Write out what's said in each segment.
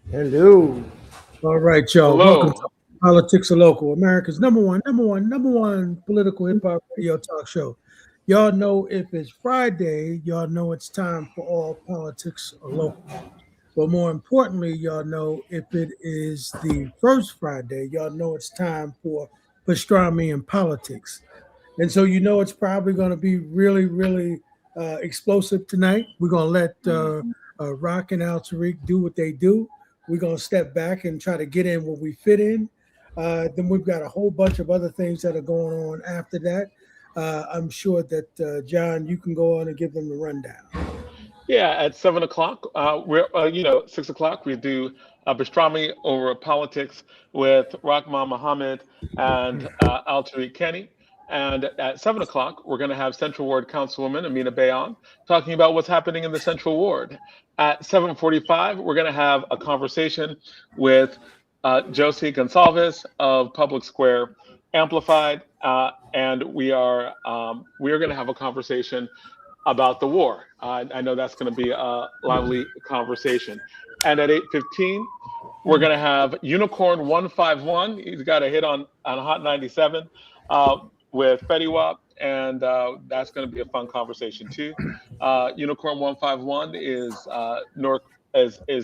Hello. All right, y'all. Welcome Hello. to Politics are Local, America's number one political hip hop radio talk show. Y'all know if it's Friday, y'all know it's time for all politics are local. But more importantly, y'all know if it is the first Friday, y'all know it's time for pastrami and politics. And so you know it's probably going to be really explosive tonight. We're going to let Rock and Al Tariq do what they do. We're going to step back and try to get in where we fit in. Then we've got a whole bunch of other things that are going on after that. I'm sure that John, you can go on and give them the rundown. Yeah, at 7 o'clock, 6 o'clock, we do Pastrami Over Politics with Rahman Mohammed and Al Tariq Kenny. And at 7 o'clock, we're going to have Central Ward Councilwoman Amina on talking about what's happening in the Central Ward. At 7:45, we're going to have a conversation with Josie Gonsalves of Public Square Amplified, and we are going to have a conversation about the war. I know that's going to be a lively conversation. And at 8:15, we're going to have Unicorn 151. He's got a hit on Hot 97 with Fetty Wap, and that's going to be a fun conversation too. Unicorn 151 is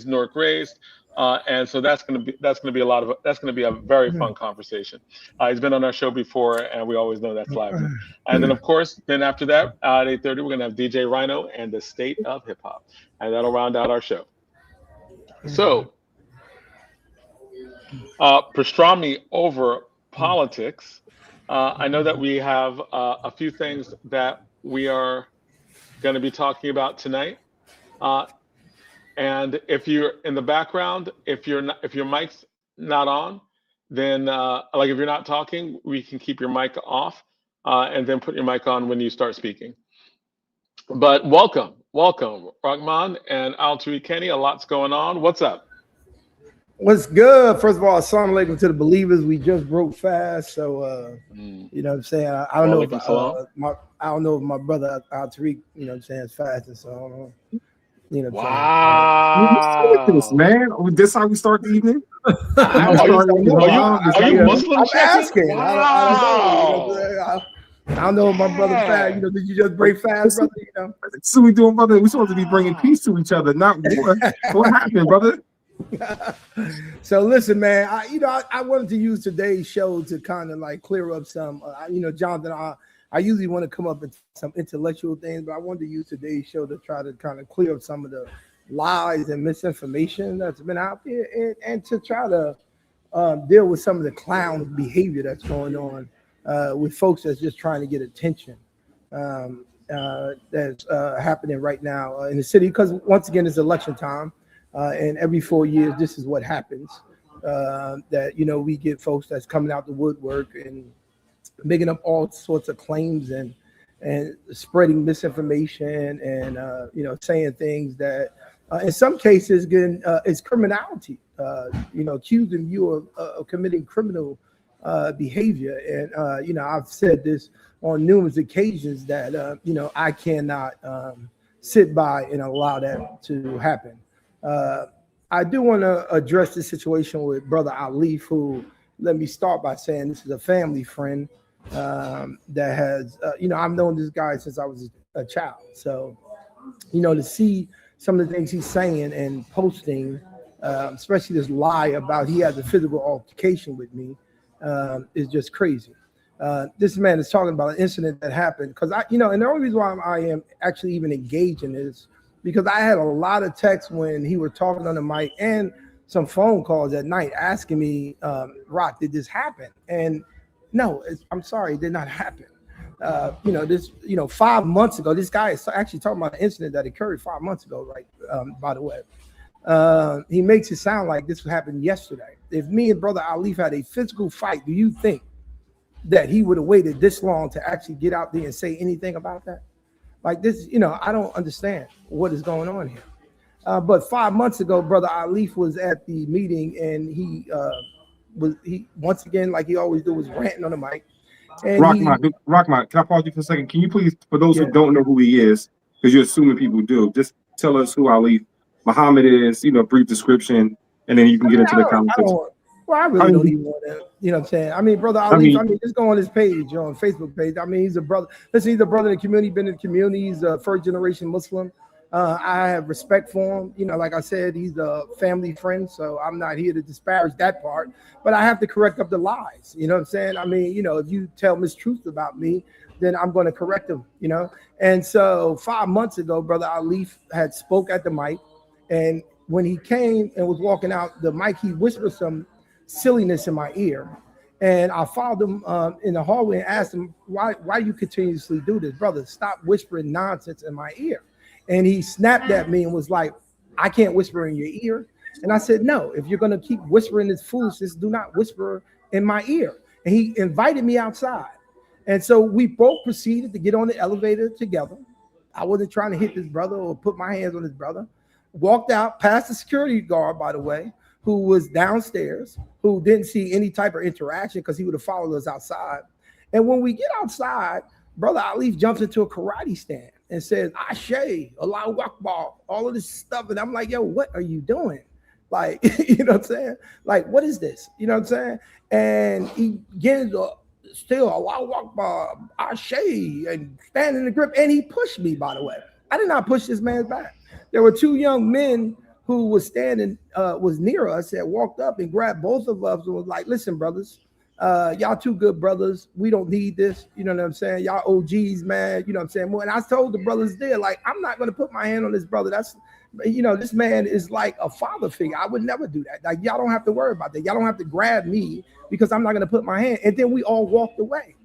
Newark raised. And so that's going to be a very fun conversation. He's been on our show before, and we always know that's lively. And then, of course, after that, at 8:30, we're going to have DJ Rhino and the State of Hip Hop, and that'll round out our show. So, pastrami over politics. I know that we have a few things that we are going to be talking about tonight. And if you're in the background, if your mic's not on, then like if you're not talking, we can keep your mic off and then put your mic on when you start speaking. But welcome, Rahman and Al Tariq Kenny. A lot's going on. What's up? What's good? First of all, assalamu alaikum to the believers. We just broke fast, so you know what I'm saying. I don't know if I don't know if my brother Al Tariq, you know what I'm saying, is fasting, so I don't know. You know, wow, man! This how we start the evening. Are you Muslim? I'm asking. Wow. I don't know if my brother fast. You know, did you just break fast, brother? You know, so we doing, brother. We're supposed to be bringing peace to each other, not war. What happened, brother? So listen, man. I wanted to use today's show to kind of like clear up some. Jonathan, I usually want to come up with some intellectual things, but I wanted to use today's show to try to kind of clear up some of the lies and misinformation that's been out there, and to try to deal with some of the clown behavior that's going on with folks that's just trying to get attention that's happening right now in the city. Because once again, it's election time, and every 4 years, this is what happens. That we get folks that's coming out the woodwork and making up all sorts of claims and spreading misinformation and saying things that in some cases is criminality, accusing you of committing criminal behavior. And I've said this on numerous occasions that I cannot sit by and allow that to happen. I do want to address the situation with Brother Alif, who, let me start by saying, this is a family friend that has, I've known this guy since I was a child. So, to see some of the things he's saying and posting, especially this lie about he has a physical altercation with me, is just crazy. This man is talking about an incident that happened because and the only reason why I am actually even engaged in this, because I had a lot of texts when he was talking on the mic and some phone calls at night asking me, Rock, did this happen? And no, I'm sorry, it did not happen. 5 months ago, this guy is actually talking about an incident that occurred 5 months ago, right? By the way, he makes it sound like this happened yesterday. If me and Brother Alif had a physical fight, do you think that he would have waited this long to actually get out there and say anything about that? Like this, I don't understand what is going on here. But 5 months ago, Brother Alif was at the meeting, and he once again, like he always do, was ranting on the mic. Rahman, can I pause you for a second? Can you please, for those who don't know who he is, because you're assuming people do, just tell us who Alif Muhammad is, brief description, and then you can get into the I conversation. don't, well, I really don't even want to, you know what I'm saying? I mean, Brother Ali, I mean, just go on his page, on Facebook page. I mean, he's a brother. Listen, he's a brother in the community, been in the community. He's a first generation Muslim. I have respect for him. You know, like I said, he's a family friend, so I'm not here to disparage that part, but I have to correct up the lies. You know what I'm saying? I mean, you know, if you tell mistruths about me, then I'm going to correct them, you know? And so 5 months ago, Brother Ali had spoke at the mic, and when he came and was walking out the mic, he whispered some silliness in my ear. And I followed him in the hallway and asked him, why you continuously do this? Brother, stop whispering nonsense in my ear. And he snapped at me and was like, I can't whisper in your ear. And I said, no, if you're going to keep whispering this foolishness, do not whisper in my ear. And he invited me outside. And so we both proceeded to get on the elevator together. I wasn't trying to hit this brother or put my hands on this brother. Walked out past the security guard, by the way, who was downstairs, who didn't see any type of interaction because he would have followed us outside. And when we get outside, Brother Ali jumps into a karate stand and says, Ashe, Allahu Akbar, all of this stuff. And I'm like, yo, what are you doing? Like, you know what I'm saying? Like, what is this? You know what I'm saying? And he gets still Allahu Akbar, Ashe, and stand in the grip. And he pushed me, by the way. I did not push this man's back. There were two young men who was standing, was near us, that walked up and grabbed both of us and was like, listen, brothers, y'all two good brothers. We don't need this. You know what I'm saying? Y'all OGs, man. You know what I'm saying? Well, and I told the brothers there, like, I'm not going to put my hand on this brother. That's, you know, this man is like a father figure. I would never do that. Like, y'all don't have to worry about that. Y'all don't have to grab me because I'm not going to put my hand. And then we all walked away.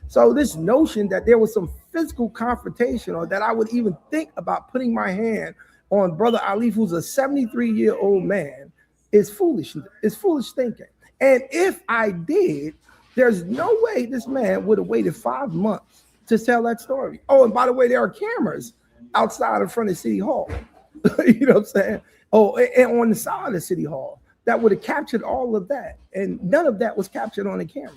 So this notion that there was some physical confrontation or that I would even think about putting my hand on Brother Ali, who's a 73-year-old man, is foolish. It's foolish thinking. And if I did, there's no way this man would have waited 5 months to tell that story. Oh, and by the way, there are cameras outside in front of City Hall. You know what I'm saying? Oh, and on the side of the City Hall that would have captured all of that. And none of that was captured on the camera.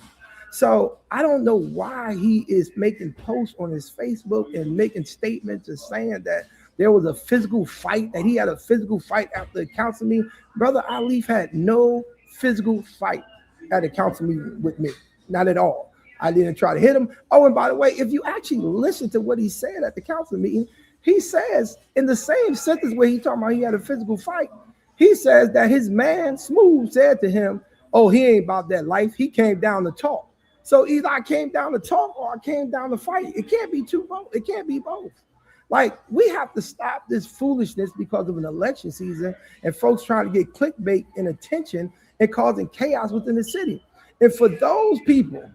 So I don't know why he is making posts on his Facebook and making statements and saying that there was a physical fight, that he had a physical fight after the council meeting. Brother Ali had no physical fight at a council meeting with me, not at all. I didn't try to hit him. Oh, and by the way, if you actually listen to what he said at the council meeting, he says in the same sentence where he talking about he had a physical fight, he says that his man Smooth said to him, oh, he ain't about that life. He came down to talk. So either I came down to talk or I came down to fight. It can't be both. It can't be both. Like, we have to stop this foolishness because of an election season and folks trying to get clickbait and attention and causing chaos within the city. And for those people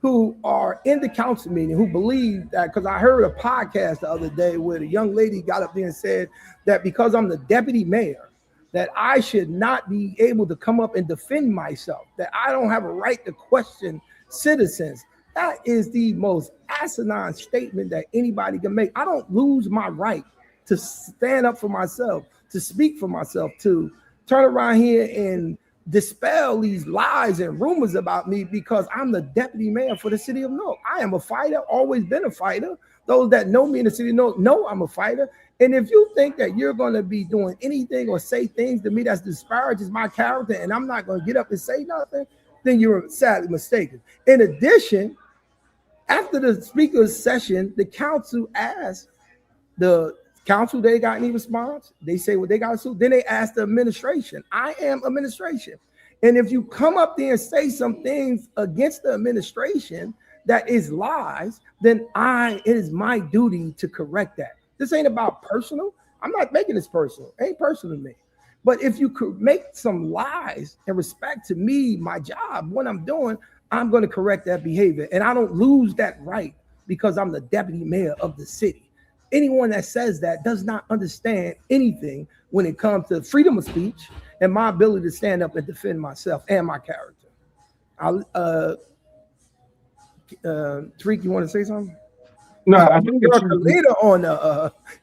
who are in the council meeting who believe that, because I heard a podcast the other day where the young lady got up there and said that because I'm the deputy mayor, that I should not be able to come up and defend myself, that I don't have a right to question citizens. That is the most asinine statement that anybody can make. I don't lose my right to stand up for myself, to speak for myself, to turn around here and dispel these lies and rumors about me because I'm the deputy mayor for the city of Newark. I am a fighter, always been a fighter. Those that know me in the city know I'm a fighter. And if you think that you're going to be doing anything or say things to me that disparages my character and I'm not going to get up and say nothing, then you're sadly mistaken. In addition, after the speaker's session, the council asked the council, they got any response? They say what they got to do. Then they asked the administration. I am administration. And if you come up there and say some things against the administration that is lies, then it is my duty to correct that. This ain't about personal. I'm not making this personal. It ain't personal to me. But if you could make some lies in respect to me, my job, what I'm doing, I'm going to correct that behavior. And I don't lose that right because I'm the deputy mayor of the city. Anyone that says that does not understand anything when it comes to freedom of speech and my ability to stand up and defend myself and my character. Tariq, you want to say something? No, I think you're a leader on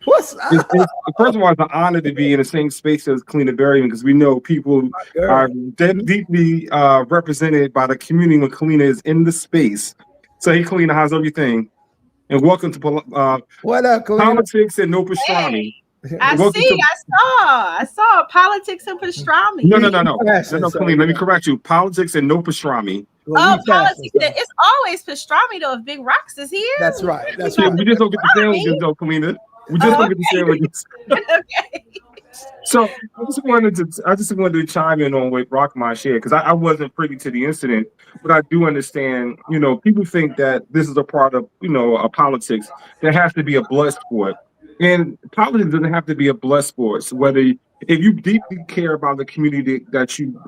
what's first of all, it's an honor to be in the same space as Kalina Berry because we know people are deeply represented by the community when Kalina is in the space. So, hey, Kalina, how's everything? And welcome to what up, Kalina? Politics and No Pastrami. I saw politics and pastrami. No, Colleen, let me correct you. Politics and no pastrami. Well, politics. It's always pastrami though. If Big Rocks is here, that's right. That's right. right. We just don't get the sandwiches though, Kalina. We just don't get the sandwiches. Okay. So I just wanted to chime in on what Rockman shared, because I wasn't privy to the incident, but I do understand. People think that this is a part of a politics. There has to be a blood sport, and politics doesn't have to be a blood sport. So if you deeply care about the community that you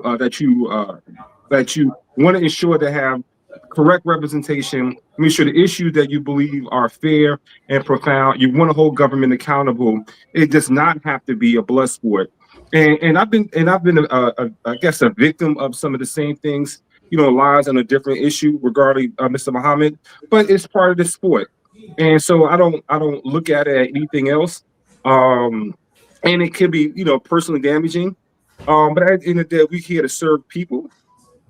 want to ensure to have correct representation, make sure the issues that you believe are fair and profound, you want to hold government accountable. It does not have to be a blood sport. And I've been I guess a victim of some of the same things, lies on a different issue regarding Mr. Muhammad, but it's part of the sport. And so I don't look at it as anything else. And it could be, personally damaging. But at the end of the day, we're here to serve people.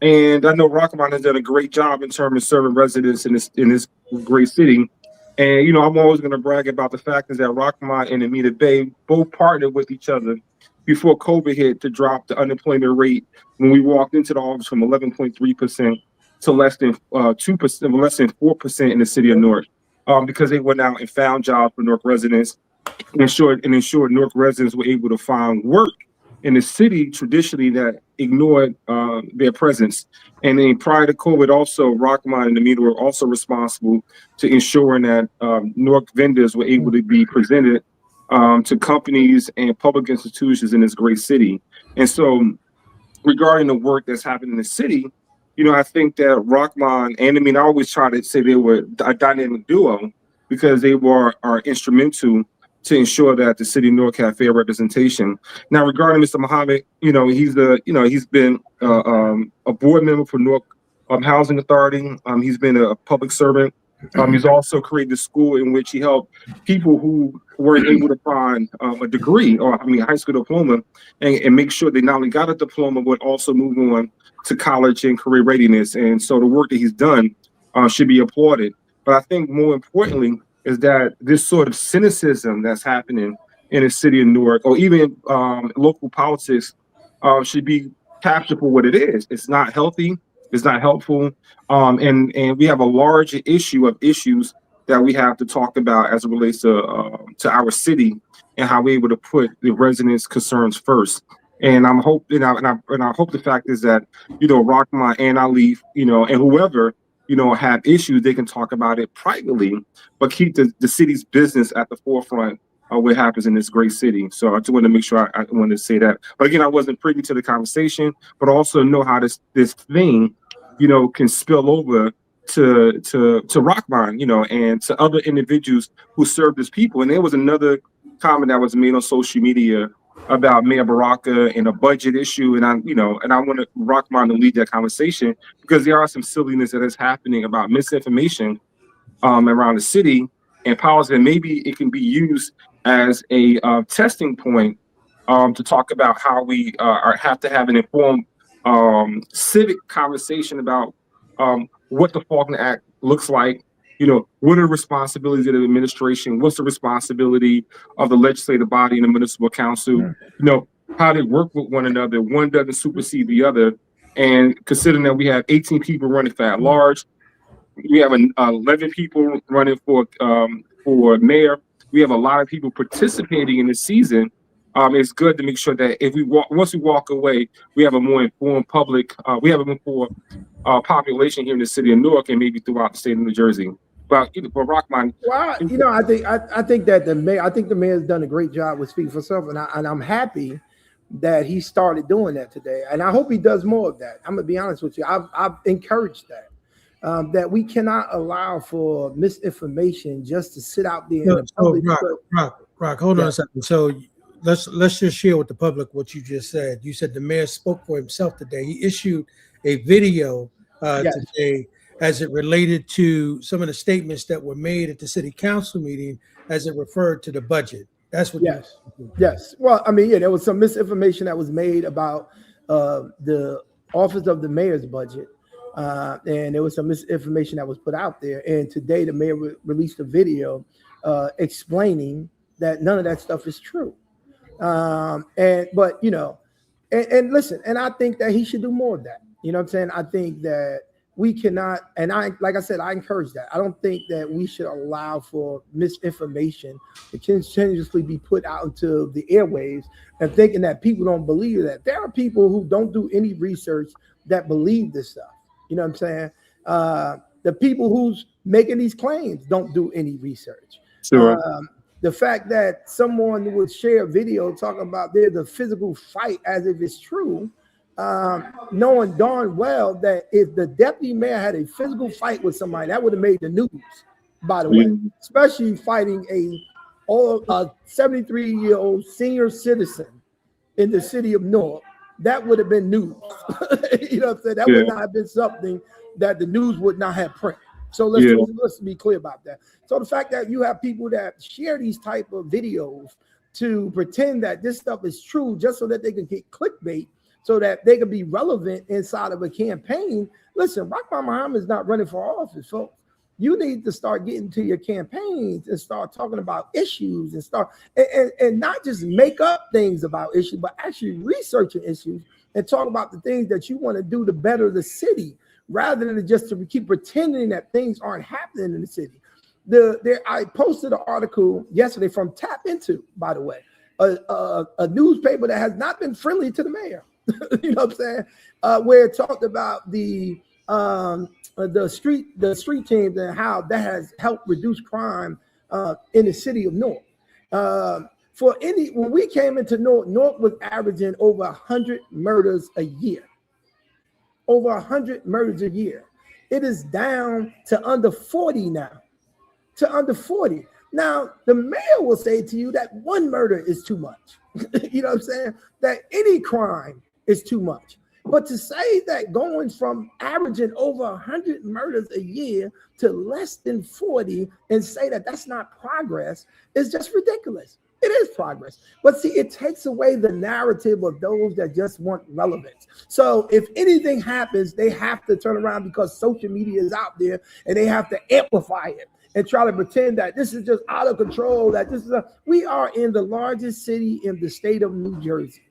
And I know Rockman has done a great job in terms of serving residents in this great city. And I'm always going to brag about the fact is that Rockman and Amina Bay both partnered with each other before COVID hit to drop the unemployment rate when we walked into the office from 11.3% to less than 2%, less than 4% in the city of Newark, because they went out and found jobs for Newark residents and ensured Newark residents were able to find work in the city traditionally that ignored their presence. And then prior to COVID, also Rockman and Amina were also responsible to ensuring that Newark vendors were able to be presented to companies and public institutions in this great city. And so regarding the work that's happened in the city, I think that Rockman and Amina, I always try to say they were a dynamic duo because they are instrumental to ensure that the city of Newark had fair representation. Now, regarding Mr. Muhammad, he's been a board member for Newark Housing Authority. He's been a public servant. He's also created a school in which he helped people who weren't able to find a degree high school diploma and make sure they not only got a diploma, but also move on to college and career readiness. And so the work that he's done should be applauded. But I think more importantly, is that this sort of cynicism that's happening in the city of Newark, or even local politics, should be captured for what it is. It's not healthy. It's not helpful. And we have a large issue of issues that we have to talk about as it relates to our city and how we're able to put the residents' concerns first. And I'm hoping, and I hope the fact is that Rockman and Alif, and whoever have issues, they can talk about it privately, but keep the city's business at the forefront of what happens in this great city. So I just want to make sure I wanted to say that. But again, I wasn't privy to the conversation, but also know how this thing, can spill over to Rockman, and to other individuals who serve this people. And there was another comment that was made on social media about Mayor Baraka and a budget issue, and I want Rockman to lead that conversation because there are some silliness that is happening about misinformation around the city and policy, and maybe it can be used as a testing point to talk about how we have to have an informed civic conversation about what the Faulkner Act looks like. What are the responsibilities of the administration? What's the responsibility of the legislative body and the municipal council? How they work with one another. One doesn't supersede the other. And considering that we have 18 people running for at large, we have 11 people running for mayor. We have a lot of people participating in the season. It's good to make sure that once we walk away, we have a more informed public. We have a more population here in the city of Newark and maybe throughout the state of New Jersey. But for Rockman, well, I think that the mayor's done a great job with Speak for Self, and I'm happy that he started doing that today, and I hope he does more of that. I'm gonna be honest with you. I've encouraged that. That we cannot allow for misinformation just to sit out there in the public. Rock, hold on a second. So let's just share with the public what you just said. You said the mayor spoke for himself today. He issued a video today as it related to some of the statements that were made at the city council meeting as it referred to the budget. That's what. Yes. Well, there was some misinformation that was made about the office of the mayor's budget. And there was some misinformation that was put out there. And today the mayor released a video explaining that none of that stuff is true. But you know, and listen, and I think that he should do more of that. You know what I'm saying? I think that we cannot, and like I said, I encourage that. I don't think that we should allow for misinformation to continuously be put out into the airwaves and thinking that people don't believe that. There are people who don't do any research that believe this stuff. You know what I'm saying? The people who's making these claims don't do any research. Sure. The fact that someone would share a video talking about there's a physical fight as if it's true, knowing darn well that if the deputy mayor had a physical fight with somebody, that would have made the news, by the way, especially fighting a 73-year-old senior citizen in the city of Newark. That would have been news. You know what I'm saying? That would not have been something that the news would not have printed. So let's be clear about that. So the fact that you have people that share these type of videos to pretend that this stuff is true just so that they can get clickbait, so that they can be relevant inside of a campaign. Listen, Rahman Muhammad is not running for office, folks. You need to start getting to your campaigns and start talking about issues and start and not just make up things about issues, but actually researching issues and talk about the things that you want to do to better the city, rather than just to keep pretending that things aren't happening in the city. I posted an article yesterday from Tap Into, by the way, a newspaper that has not been friendly to the mayor. You know what I'm saying? Where it talked about the street teams and how that has helped reduce crime in the city of Newark. When we came into Newark, Newark was averaging over 100 murders a year. Over 100 murders a year. It is down to under 40 now. To under 40. Now, the mayor will say to you that one murder is too much. You know what I'm saying? That any crime is too much. But to say that going from averaging over 100 murders a year to less than 40 and say that that's not progress is just ridiculous. It is progress. But see, it takes away the narrative of those that just want relevance. So if anything happens, they have to turn around because social media is out there and they have to amplify it and try to pretend that this is just out of control, that this is we are in the largest city in the state of New Jersey.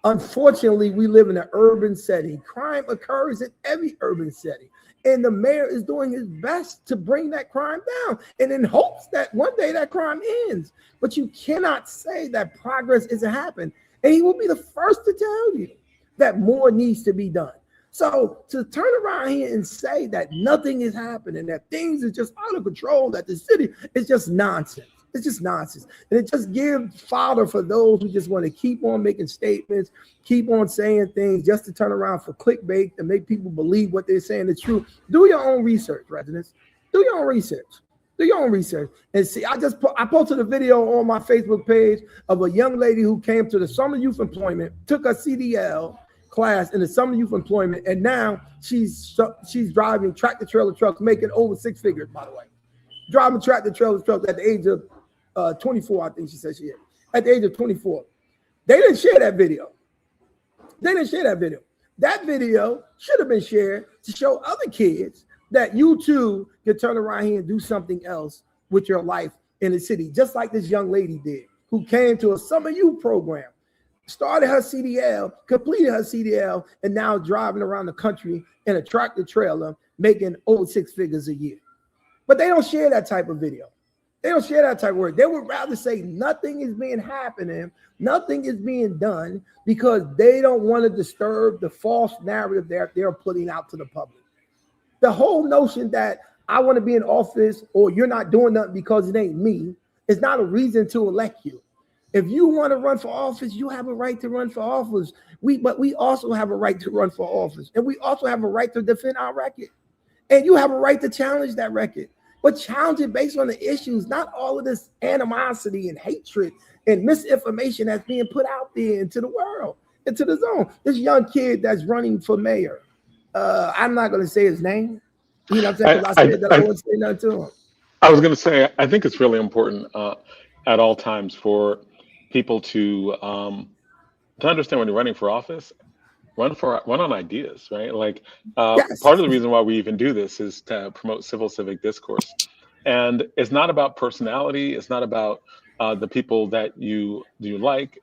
Unfortunately, we live in an urban setting. Crime occurs in every urban setting. And the mayor is doing his best to bring that crime down and in hopes that one day that crime ends. But you cannot say that progress isn't happening. And he will be the first to tell you that more needs to be done. So to turn around here and say that nothing is happening, that things are just out of control, that the city is just nonsense. It's just nonsense. And it just gives fodder for those who just want to keep on making statements, keep on saying things just to turn around for clickbait and make people believe what they're saying is true. Do your own research, residents. Do your own research. Do your own research. And see, I posted a video on my Facebook page of a young lady who came to the summer youth employment, took a CDL class in the summer youth employment, and now she's driving tractor trailer trucks, making over six figures, by the way. Driving tractor trailer trucks at the age of 24, I think she said she is. At the age of 24. They didn't share that video. That video should have been shared to show other kids that you too can turn around here and do something else with your life in the city, just like this young lady did, who came to a summer youth program, started her CDL, completed her CDL, and now driving around the country in a tractor trailer, making over six figures a year. But they don't share that type of video. They don't share that type of word. They would rather say nothing is being happening, nothing is being done, because they don't want to disturb the false narrative that they're putting out to the public. The whole notion that I want to be in office or you're not doing nothing because it ain't me is not a reason to elect you. If you want to run for office, you have a right to run for office. But we also have a right to run for office. And we also have a right to defend our record. And you have a right to challenge that record. But challenge it based on the issues, not all of this animosity and hatred and misinformation that's being put out there into the world, into the zone. This young kid that's running for mayor, I'm not going to say his name. You know what I'm saying? Because I said that I wouldn't say nothing to him. I was going to say, I think it's really important at all times for people to understand when you're running for office, run on ideas, right? Like Yes. Part of the reason why we even do this is to promote civic discourse. And it's not about personality. It's not about the people that you like.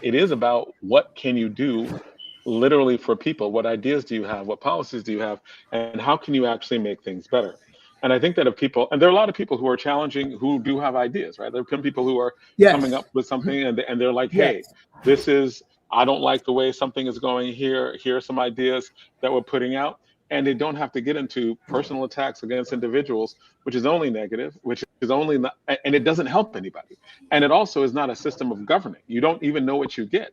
It is about what can you do literally for people. What ideas do you have? What policies do you have? And how can you actually make things better? And I think that if people, and there are a lot of people who are challenging, who do have ideas, right? There are people who are coming Yes. up with something and they're like, Yes. hey, I don't like the way something is going here. Here are some ideas that we're putting out. And they don't have to get into personal attacks against individuals, which is only negative, which is only not, and it doesn't help anybody. And it also is not a system of governing. You don't even know what you get.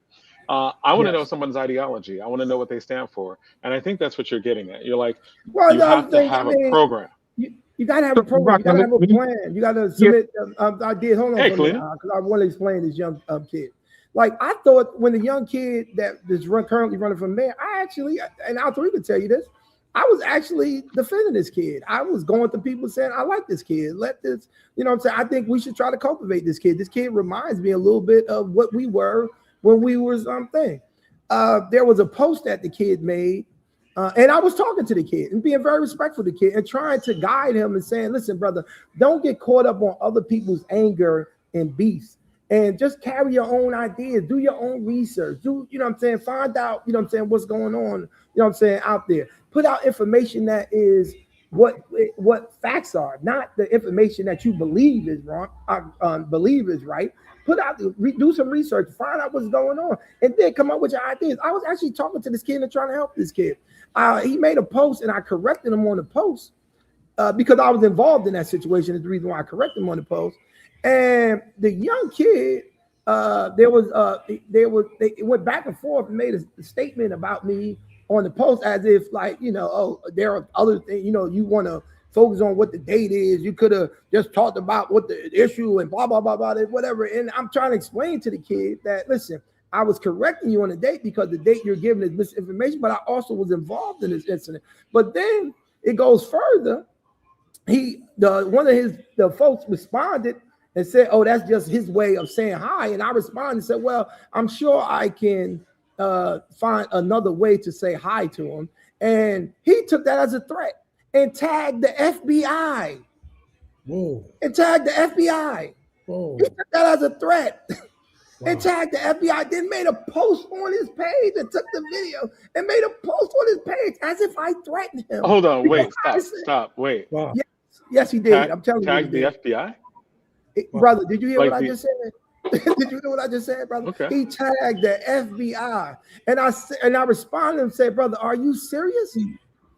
I want to know someone's ideology. I want to know what they stand for. And I think that's what you're getting at. You're like, Well, you the have other to thing, have a program. You got to have a program. You got to have a plan. You got to submit. I did. Hold on Hey, for a minute, because I want to explain this young kid. Like, I thought when the young kid that is currently running for mayor, I actually, and Alto can tell you this, I was actually defending this kid. I was going to people saying, I like this kid. Let this, you know what I'm saying? I think we should try to cultivate this kid. This kid reminds me a little bit of what we were when we was thing. There was a post that the kid made, and I was talking to the kid and being very respectful to the kid and trying to guide him and saying, listen, brother, don't get caught up on other people's anger and beefs. And just carry your own ideas, do your own research, you know what I'm saying? Find out, you know what I'm saying, what's going on, you know what I'm saying, out there. Put out information that is what facts are, not the information that you believe is wrong, believe is right. Put out, do some research, find out what's going on, and then come up with your ideas. I was actually talking to this kid and trying to help this kid. He made a post and I corrected him on the post because I was involved in that situation. Is the reason why I corrected him on the post. And the young kid, they went back and forth and made a statement about me on the post as if like, you know, oh, there are other things, you know, you want to focus on what the date is. You could have just talked about what the issue and blah, blah, blah, blah, whatever. And I'm trying to explain to the kid that, listen, I was correcting you on the date because the date you're giving is misinformation, but I also was involved in this incident. But then it goes further. One of the folks responded and said, oh, that's just his way of saying hi. And I responded and said, well, I'm sure I can find another way to say hi to him. And he took that as a threat and tagged the FBI. Whoa. And tagged the FBI. Whoa. He took that as a threat. Wow. And tagged the FBI, then made a post on his page and took the video and made a post on his page as if I threatened him. Hold on, wait, stop, wait. Wow. Yes, he did. I'm telling you. Tagged the FBI? Brother, did you hear what I just said? Did you hear what I just said, brother? Okay. He tagged the FBI, and I responded and said, brother, are you serious?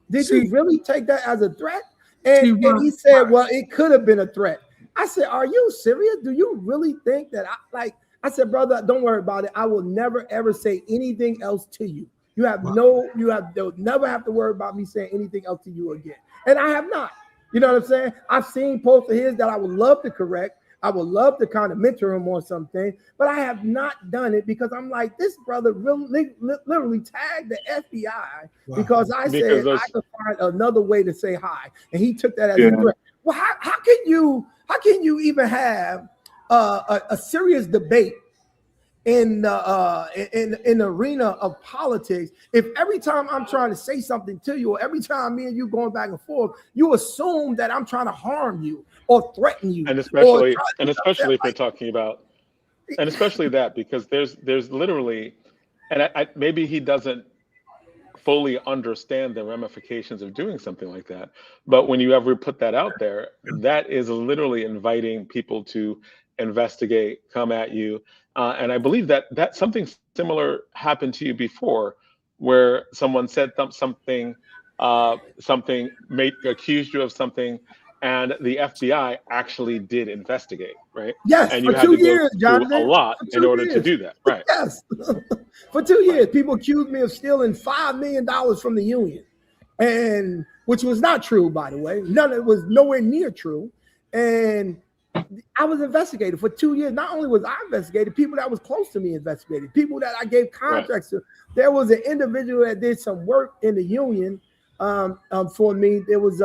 Did you really take that as a threat? And he said, well, it could have been a threat. I said, are you serious? Do you really think that I said, brother, don't worry about it. I will never ever say anything else to you. You'll never have to worry about me saying anything else to you again. And I have not. You know what I'm saying? I've seen posts of his that I would love to correct. I would love to kind of mentor him on something, but I have not done it because I'm like, this brother really literally tagged the FBI because I said I could find another way to say hi, and he took that as a threat. Well, how can you even have a serious debate in the arena of politics if every time I'm trying to say something to you, or every time me and you going back and forth, you assume that I'm trying to harm you or threaten you, and especially if you're talking about, and especially that, because there's literally, and maybe he doesn't fully understand the ramifications of doing something like that, but when you ever put that out there, that is literally inviting people to investigate, come at you. And I believe that something similar happened to you before, where someone said something, accused you of something, and the FBI actually did investigate, right? Yes, and you for had 2 to years, go through a lot in order to do that, right? Yes, for 2 years, people accused me of stealing $5 million from the union, and which was not true, by the way. It was nowhere near true, and I was investigated for 2 years. Not only was I investigated, people that was close to me investigated, people that I gave contracts to. There was an individual that did some work in the union for me. There was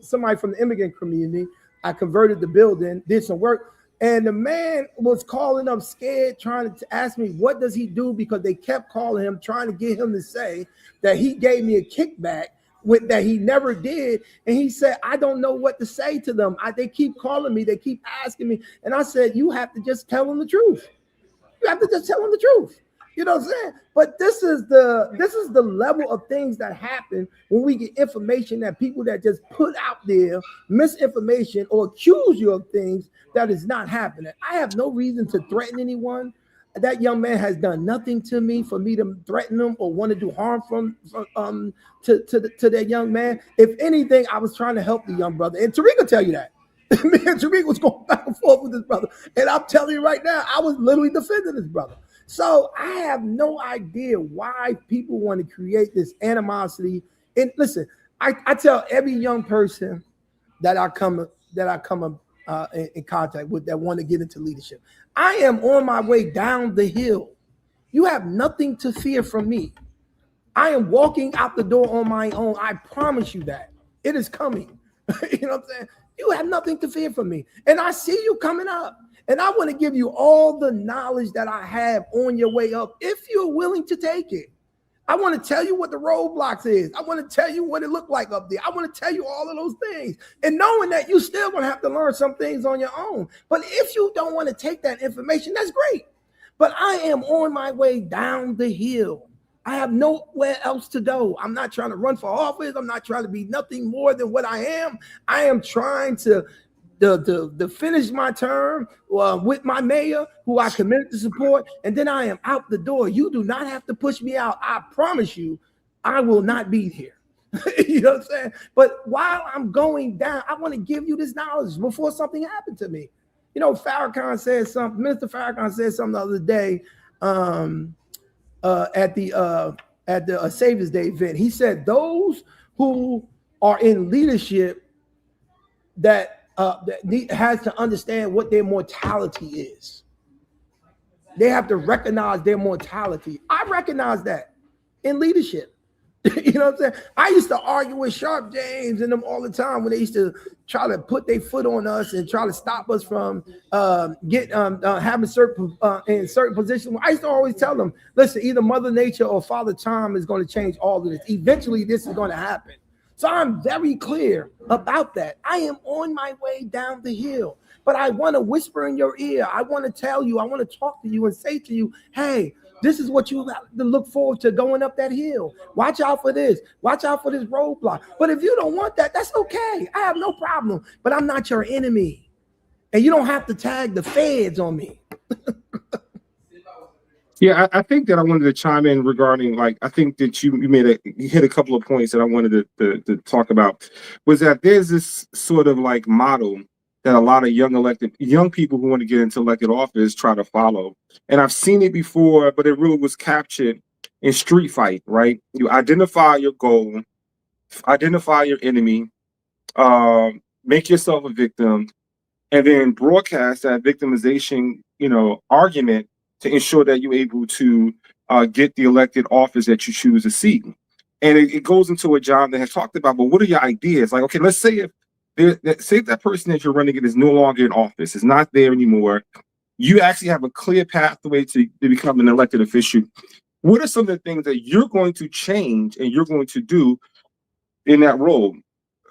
somebody from the immigrant community. I converted the building, did some work, and the man was calling up scared, trying to ask me what does he do, because they kept calling him, trying to get him to say that he gave me a kickback with that he never did. And he said, I don't know what to say to them. They keep calling me, they keep asking me. And I said, you have to just tell them the truth. You have to just tell them the truth. You know what I'm saying? But this is the level of things that happen when we get information that people that just put out there misinformation or accuse you of things that is not happening. I have no reason to threaten anyone. That young man has done nothing to me for me to threaten him or want to do harm to that young man. If anything, I was trying to help the young brother. And Tariq will tell you that. Me and Tariq was going back and forth with his brother. And I'm telling you right now, I was literally defending his brother. So I have no idea why people want to create this animosity. And listen, I tell every young person that I come in contact with that want to get into leadership, I am on my way down the hill. You have nothing to fear from me. I am walking out the door on my own. I promise you that. It is coming. You know what I'm saying? You have nothing to fear from me. And I see you coming up. And I want to give you all the knowledge that I have on your way up if you're willing to take it. I want to tell you what the roadblocks is. I want to tell you what it looked like up there. I want to tell you all of those things. And knowing that you still going to have to learn some things on your own. But if you don't want to take that information, that's great. But I am on my way down the hill. I have nowhere else to go. I'm not trying to run for office. I'm not trying to be nothing more than what I am. I am trying to finish my term with my mayor, who I committed to support, and then I am out the door. You do not have to push me out. I promise you, I will not be here. You know what I'm saying? But while I'm going down, I want to give you this knowledge before something happened to me. You know, Farrakhan said something. Minister Farrakhan said something the other day at the Savior's Day event. He said those who are in leadership that has to understand what their mortality is. They have to recognize their mortality. I recognize that in leadership. You know what I'm saying? I used to argue with Sharp James and them all the time when they used to try to put their foot on us and try to stop us from having certain in certain positions. I used to always tell them, listen, either Mother Nature or Father Time is going to change all of this. Eventually, this is going to happen. So I'm very clear about that. I am on my way down the hill, but I want to whisper in your ear. I want to tell you, I want to talk to you and say to you, hey, this is what you have to look forward to going up that hill. Watch out for this. Watch out for this roadblock. But if you don't want that, that's okay. I have no problem, but I'm not your enemy. And you don't have to tag the feds on me. Yeah, I think that I wanted to chime in regarding, like, I think that you hit a couple of points that I wanted to talk about, was that there's this sort of like model that a lot of young people who want to get into elected office try to follow. And I've seen it before, but it really was captured in Street Fight, right? You identify your goal, identify your enemy, make yourself a victim, and then broadcast that victimization, argument to ensure that you're able to get the elected office that you choose to seek. And it goes into what John has talked about, but what are your ideas? Like, okay, let's say if that person that you're running against is no longer in office, is not there anymore, you actually have a clear pathway to become an elected official. What are some of the things that you're going to change and you're going to do in that role?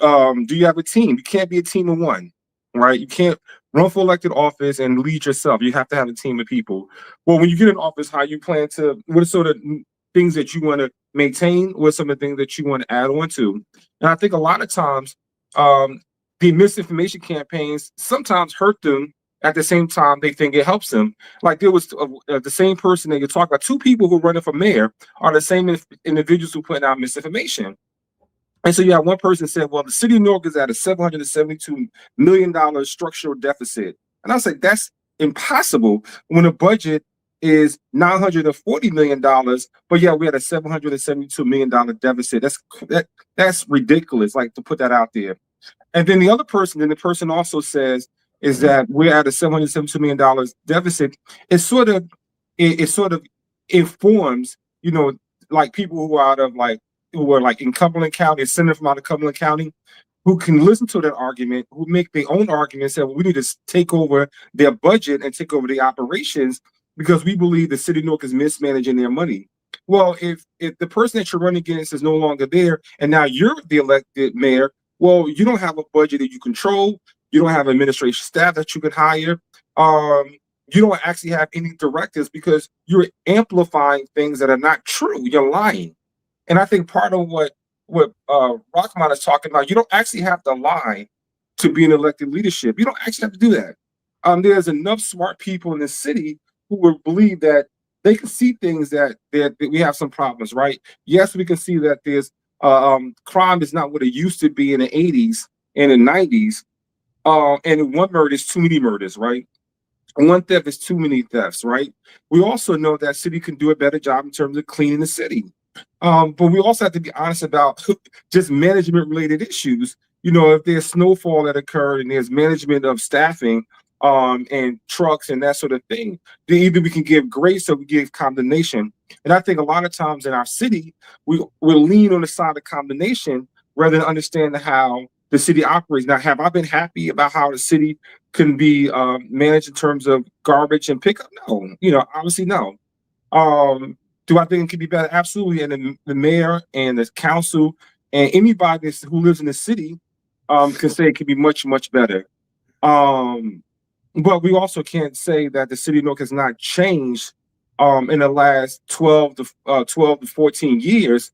Do you have a team? You can't be a team of one, right? You can't run for elected office and lead yourself. You have to have a team of people. Well, when you get in office, how you plan to, what are sort of things that you want to maintain? What are some of the things that you want to add on to? And I think a lot of times, the misinformation campaigns sometimes hurt them. At the same time, they think it helps them. Like there was the same person that you talk about, two people who are running for mayor are the same individuals who put out misinformation. And so you have one person said, well, the city of Newark is at a $772 million structural deficit. And I said, that's impossible when the budget is $940 million, but yeah, we had a $772 million deficit. That's ridiculous, like, to put that out there. And then the person also says is that we're at a $772 million deficit. It sort of informs, like people who are in Cumberland County, a senator from out of Cumberland County, who can listen to that argument, who make their own argument and say, well, we need to take over their budget and take over the operations because we believe the city of Newark is mismanaging their money. Well, if the person that you're running against is no longer there, and now you're the elected mayor, well, you don't have a budget that you control. You don't have administration staff that you can hire. You don't actually have any directives because you're amplifying things that are not true. You're lying. And I think part of what Rockman is talking about, you don't actually have to lie to be in elected leadership. You don't actually have to do that. There's enough smart people in the city who will believe that they can see things that we have some problems, right? Yes, we can see that there's crime is not what it used to be in the 80s and the 90s. And one murder is too many murders, right? And one theft is too many thefts, right? We also know that city can do a better job in terms of cleaning the city. But we also have to be honest about just management related issues. You know, if there's snowfall that occurred and there's management of staffing and trucks and that sort of thing, then either we can give grace or we give condemnation. And I think a lot of times in our city, we'll lean on the side of condemnation rather than understand how the city operates. Now, have I been happy about how the city can be managed in terms of garbage and pickup? No, you know, obviously no. Do I think it can be better? Absolutely. And the mayor and the council and anybody who lives in the city can say it can be much, much better. But we also can't say that the city of Newark has not changed in the last 12 to 14 years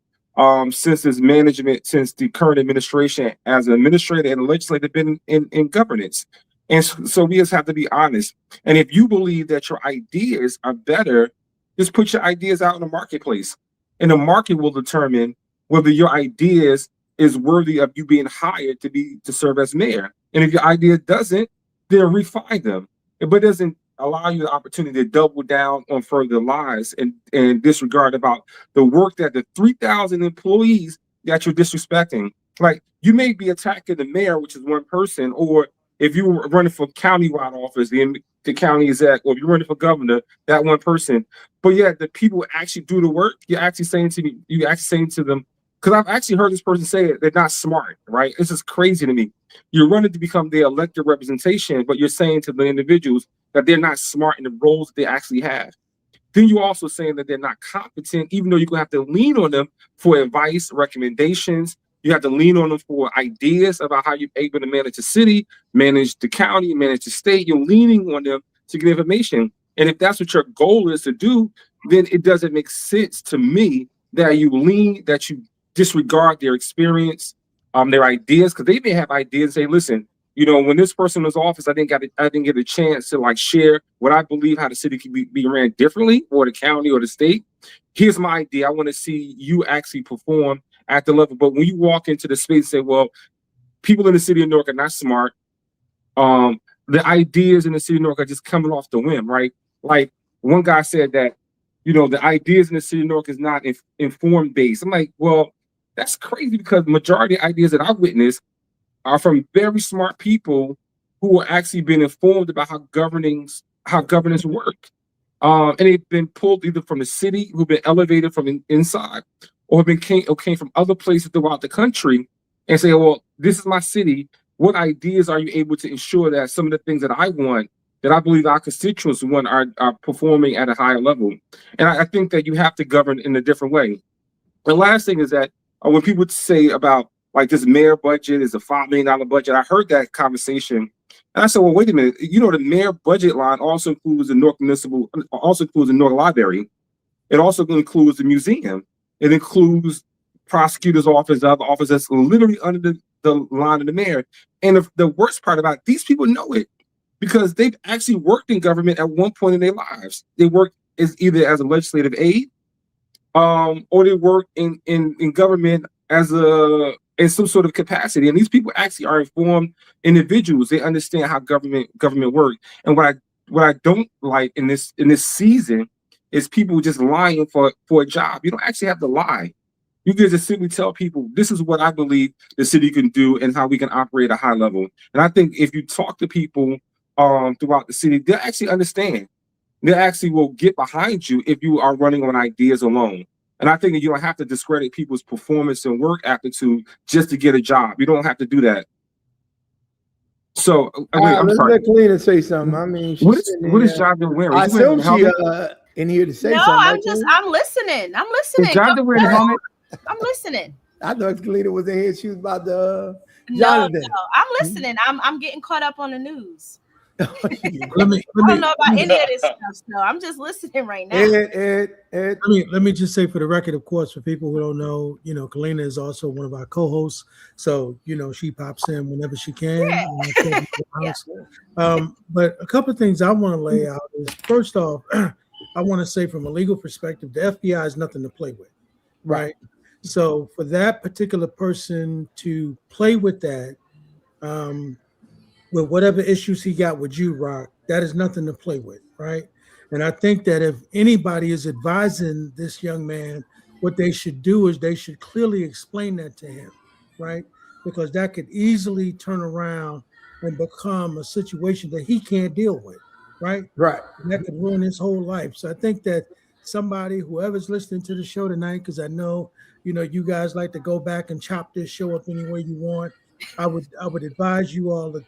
since its management, since the current administration as an administrator and legislator been in governance. And so we just have to be honest. And if you believe that your ideas are better, just put your ideas out in the marketplace. And the market will determine whether your ideas is worthy of you being hired to serve as mayor. And if your idea doesn't, then refine them. But it doesn't allow you the opportunity to double down on further lies and disregard about the work that the 3,000 employees that you're disrespecting. Like, you may be attacking the mayor, which is one person, or if you were running for countywide office, the county exec, or if you're running for governor, that one person. But yeah, the people actually do the work. You're actually saying to them, because I've actually heard this person say it, they're not smart, right? It's just crazy to me. You're running to become their elected representation, but you're saying to the individuals that they're not smart in the roles that they actually have. Then you're also saying that they're not competent, even though you're going to have to lean on them for advice, recommendations. You have to lean on them for ideas about how you're able to manage the city, manage the county, manage the state. You're leaning on them to get information. And if that's what your goal is to do, then it doesn't make sense to me that you disregard their experience, their ideas, because they may have ideas. Say, listen, you know, when this person was in office, I didn't get a chance to like share what I believe how the city can be ran differently, or the county or the state. Here's my idea. I want to see you actually perform at the level. But when you walk into the space and say, well, people in the city of Newark are not smart. The ideas in the city of Newark are just coming off the whim, right? Like one guy said that, you know, the ideas in the city of Newark is not informed based. I'm like, well, that's crazy, because the majority of ideas that I've witnessed are from very smart people who are actually been informed about how governance work. And they've been pulled either from the city, who've been elevated from inside, or came from other places throughout the country and say, well, this is my city. What ideas are you able to ensure that some of the things that I want, that I believe our constituents want, are performing at a higher level? And I think that you have to govern in a different way. The last thing is that when people say about like this mayor budget is a $5 million budget, I heard that conversation. And I said, well, wait a minute. You know, the mayor budget line also includes the Newark Newark Library. It also includes the museum. It includes prosecutor's office, other offices literally under the line of the mayor. And the worst part about it, these people know it because they've actually worked in government at one point in their lives. They worked either as a legislative aide, or they work in government in some sort of capacity. And these people actually are informed individuals. They understand how government works. And what I don't like in this season is people just lying for a job. You don't actually have to lie. You can just simply tell people, this is what I believe the city can do and how we can operate at a high level. And I think if you talk to people throughout the city, they'll actually understand. They actually will get behind you if you are running on ideas alone. And I think that you don't have to discredit people's performance and work aptitude just to get a job. You don't have to do that. So I'm sorry. Let Kalina say something. I mean, what is job you're wearing? I assume in here to say No, something. I'm listening. I'm Is listening. Jonathan wearing a helmet? I'm listening. I thought Kalina was in here. She was about to No, Jonathan. I'm listening. I'm getting caught up on the news. Let me I don't know about any of this stuff, so I'm just listening right now. Ed. let me just say for the record, of course, for people who don't know, Kalina is also one of our co-hosts. So, she pops in whenever she can. Yeah. But a couple of things I want to lay out is, first off, I want to say from a legal perspective, the FBI is nothing to play with, right? So for that particular person to play with that, with whatever issues he got with you, Rock, that is nothing to play with, right? And I think that if anybody is advising this young man, what they should do is they should clearly explain that to him, right? Because that could easily turn around and become a situation that he can't deal with, right? Right. And that could ruin his whole life. So I think that somebody, whoever's listening to the show tonight, because I know, you guys like to go back and chop this show up any way you want. I would advise you all to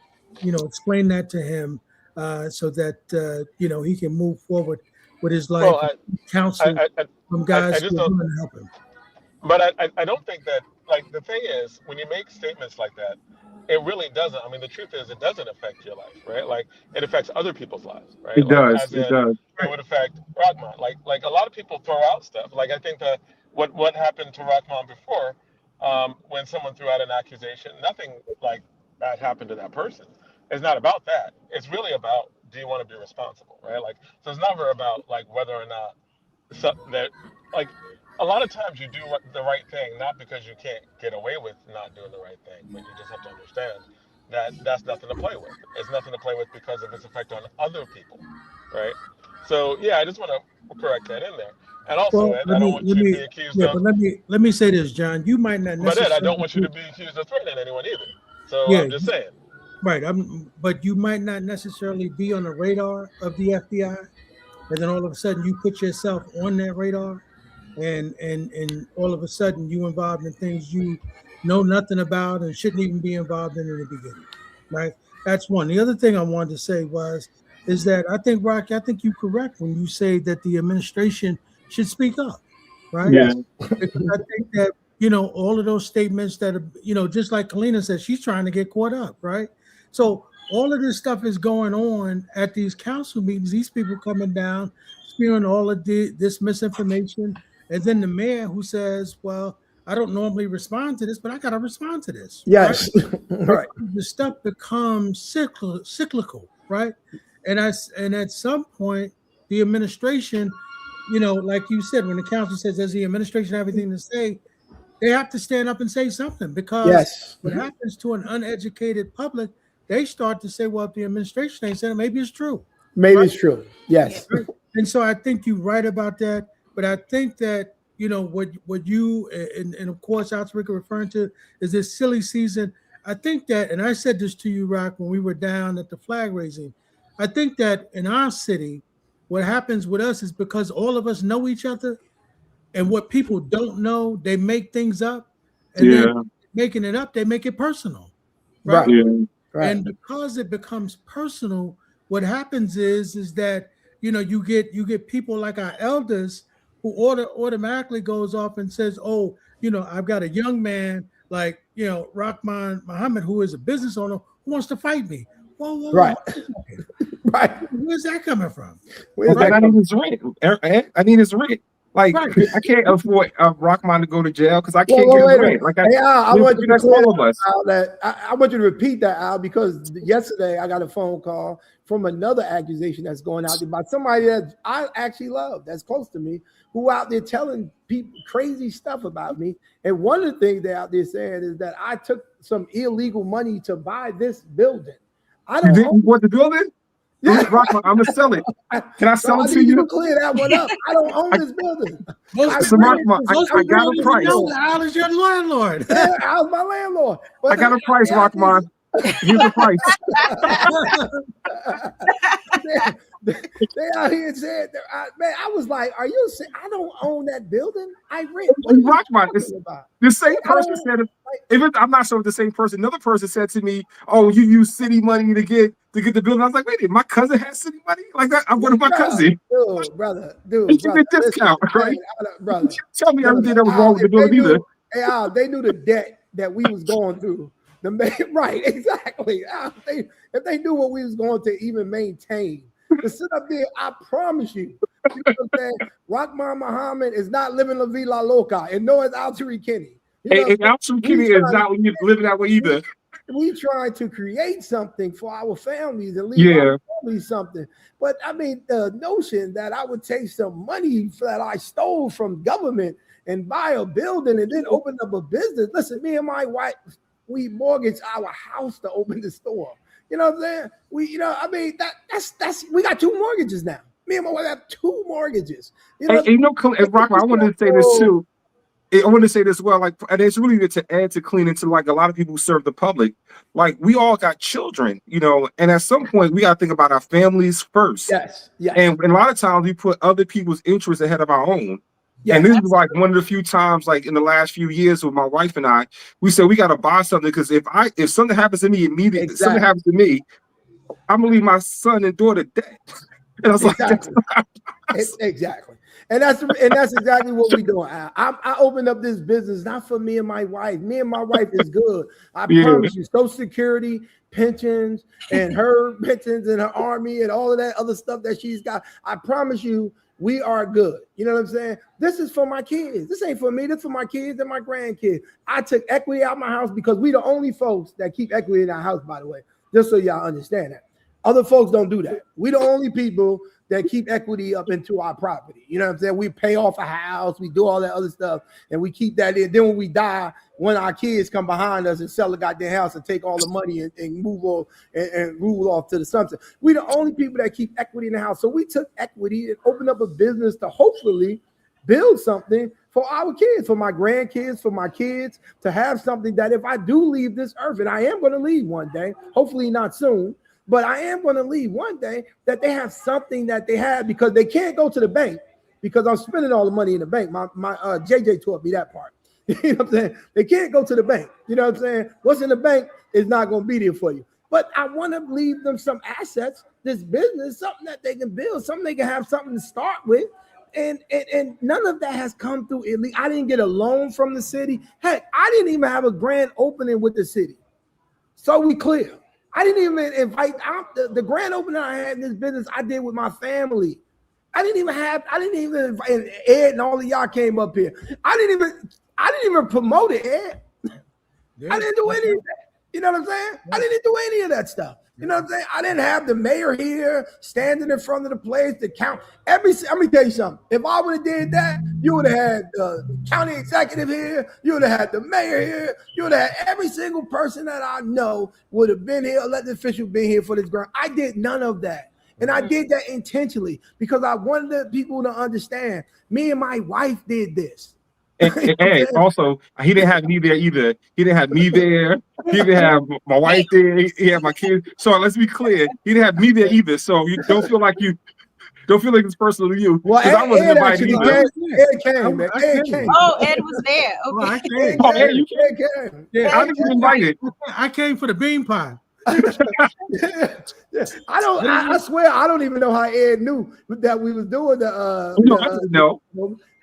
explain that to him so that he can move forward with his life. Well, counsel from guys I who just are don't. going to help him. But I don't think that, like, the thing is, when you make statements like that, it really doesn't. I mean, the truth is, it doesn't affect your life, right? Like, it affects other people's lives, right? It Like, does. as It in, does. it would affect Rahman. Like a lot of people throw out stuff. Like, I think that what happened to Rahman before, when someone threw out an accusation, nothing like that happened to that person. It's not about that. It's really about, do you want to be responsible, right? Like, so it's never about like whether or not that, like, a lot of times you do the right thing not because you can't get away with not doing the right thing, but you just have to understand that that's nothing to play with. It's nothing to play with because of its effect on other people, right? So yeah, I just want to correct that in there. And also, Well, Ed, I don't want you to be accused of. but let me say this, John. You might not But Ed, necessarily. I don't want you to be accused of threatening anyone either. So Yeah, I'm just saying. right. But you might not necessarily be on the radar of the FBI, and then all of a sudden you put yourself on that radar, and all of a sudden you involved in things you know nothing about and shouldn't even be involved in the beginning, right? That's one. The other thing I wanted to say is that I think, Rocky, I think you're correct when you say that the administration should speak up, right? Yeah. Because I think that all of those statements that are, just like Kalina said, she's trying to get caught up, right? So all of this stuff is going on at these council meetings. These people coming down, spewing all of this misinformation, and then the mayor who says, "Well, I don't normally respond to this, but I got to respond to this." Yes. Right? Right. The stuff becomes cyclical, right? And at some point, the administration, like you said, when the council says, "Does the administration have anything to say?" They have to stand up and say something, because what happens to an uneducated public, they start to say, well, if the administration ain't saying it, maybe it's true. Maybe it's true. Yes. Right? And so I think you're right about that. But I think that, what you and of course Altarika referring to is this silly season. I think that, and I said this to you, Rock, when we were down at the flag raising, I think that in our city, what happens with us is because all of us know each other. And what people don't know, they make things up, and then making it up, they make it personal, right? Yeah. Right. And because it becomes personal, what happens is that you get people like our elders who automatically goes off and says, "Oh, I've got a young man like Rahman Muhammad, who is a business owner, who wants to fight me." Whoa. Right. Right. Where's that coming from? I need his rent. I need his rent. Like, I can't afford Rahman to go to jail because I can't get his rent. Like, I want you to all of us. I want you to repeat that, Al, because yesterday I got a phone call from another accusation that's going out there by somebody that I actually love, that's close to me, who out there telling people crazy stuff about me. And one of the things they're out there saying is that I took some illegal money to buy this building. You didn't want the building? Yeah. Rahman, I'm gonna sell it. Can I sell it to you? Clear that one up. I don't own this building. I got a price. Al is your landlord. Yeah, Al's my landlord. I got a price, Rahman. Here's the price. They out here saying, man, I was like, are you saying I don't own that building? I rent. Rahman, this same person said, I'm not sure if the same person. Another person said to me, "Oh, you use city money to get the building." I was like, "Wait, my cousin has city money like that. I'm going to my cousin." Dude, brother, It's a discount, right? Brother. You can't tell me everything that was wrong with the building either. Hey, Al, they knew the debt that we was going through. Right, exactly. Al, if they knew what we was going to even maintain, to sit up there, I promise you, you know what I'm saying? Rockman Muhammad is not living La Vida Loca, and nor is Altari Kenny. And Altari Kenny is not living that way either. We trying to create something for our families and leave our families something. But I mean, the notion that I would take some money that I stole from government and buy a building and then open up a business. Listen, me and my wife, we mortgaged our house to open the store. You know what I'm saying? That's we got 2 mortgages now. Me and my wife have 2 mortgages. You know, Rock, I wanted to say this too. I want to say this well, like, and it's really to add to clean into like a lot of people who serve the public. Like, we all got children, you know, and at some point we got to think about our families first. Yes. And a lot of times we put other people's interests ahead of our own. Yeah, and this is like one of the few times, like in the last few years with my wife and I, we said we got to buy something because if something happens to me immediately, something happens to me, I'm gonna leave my son and daughter dead. And I was like, exactly. And that's exactly what we're doing. I opened up this business not for me and my wife. Me and my wife is good. I promise you, Social Security, pensions, and her pensions and her army and all of that other stuff that she's got. I promise you, we are good. You know what I'm saying? This is for my kids. This ain't for me. This is for my kids and my grandkids. I took equity out of my house because we the only folks that keep equity in our house, by the way, just so y'all understand that. Other folks don't do that. We the only people that keep equity up into our property. You know what I'm saying? We pay off a house, we do all that other stuff, and we keep that in. Then when we die, when our kids come behind us and sell the goddamn house and take all the money and move on and rule off to the sunset. We the only people that keep equity in the house. So we took equity and opened up a business to hopefully build something for our kids, for my grandkids, for my kids, to have something that if I do leave this earth, and I am going to leave one day, hopefully not soon, but I am going to leave one day, that they have something that they have, because they can't go to the bank because I'm spending all the money in the bank. My JJ taught me that part. You know what I'm saying? They can't go to the bank. You know what I'm saying? What's in the bank is not going to be there for you. But I want to leave them some assets, this business, something that they can build, something they can have something to start with. And none of that has come through. I didn't get a loan from the city. Heck, I didn't even have a grand opening with the city. So we clear. I didn't even invite out the grand opening I had in this business. I did with my family. I didn't even invite, and Ed and all of y'all came up here. I didn't even promote it, Ed. I didn't do any of that. You know what I'm saying? I didn't do any of that stuff. You know what I'm saying? I didn't have the mayor here standing in front of the place to count let me tell you something. If I would have did that, you would have had the county executive here. You would have had the mayor here. You would have had every single person that I know would have been here, elected official been here for this grant. I did none of that. And I did that intentionally because I wanted the people to understand. Me and my wife did this. And also, he didn't have me there either. He didn't have me there. He didn't have my wife there. He had my kids. So let's be clear. He didn't have me there either. So you don't feel like it's personal to you. Well, I wasn't invited either. Ed came. Oh, Ed was there. Okay. Well, Ed, you came. Yeah, I didn't get invited. I came for the bean pie. I swear I don't even know how Ed knew that we was doing No.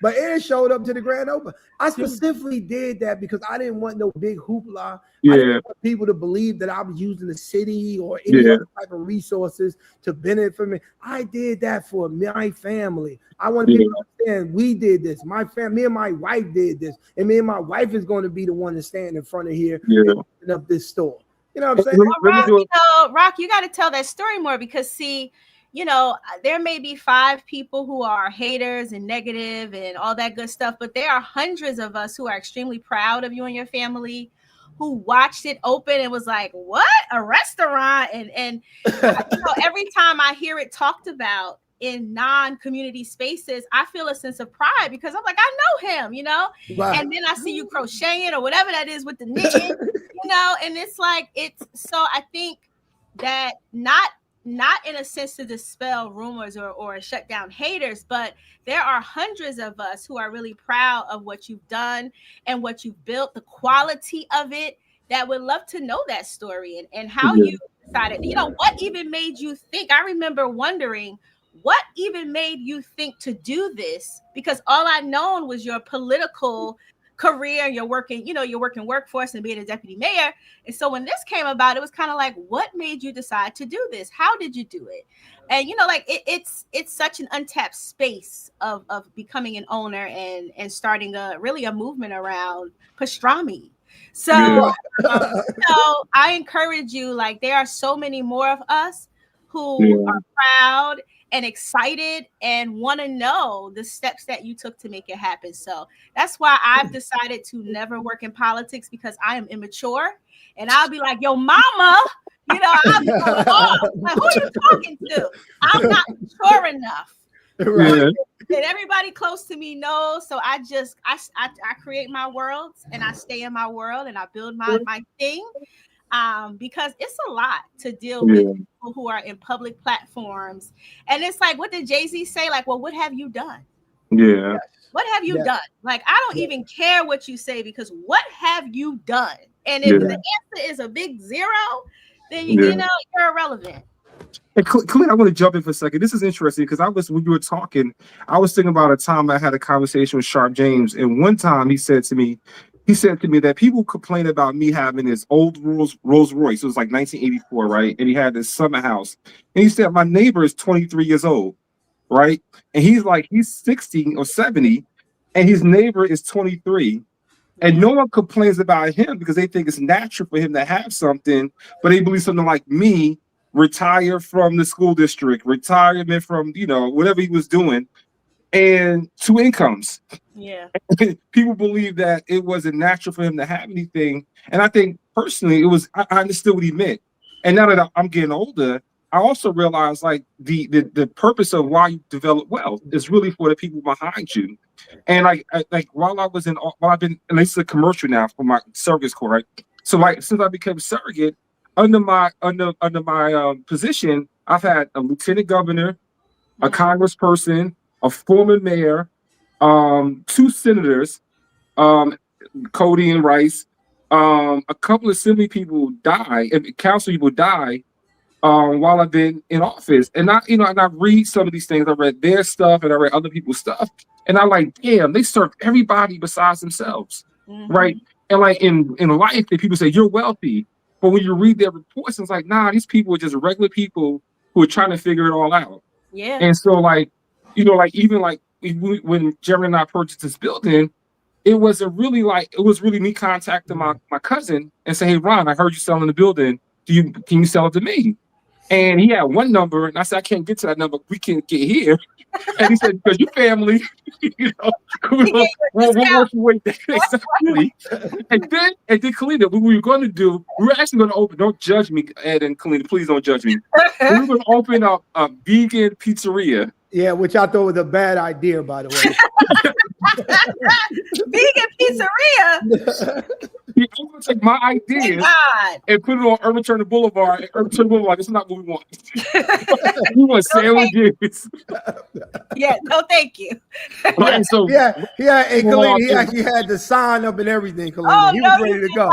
But Ed showed up to the grand open. I specifically did that because I didn't want no big hoopla. Yeah. I didn't want people to believe that I was using the city or any other type of resources to benefit from me. I did that for my family. I want people to understand we did this. My family, me and my wife did this, and me and my wife is going to be the one to stand in front of here and open up this store. You know what I'm saying? Well, Rock, you got to tell that story more because, see, you know, there may be 5 people who are haters and negative and all that good stuff, but there are hundreds of us who are extremely proud of you and your family, who watched it open and was like, what? A restaurant? And you know, every time I hear it talked about in non-community spaces, I feel a sense of pride because I'm like, I know him, you know? Right. And then I see you crocheting or whatever that is with the knitting, you know? And it's like, so I think that not not in a sense to dispel rumors or shut down haters, but there are hundreds of us who are really proud of what you've done and what you've built, the quality of it, that would love to know that story and how you decided, what even made you think. I remember wondering what even made you think to do this, because all I known was your political career, your working workforce and being a deputy mayor. And so when this came about, it was kind of like, what made you decide to do this? How did you do it? And it's such an untapped space of becoming an owner and starting a movement around pastrami. So I encourage you, like, there are so many more of us who are proud and excited and want to know the steps that you took to make it happen. So that's why I've decided to never work in politics, because I am immature and I'll be like, yo, mama, I'll be like, who are you talking to? I'm not mature enough. Right. And everybody close to me knows. So I create my worlds and I stay in my world and I build my thing. Because it's a lot to deal with people who are in public platforms. And it's like, what did Jay-Z say? Like, well, what have you done? Yeah. What have you done? Like, I don't even care what you say, because what have you done? And if the answer is a big zero, then you're irrelevant. And Clint, I want to jump in for a second. This is interesting because when you were talking, I was thinking about a time I had a conversation with Sharp James, and one time he said to me that people complain about me having this old Rolls Royce. It was like 1984, right? And he had this summer house. And he said, my neighbor is 23 years old, right? And he's 60 or 70, and his neighbor is 23. And no one complains about him because they think it's natural for him to have something, but they believe something like me, retire from the school district, retirement from, whatever he was doing, and 2 incomes. Yeah. People believe that it wasn't natural for him to have anything. And I think personally, I understood what he meant. And now that I'm getting older, I also realize like the purpose of why you develop wealth is really for the people behind you. And while I've been, and this is a commercial now for my surrogate corps, right? So like, since I became a surrogate, under my position, I've had a lieutenant governor, a congressperson, a former mayor, 2 senators, Cody and Rice, a couple of assembly people council people die while I've been in office. And I read some of these things. I read their stuff and I read other people's stuff. And I'm like, damn, they serve everybody besides themselves, right? And like in life, people say you're wealthy, but when you read their reports, it's like, nah, these people are just regular people who are trying to figure it all out. Yeah. And so like, even like when Jeremy and I purchased this building, it was really me contacting my cousin and saying, hey, Ron, I heard you selling the building. Can you sell it to me? And he had one number, and I said, I can't get to that number. We can't get here. And he said, because your family, we'll work your way down. Exactly. And then Kalina, what we were going to do, we were actually going to open, don't judge me, Ed and Kalina, please don't judge me. We were going to open up a vegan pizzeria. Yeah, which I thought was a bad idea, by the way. Vegan pizzeria? He would take my ideas and put it on Urban Turner Boulevard. And Urban Turner Boulevard, this is not what we want. We want sandwiches. Yeah, no, thank you. Right, so, and Kalina, he actually had the sign up and everything. Kalina, he was ready to go.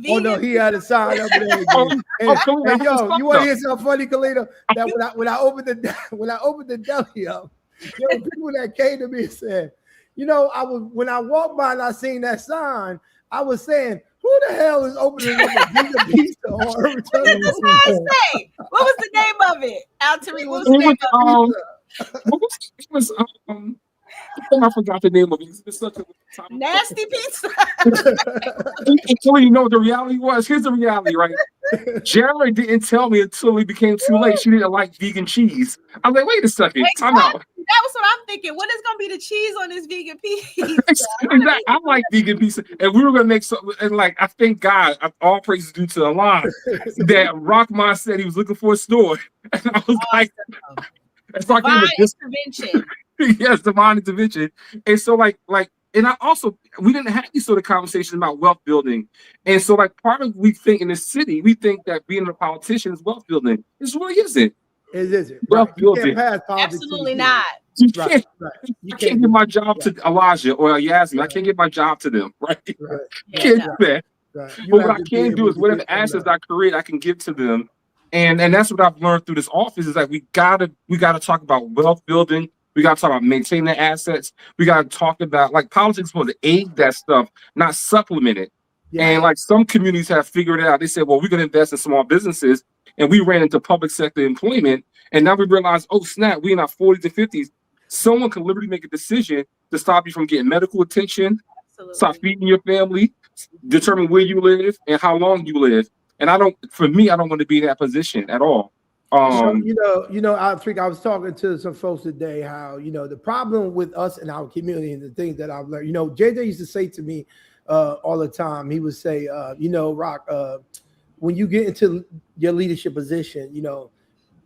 Oh no, he had a sign up and everything. And yo, you want to hear something funny, Kalina? That when I opened the deli up, there were people that came to me and said, when I walked by and I seen that sign, I was saying, who the hell is opening up a vegan pizza on Urban Turner? What was the name of it? Altari, what was the name of it? I forgot the name of it. It's such a nasty pizza. Until the reality was. Here's the reality, right? Jared didn't tell me until it became too late. She didn't like vegan cheese. I'm like, wait a second. Time out. That was what I'm thinking. What is going to be the cheese on this vegan pizza? Exactly. I like vegan pizza, and we were going to make something. And like, I thank God, all praises due to Allah, that Rockman said he was looking for a store, and I was like, it's like intervention. Yes, divine intervention. And so and I also, we didn't have these sort of conversations about wealth building. And so part of we think in the city, we think that being a politician is wealth building. This really isn't. It isn't. Wealth Right. You building. can't pass politics. Absolutely not. You Right. can't. Right. You I can't give my job to Elijah or Yasmin. I can't give my job to them, right? Right. Yeah, Can't no. do that. Right. You But what have I to be can do able is to whatever get them assets up. I create, I can give to them. And that's what I've learned through this office is like we gotta talk about wealth building. We gotta talk about maintaining the assets. We gotta talk about like politics is supposed to aid that stuff, not supplement it. Yeah. And like some communities have figured it out. They said, well, we're gonna invest in small businesses, and we ran into public sector employment, and now we realize, oh snap, we in our 40s and 50s. Someone can literally make a decision to stop you from getting medical attention, stop Absolutely. feeding your family, determine where you live and how long you live. And I don't want to be in that position at all. I think I was talking to some folks today how, the problem with us in our community and the things that I've learned, JJ used to say to me all the time, he would say, Rock, when you get into your leadership position,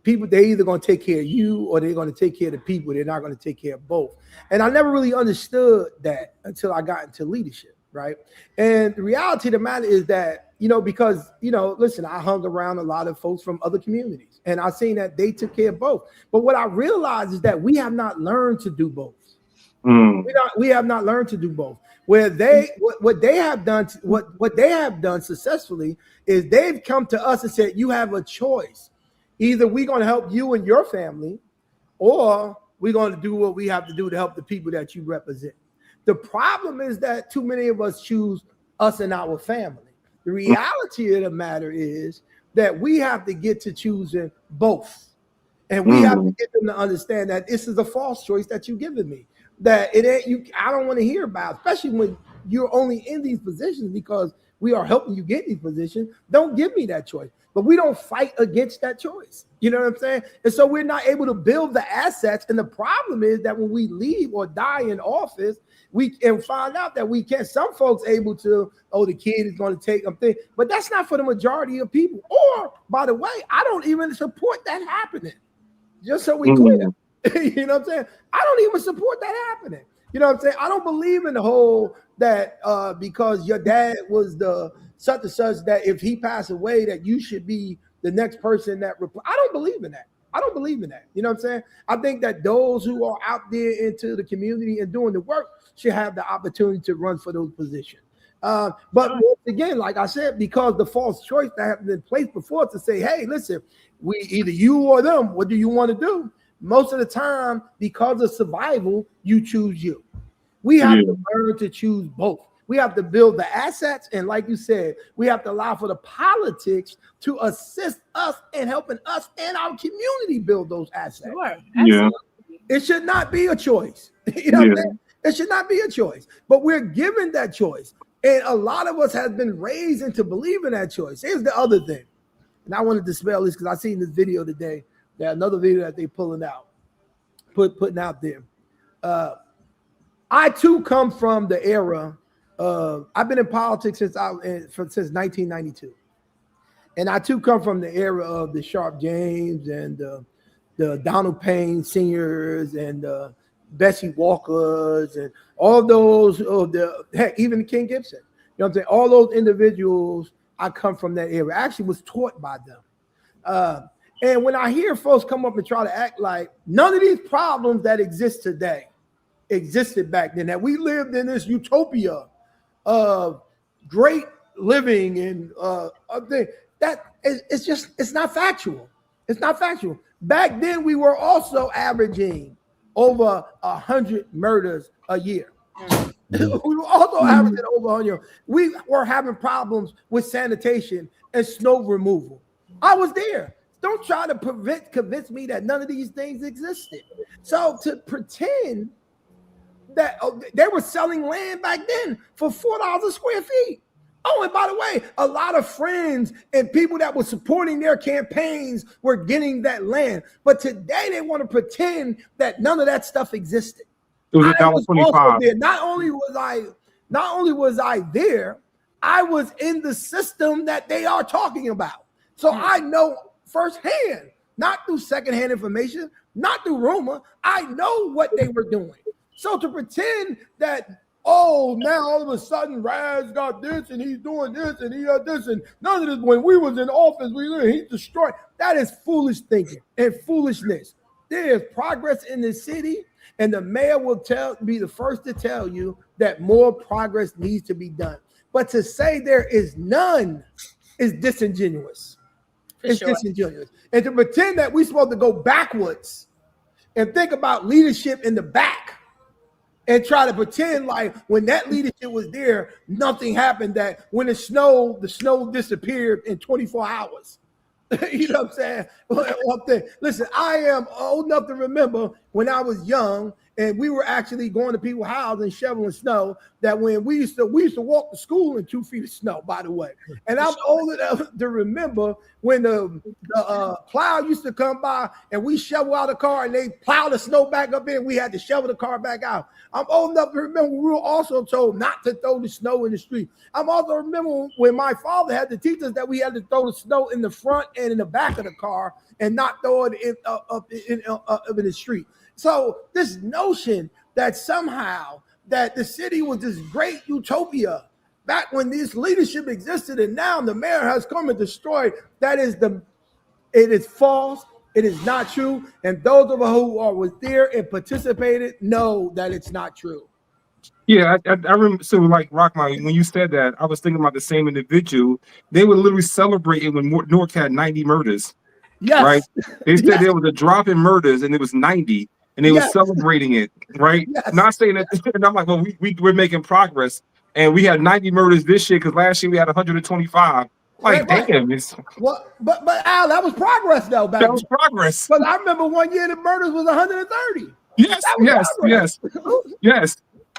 people, they're either going to take care of you or they're going to take care of the people. They're not going to take care of both. And I never really understood that until I got into leadership, right? And the reality of the matter is that, because, listen, I hung around a lot of folks from other communities and I seen that they took care of both. But what I realized is that we have not learned to do both. We have not learned to do both. Where what they have done successfully is they've come to us and said, you have a choice. Either we're going to help you and your family, or we're going to do what we have to do to help the people that you represent. The problem is that too many of us choose us and our family. The reality of the matter is that we have to get to choosing both. And we have to get them to understand that this is a false choice that you're giving me. That it ain't you. I don't want to hear about, especially when you're only in these positions because we are helping you get these positions. Don't give me that choice. But we don't fight against that choice. You know what I'm saying? And so we're not able to build the assets. And the problem is that when we leave or die in office, we can find out that we can't. Some folks able to, the kid is going to take them thing, but that's not for the majority of people. Or, by the way, I don't even support that happening. Just so we clear. You know what I'm saying? I don't even support that happening. You know what I'm saying? I don't believe in the whole that because your dad was the such and such that if he passed away that you should be the next person that I don't believe in that. I don't believe in that. You know what I'm saying? I think that those who are out there into the community and doing the work should have the opportunity to run for those positions. But once again, like I said, because the false choice that has been placed before to say, hey, listen, we either you or them, what do you want to do? Most of the time, because of survival, you choose you. We have to learn to choose both. We have to build the assets. And like you said, we have to allow for the politics to assist us in helping us and our community build those assets. Sure. Yeah. It should not be a choice. You know what I'm saying? It should not be a choice. But we're given that choice. And a lot of us have been raised into believing that choice. Here's the other thing. And I want to dispel this because I seen this video today. There's another video that they putting out there. I too come from the era of, I've been in politics since 1992. And I too come from the era of the Sharp James and the Donald Payne seniors and Bessie Walkers and all those heck, even Ken Gibson. You know what I'm saying? All those individuals, I come from that era. I actually was taught by them. And when I hear folks come up and try to act like none of these problems that exist today existed back then, that we lived in this utopia of great living and it's not factual. It's not factual. Back then, we were also averaging over 100 murders a year. We were also averaging over 100. We were having problems with sanitation and snow removal. I was there. Don't try to convince me that none of these things existed. So to pretend that they were selling land back then for $4 a square feet. Oh, and by the way, a lot of friends and people that were supporting their campaigns were getting that land. But today they want to pretend that none of that stuff existed. It was $1.25. Not only was I there, I was in the system that they are talking about. So I know firsthand, not through secondhand information, not through rumor. I know what they were doing. So to pretend that oh, now all of a sudden Raz got this and he's doing this and he got this and none of this. When we was in office, he destroyed. That is foolish thinking and foolishness. There is progress in the city, and the mayor will be the first to tell you that more progress needs to be done. But to say there is none is disingenuous. It's disingenuous. And to pretend that we're supposed to go backwards and think about leadership in the back and try to pretend like when that leadership was there, nothing happened, that when the snow disappeared in 24 hours. You know what I'm saying? Listen, I am old enough to remember when I was young and we were actually going to people's houses and shoveling snow, that when we used to walk to school in 2 feet of snow, by the way. And I'm old enough to remember when the plow used to come by and we shovel out a car and they plow the snow back up in, we had to shovel the car back out. I'm old enough to remember we were also told not to throw the snow in the street. I'm also remember when my father had to teach us that we had to throw the snow in the front and in the back of the car and not throw it up in the street. So this notion that somehow that the city was this great utopia back when this leadership existed and now the mayor has come and destroyed, it is false. It is not true. And those of us who were there and participated know that it's not true. Yeah, I remember. So, like, Rockman, when you said that, I was thinking about the same individual. They were literally celebrating when Newark had 90 murders. Yes. Right? They said there was a drop in murders and it was 90. And they were celebrating it, right? Yes. Not saying that, and I'm like, well, we're making progress. And we had 90 murders this year because last year we had 125. Like, right. damn. Well, but Al, that was progress, though. That was progress. But I remember one year the murders was 130. Yes.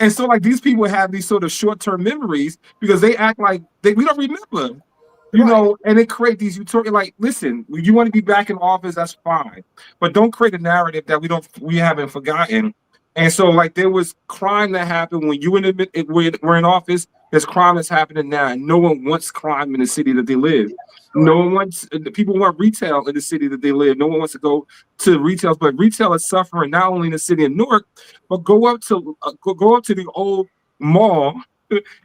And so, like, these people have these sort of short-term memories because they act like we don't remember. You know, and they create these utopia. Like, listen, you want to be back in office, that's fine, but don't create a narrative that we haven't forgotten. And so, like, there was crime that happened when you were in office. There's crime that's happening now, and no one wants crime in the city that they live. No one wants. People want retail in the city that they live. No one wants to go to retail, but retail is suffering not only in the city of Newark, but go up to the old mall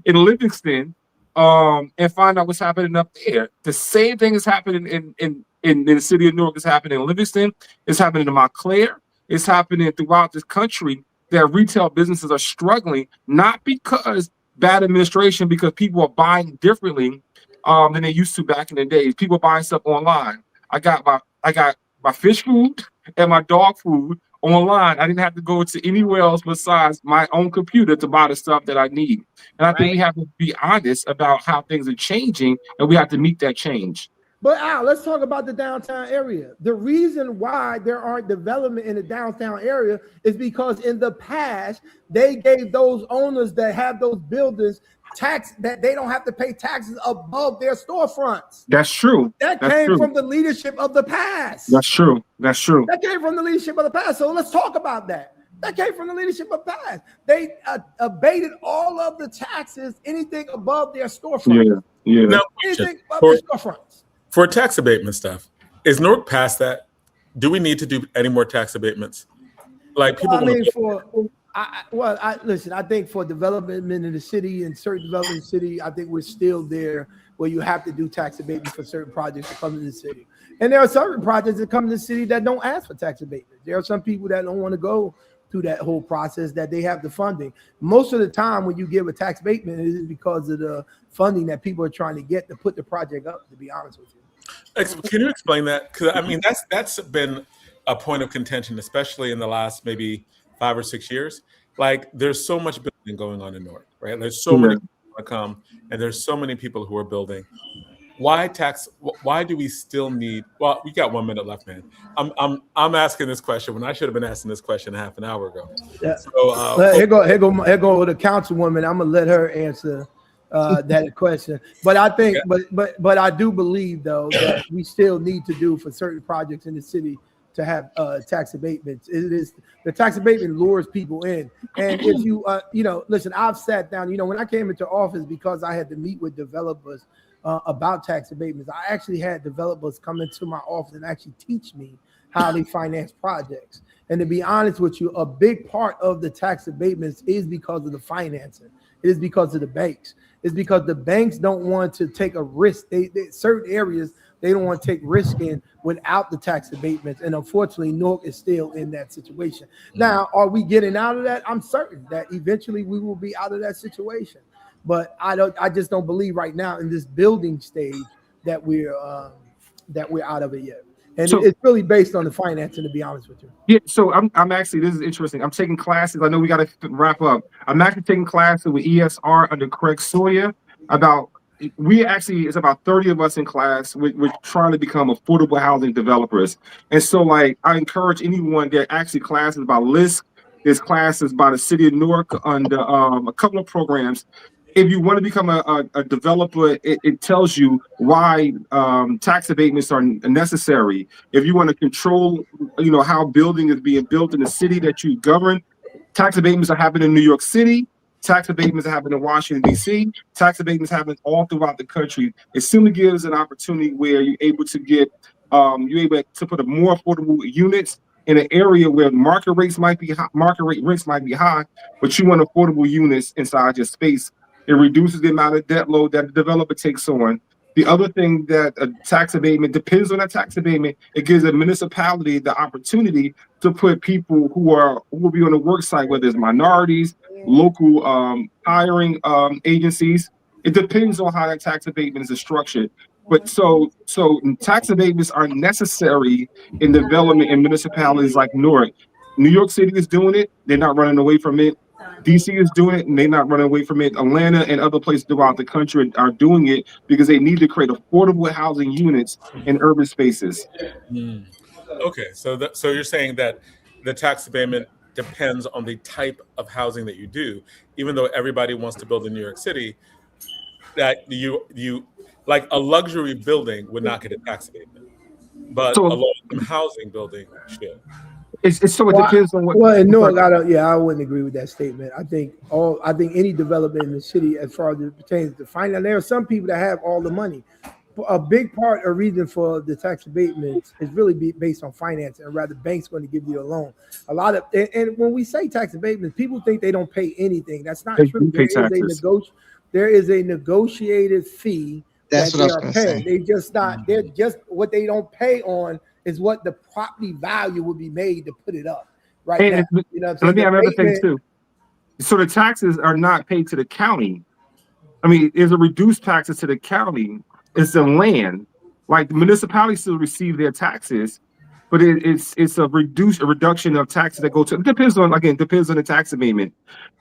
in Livingston. And find out what's happening up there. The same thing is happening in the city of Newark. Is happening in Livingston. It's happening in Montclair. It's happening throughout this country. That retail businesses are struggling, not because bad administration, because people are buying differently than they used to back in the days. People are buying stuff online. I got my fish food and my dog food online. I didn't have to go to anywhere else besides my own computer to buy the stuff that I need. And I think we have to be honest about how things are changing, and we have to meet that change. But Al, let's talk about the downtown area. The reason why there aren't development in the downtown area is because in the past, they gave those owners that have those buildings tax that they don't have to pay taxes above their storefronts. That's true. That came from the leadership of the past. That's true. That came from the leadership of the past. So let's talk about that. That came from the leadership of the past. They abated all of the taxes, anything above their storefront. Yeah. Now, anything above their storefronts. For tax abatement stuff, is Newark past that? Do we need to do any more tax abatements? Like people. Listen. I think for development in the city and certain development in the city, I think we're still there where you have to do tax abatement for certain projects that come in the city. And there are certain projects that come in the city that don't ask for tax abatement. There are some people that don't want to go through that whole process, that they have the funding. Most of the time when you give a tax abatement, it is because of the funding that people are trying to get to put the project up, to be honest with you. Can you explain that? Because I mean, that's been a point of contention, especially in the last maybe 5 or 6 years. Like, there's so much building going on in Newark, right? There's so many people who want to come, and there's so many people who are building. Why do we still need? Well, we got 1 minute left, man. I'm asking this question when I should have been asking this question half an hour ago. Yeah. So here go the councilwoman. I'm gonna let her answer that question. But I think, but I do believe though that we still need to do for certain projects in the city to have tax abatements. It is the tax abatement lures people in, and if you listen, I've sat down. When I came into office, because I had to meet with developers about tax abatements, I actually had developers come into my office and actually teach me how they finance projects. And to be honest with you, a big part of the tax abatements is because of the financing. It is because of the banks. It's because the banks don't want to take a risk. They certain areas they don't want to take risk in without the tax abatements. And unfortunately, Newark is still in that situation. Now, are we getting out of that? I'm certain that eventually we will be out of that situation. But I just don't believe right now in this building stage that we're out of it yet. And So- it's really based on the financing, to be honest with you. Yeah, so I'm actually, this is interesting. I'm taking classes. I know we got to wrap up. I'm actually taking classes with ESR under Craig Sawyer about, it's about 30 of us in class. We're trying to become affordable housing developers. And so like, I encourage anyone, there are actually classes about LISC. There's classes by the city of Newark under a couple of programs. If you want to become a developer, it tells you why tax abatements are necessary. If you want to control, how building is being built in the city that you govern, tax abatements are happening in New York City. Tax abatements are happening in Washington, D.C. Tax abatements happen all throughout the country. It simply gives an opportunity where you're able to get, you're able to put a more affordable units in an area where market rents might be high, but you want affordable units inside your space. It reduces the amount of debt load that the developer takes on. The other thing that a tax abatement depends on that tax abatement, it gives a municipality the opportunity to put people who will be on the work site, whether it's minorities, local hiring agencies. It depends on how that tax abatement is structured. But so tax abatements are necessary in development in municipalities like Newark. New York City is doing it. They're not running away from it. DC is doing it and they're not running away from it. Atlanta and other places throughout the country are doing it because they need to create affordable housing units in urban spaces. Okay, so you're saying that the tax abatement depends on the type of housing that you do, even though everybody wants to build in New York City, that you like a luxury building would not get a tax abatement, but a low-income housing building should. It depends on what. Well, in Newark, I wouldn't agree with that statement. I think any development in the city, as far as it pertains to finance, there are some people that have all the money. A big part of reason for the tax abatements is really based on finance, and rather banks going to give you a loan. And when we say tax abatements, people think they don't pay anything. That's not true. There is a negotiated fee. That's what I was going to say. They're just what they don't pay on is what the property value would be made to put it up right now. Let me have another thing too. So the taxes are not paid to the county. I mean, there's a reduced taxes to the county. It's the land. Like the municipalities still receive their taxes, but it's a reduction of taxes that go to. It depends on the tax abatement.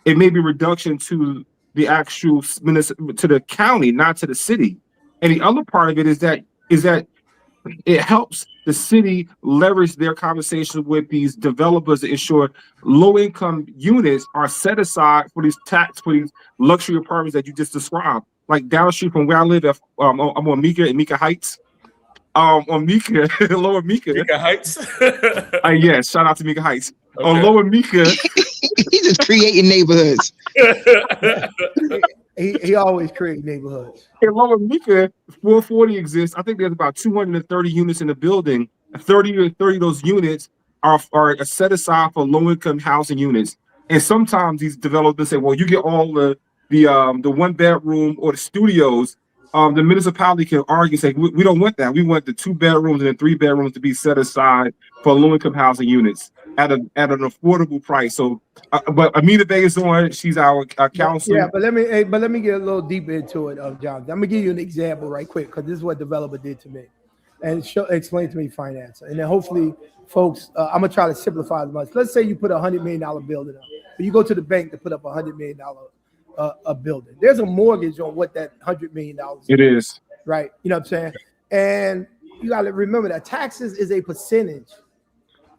It may be reduction to the actual to the county, not to the city. And the other part of it is that it helps the city leverage their conversation with these developers to ensure low-income units are set aside for these luxury apartments that you just described. Like down the street from where I live, I'm on Mika Heights. On Mika, Lower Mika. Mika Heights? Yes, shout out to Mika Heights. Okay. On Lower Mika. He's just creating neighborhoods. He always creates neighborhoods. In Lower Mika, 440 exists. I think there's about 230 units in the building. 30 of those units are set aside for low-income housing units. And sometimes these developers say, well, you get all the one bedroom or the studios. The municipality can argue and say, we don't want that. We want the 2 bedrooms and the 3 bedrooms to be set aside for low-income housing units at an affordable price. So, but Amina Bay is on. She's our counsel. Yeah, but let me get a little deeper into it, John. I'm gonna give you an example right quick because this is what developer did to me, and explain to me finance, and then hopefully, folks, I'm gonna try to simplify as much. Let's say you put $100 million building up, but you go to the bank to put up $100 million a building. There's a mortgage on what that $100 million is. It is. Right. You know what I'm saying? And you got to remember that taxes is a percentage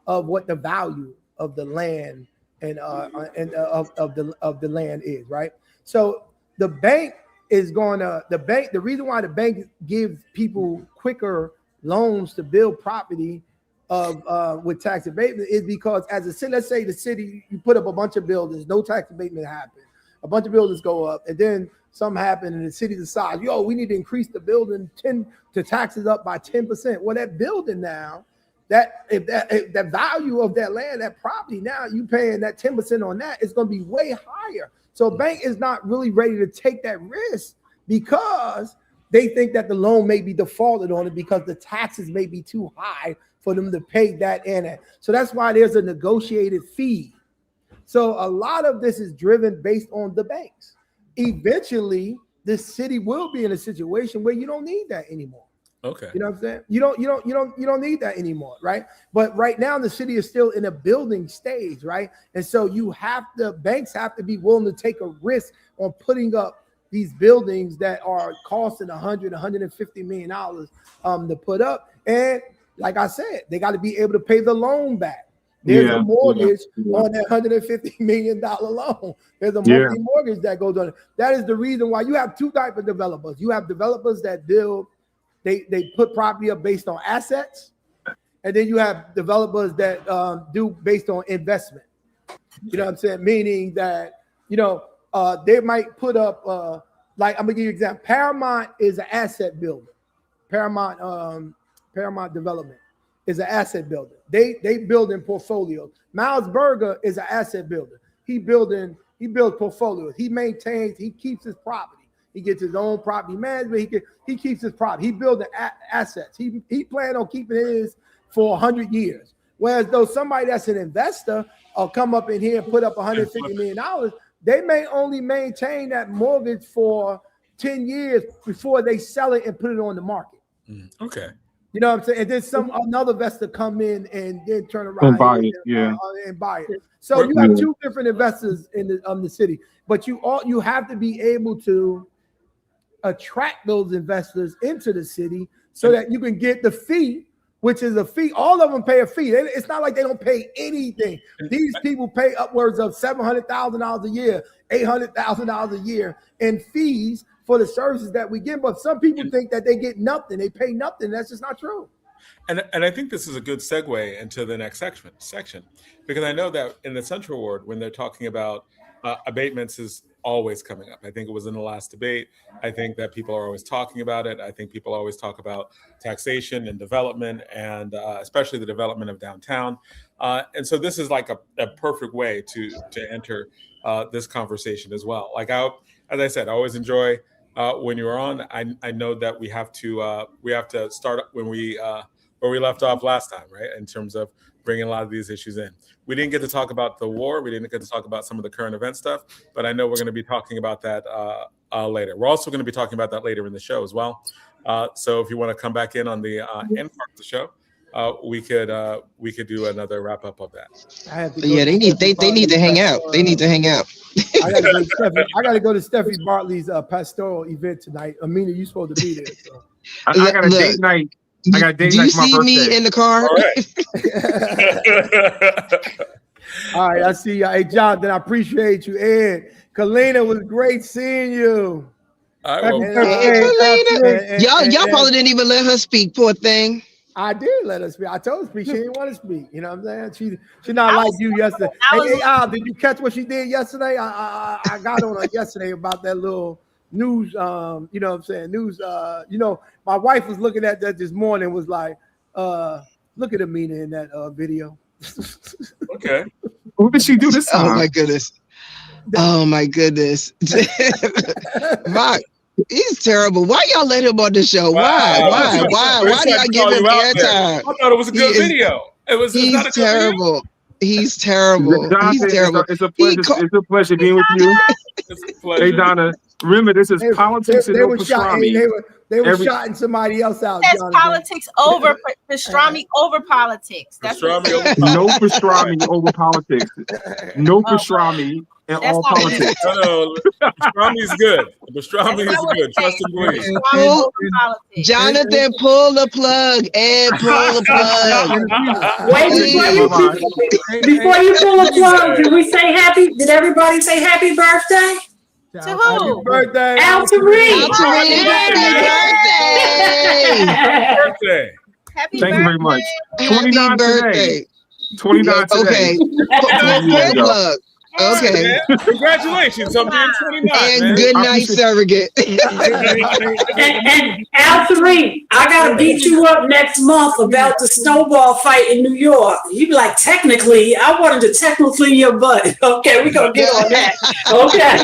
of what the value of the land and of the land is, right? So the bank is the reason why the bank gives people quicker loans to build property with tax abatement is because as a city, let's say the city, you put up a bunch of buildings, no tax abatement happens. A bunch of buildings go up, and then something happened, and the city decides, we need to increase the building to taxes up by 10%. Well, that building now if the value of that land, that property, now you paying that 10% on that, it's going to be way higher. So a bank is not really ready to take that risk because they think that the loan may be defaulted on it because the taxes may be too high for them to pay that in it. So that's why there's a negotiated fee. So a lot of this is driven based on the banks. Eventually, the city will be in a situation where you don't need that anymore. Okay. You know what I'm saying? You don't need that anymore, right? But right now the city is still in a building stage, right? And so banks have to be willing to take a risk on putting up these buildings that are costing $150 million to put up. And like I said, they got to be able to pay the loan back. There's a mortgage on that $150 million loan. There's a monthly mortgage that goes on. That is the reason why you have two types of developers. You have developers that build, they put property up based on assets, and then you have developers that do based on investment. You know what I'm saying? Meaning that, they might put up, like I'm gonna give you an example. Paramount is an asset builder. Paramount Development is an asset builder. They build in portfolios. Miles Berger is an asset builder. He builds portfolios. He maintains, he keeps his property. He gets his own property management. He keeps his property. He builds assets. He plans on keeping his for 100 years. Whereas though somebody that's an investor will come up in here and put up $150 million, they may only maintain that mortgage for 10 years before they sell it and put it on the market. Okay. You know what I'm saying? And then another investor come in and then turn around and buy it. So you have two different investors in the city, but you have to be able to attract those investors into the city so that you can get the fee, which is a fee. All of them pay a fee. It's not like they don't pay anything. These people pay upwards of $700,000 a year, $800,000 a year in fees for the services that we get. But some people think that they get nothing. They pay nothing. That's just not true. And I think this is a good segue into the next section, because I know that in the Central Ward, when they're talking about abatements is always coming up. I think it was in the last debate. I think that people are always talking about it. I think people always talk about taxation and development, and especially the development of downtown. And so this is like a perfect way to enter this conversation as well. Like as I said, I always enjoy when you're on. I know that we have to start when where we left off last time, right? In terms of bringing a lot of these issues in. We didn't get to talk about the war. We didn't get to talk about some of the current event stuff, but I know we're going to be talking about that later. We're also going to be talking about that later in the show as well. So if you want to come back in on the end part of the show, we could do another wrap up of that. They need to hang out. They need to hang out. I got to go to Steffi Bartley's pastoral event tonight. Amina, you supposed to be there. So. I got a date night. I got a date Do you night for my see birthday. me in the car? All right, I see you. Hey, Jonathan, I appreciate you. Ed, Kalina, was great seeing you. All right, Kalina. Y'all probably didn't even let her speak, poor thing. I did let her speak. I told her to speak. She didn't want to speak. You know what I'm saying? She not like you yesterday. Hey, Al, did you catch what she did yesterday? I got on her yesterday about that little news. You know what I'm saying? News. My wife was looking at that this morning. Was like, look at Amina in that video. Okay. What did she do this time? Oh my goodness. Mark, he's terrible. Why y'all let him on the show? Why do y'all give him airtime? I thought it was a good video. He's terrible. He's terrible. He's terrible. It's a pleasure. It's a pleasure being with you. It's a pleasure. Hey, Donna, remember this is politics and no pastrami. They were shotting somebody else out. That's politics over pastrami over politics. That's pastrami over no pastrami over politics. No pastrami and all politics. No, pastrami is good. Pastrami is good. Trust and believe. Jonathan, pull the plug. Ed, pull the plug. Wait, before you pull the plug, did everybody say happy birthday? To who? Happy birthday. Al Tariq. Happy birthday. Happy Thank you very much. 29 Happy birthday. today. 29 today. Okay. Pull the plug. Okay. Man. Congratulations on being 29, And man. good night, surrogate. And Al-3, I gotta beat you up next month about the snowball fight in New York. You be like, technically, I wanted to technically your butt. Okay, we gonna get on that. Okay.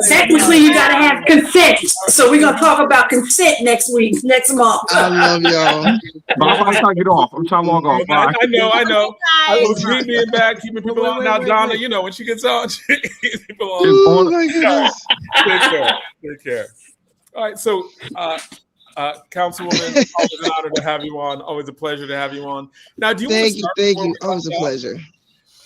Technically, you gotta have consent. So we're gonna talk about consent next month. I love y'all. But I'm trying to get off. I'm trying to log off. Bye. I know. I will dream being back, keeping people on. Now, Donna, you know, when she gets on, she keeps people on. Oh my goodness. Take care. All right, so Councilwoman, always an honor to have you on. Always a pleasure to have you on. Now, do you Thank you. Always a pleasure.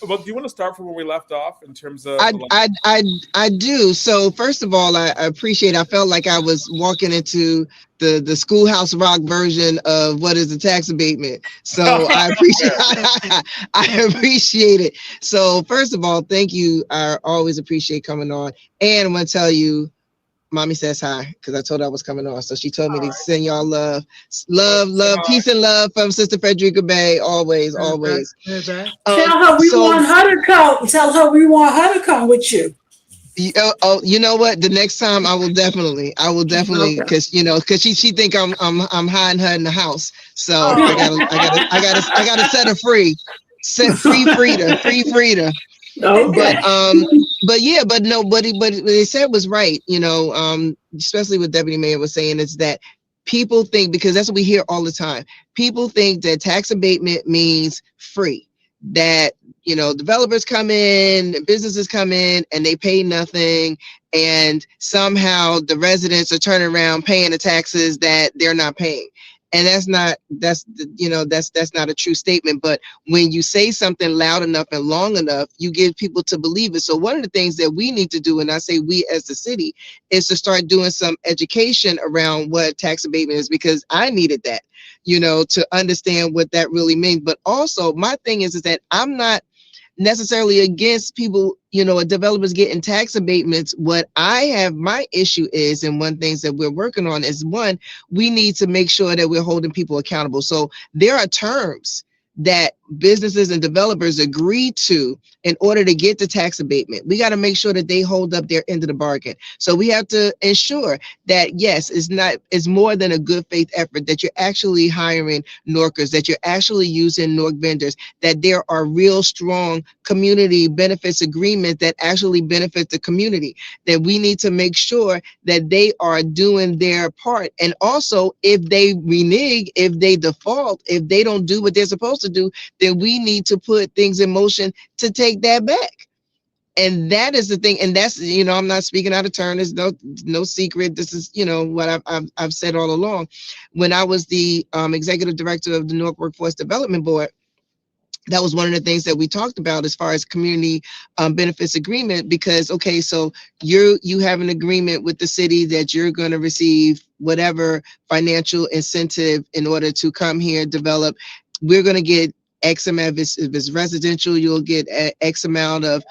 Well, do you want to start from where we left off in terms of? I do. So first of all, I appreciate. I felt like I was walking into the Schoolhouse Rock version of what is the tax abatement. So I appreciate. I appreciate it. So first of all, thank you. I always appreciate coming on, and I'm gonna tell you, Mommy says hi because I told her I was coming on. So she told me to send y'all love, peace and love from Sister Frederica Bay. Always. Tell her we want her to come. Tell her we want her to come with you. You know what? The next time I will definitely, because she think I'm hiding her in the house. So I gotta set her free. Free Frida. Okay. But they said was right, especially what Deputy Mayor was saying, is that people think, because that's what we hear all the time, people think that tax abatement means free, that developers come in, businesses come in, and they pay nothing, and somehow the residents are turning around paying the taxes that they're not paying. And that's not a true statement. But when you say something loud enough and long enough, you get people to believe it. So one of the things that we need to do, and I say we as the city, is to start doing some education around what tax abatement is, because I needed that, to understand what that really means. But also my thing is that I'm not necessarily against people, developers getting tax abatements. What I have, my issue is, and one things that we're working on is, one, we need to make sure that we're holding people accountable. So there are terms that businesses and developers agree to in order to get the tax abatement. We got to make sure that they hold up their end of the bargain. So we have to ensure that, yes, it's more than a good faith effort, that you're actually hiring Norkers, that you're actually using Nork vendors, that there are real strong community benefits agreements that actually benefit the community, that we need to make sure that they are doing their part. And also, if they renege, if they default, if they don't do what they're supposed to do, then we need to put things in motion to take that back. And that is the thing. And that's, I'm not speaking out of turn. There's no secret. This is, what I've said all along. When I was the executive director of the Newark Workforce Development Board, that was one of the things that we talked about as far as community benefits agreement, because, okay, so you have an agreement with the city that you're going to receive whatever financial incentive in order to come here, develop. We're going to get X amount, if it's residential, you'll get X amount of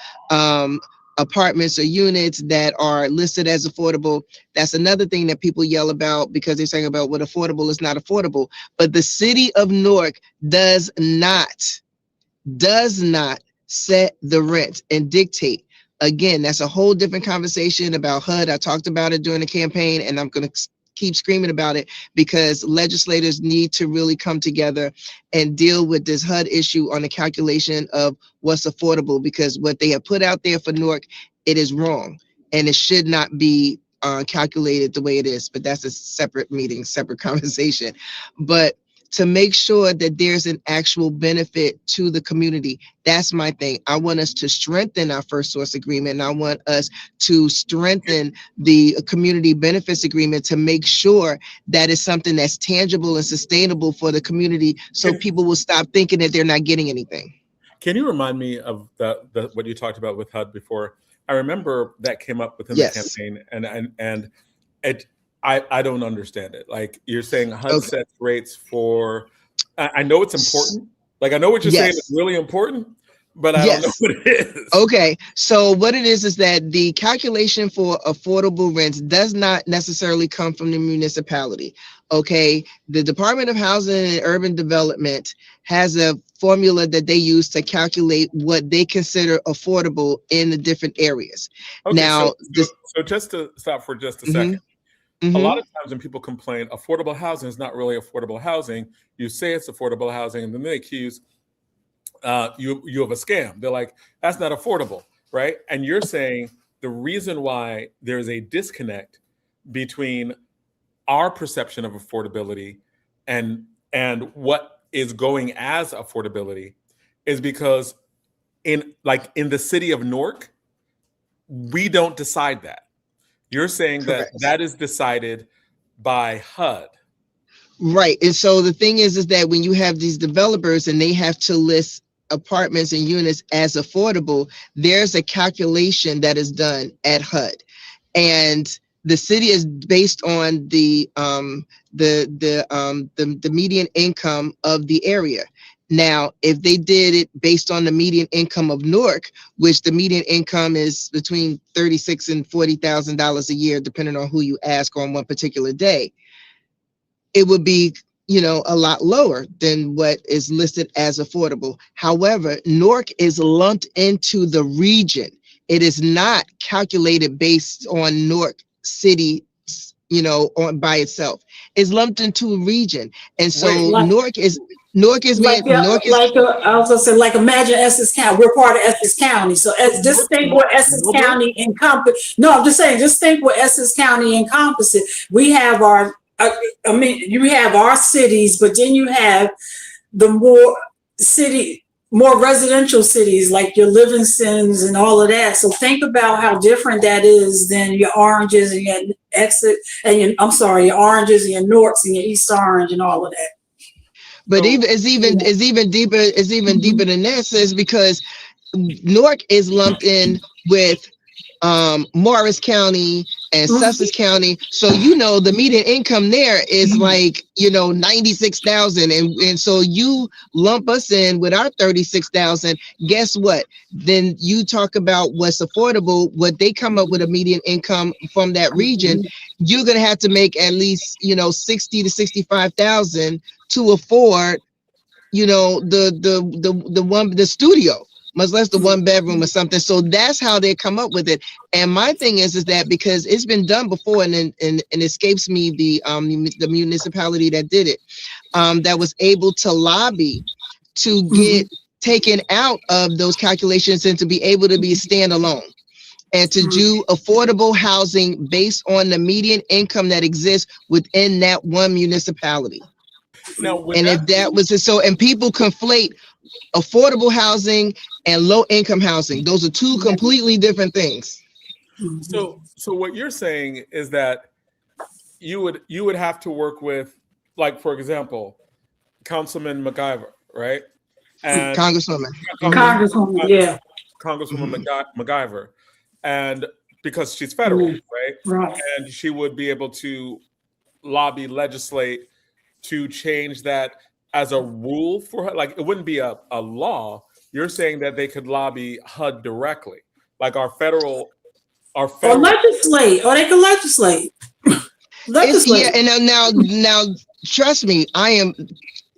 apartments or units that are listed as affordable. That's another thing that people yell about, because they're saying about what affordable is not affordable. But the city of Newark does not set the rent and dictate. Again, that's a whole different conversation about HUD. I talked about it during the campaign, and I'm going to keep screaming about it, because legislators need to really come together and deal with this HUD issue on the calculation of what's affordable, because what they have put out there for Newark, it is wrong, and it should not be calculated the way it is. But that's a separate meeting, separate conversation. But to make sure that there's an actual benefit to the community. That's my thing. I want us to strengthen our first source agreement, and I want us to strengthen the community benefits agreement to make sure that it's something that's tangible and sustainable for the community, so people will stop thinking that they're not getting anything. Can you remind me of the what you talked about with HUD before? I remember that came up within the campaign, and I don't understand it. Like, you're saying HUD sets rates for, I know it's important. Like, I know what you're saying is really important, but I don't know what it is. Okay, so what it is that the calculation for affordable rents does not necessarily come from the municipality. Okay, the Department of Housing and Urban Development has a formula that they use to calculate what they consider affordable in the different areas. Okay, Now, so just to stop for just a second. A lot of times when people complain, affordable housing is not really affordable housing. You say it's affordable housing, and then they accuse you of a scam. They're like, that's not affordable, right? And you're saying the reason why there's a disconnect between our perception of affordability and what is going as affordability is because in the city of Newark, we don't decide that. You're saying that is decided by HUD. Right. And so the thing is that when you have these developers and they have to list apartments and units as affordable, there's a calculation that is done at HUD. And the city is based on the median income of the area. Now, if they did it based on the median income of Newark, which the median income is between $36,000 and $40,000 a year, depending on who you ask on one particular day, it would be, a lot lower than what is listed as affordable. However, Newark is lumped into the region. It is not calculated based on Newark City, by itself. It's lumped into a region, and so Newark is like imagine Essex County. We're part of Essex County, so just think what Essex County encompasses. No, I'm just saying, just think what Essex County encompasses. We have our, you have our cities, but then you have the more residential cities like your Livingstons and all of that. So think about how different that is than your Oranges and your your Oranges and your Norths and your East Orange and all of that. But it's even deeper than that, is because Newark is lumped in with Morris County and Sussex County. So the median income there is like $96,000, and so you lump us in with our $36,000. Guess what? Then you talk about what's affordable. What they come up with a median income from that region, you're gonna have to make at least $60,000 to $65,000 to afford the studio, much less the one bedroom or something. So that's how they come up with it. And my thing is that because it's been done before, and escapes me the municipality that did it, that was able to lobby to get taken out of those calculations and to be able to be standalone and to do affordable housing based on the median income that exists within that one municipality. Now, and people conflate affordable housing and low income housing. Those are two completely different things. So what you're saying is that you would have to work with, like, for example, Councilman MacGyver, right? And Congresswoman, yeah. Congresswoman MacGyver, and because she's federal, right? And she would be able to legislate to change that as a rule for her. Like, it wouldn't be a law. You're saying that they could lobby HUD directly, like our federal. Or legislate, or they can legislate. Yeah, and now, trust me, I am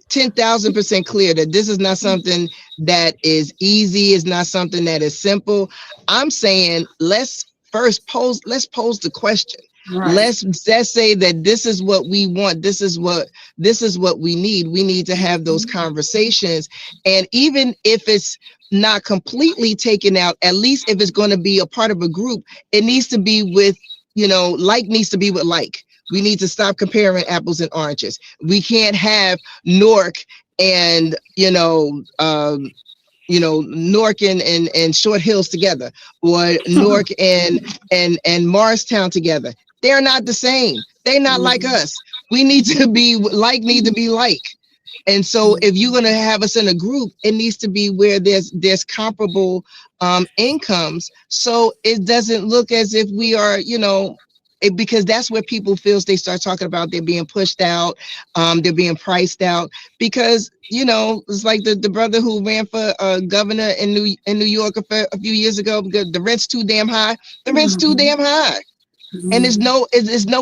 10,000% clear that this is not something that is easy. It's not something that is simple. I'm saying let's pose the question. Right. Let's say that this is what we want. This is what we need. We need to have those conversations. And even if it's not completely taken out, at least if it's going to be a part of a group, it needs to be with, like needs to be with like. We need to stop comparing apples and oranges. We can't have Newark and, Newark and Short Hills together, or Newark and Morristown together. They're not the same. They're not like us. We need to be like, And so if you're going to have us in a group, it needs to be where there's comparable incomes. So it doesn't look as if we are, because that's where people feels they start talking about they're being pushed out, they're being priced out, because it's like the brother who ran for governor in New York a few years ago, because the rent's too damn high. The rent's too damn high. And there's no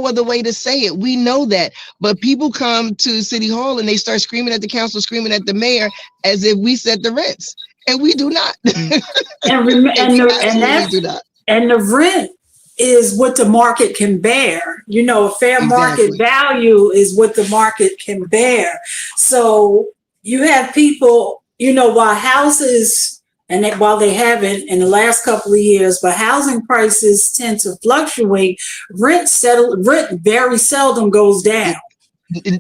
other way to say it. We know that, but people come to City Hall and they start screaming at the council, screaming at the mayor, as if we set the rents, and we do not. And the rent is what the market can bear. You know, fair market value is what the market can bear. So you have people, you know, while houses, while they haven't in the last couple of years, but housing prices tend to fluctuate, rent very seldom goes down.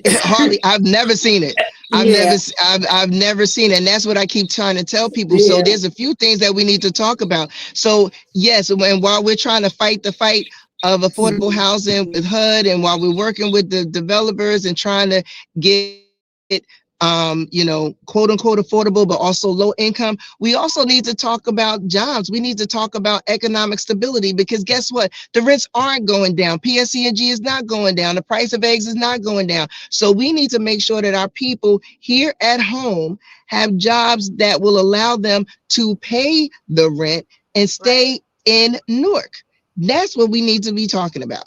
Hardly. I've never seen it. I've never seen it. And that's what I keep trying to tell people. So there's a few things that we need to talk about. So yes, and while we're trying to fight the fight of affordable housing with HUD, and while we're working with the developers and trying to get it you know, quote unquote affordable, but also low income, we also need to talk about jobs. We need to talk about economic stability, because guess what? The rents aren't going down. PSE&G is not going down. The price of eggs is not going down. So we need to make sure that our people here at home have jobs that will allow them to pay the rent and stay in Newark. That's what we need to be talking about.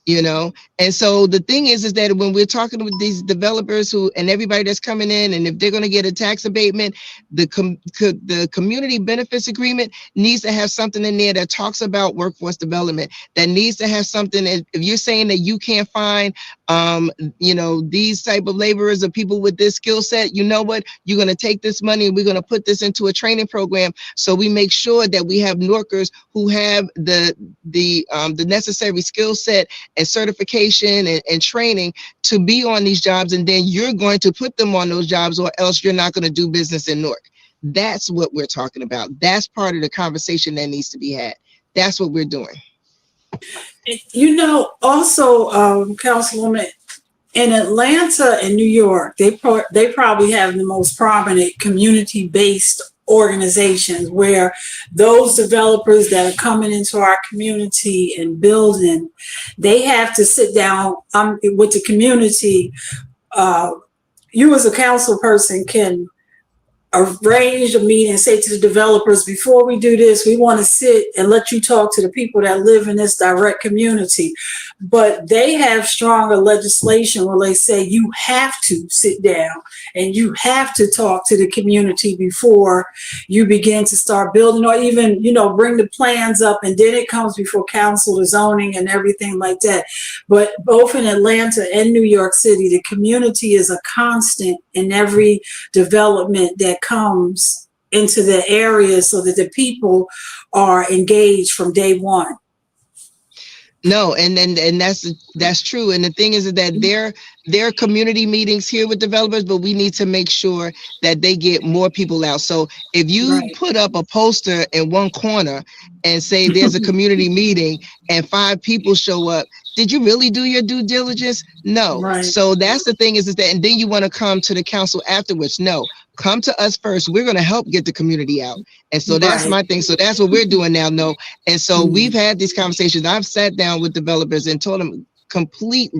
You know, and so the thing is that when we're talking with these developers and everybody that's coming in, and if they're going to get a tax abatement, the community benefits agreement needs to have something in there that talks about workforce development. That needs to have something. If you're saying that you can't find, you know, these type of laborers or people with this skill set, you know what? You're going to take this money and we're going to put this into a training program, so we make sure that we have Norkers who have the necessary skill set and certification and training to be on these jobs, and then you're going to put them on those jobs, or else you're not going to do business in Newark. That's what we're talking about. That's part of the conversation that needs to be had. That's what we're doing. You know, also, Councilwoman, in Atlanta and New York, they probably have the most prominent community-based organizations, where those developers that are coming into our community and building, they have to sit down with the community. You as a council person can arrange a meeting and say to the developers, before we do this, we want to sit and let you talk to the people that live in this direct community. But they have stronger legislation where they say you have to sit down and you have to talk to the community before you begin to start building, or even, you know, bring the plans up, and then it comes before council, the zoning and everything like that. But both in Atlanta and New York City, the community is a constant in every development that comes into the area, so that the people are engaged from day one. No, and that's true. And the thing is that there are community meetings here with developers, but we need to make sure that they get more people out. So if you put up a poster in one corner and say there's a community meeting and 5 people show up, did you really do your due diligence? No. So that's the thing is that, and then you want to come to the council afterwards. No, come to us first. We're going to help get the community out. And so that's my thing. So that's what we're doing now. No. And so we've had these conversations. I've sat down with developers and told them complete,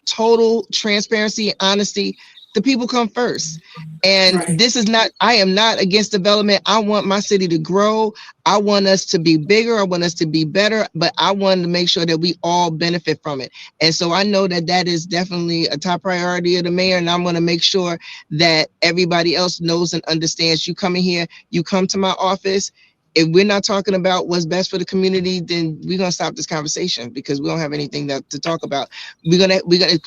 total transparency, honesty. The people come first. And this is not, I am not against development. I want my city to grow. I want us to be bigger. I want us to be better, but I want to make sure that we all benefit from it. And so I know that that is definitely a top priority of the mayor. And I'm going to make sure that everybody else knows and understands. You come in here, you come to my office. If we're not talking about what's best for the community, then we're gonna stop this conversation, because we don't have anything to talk about. We're gonna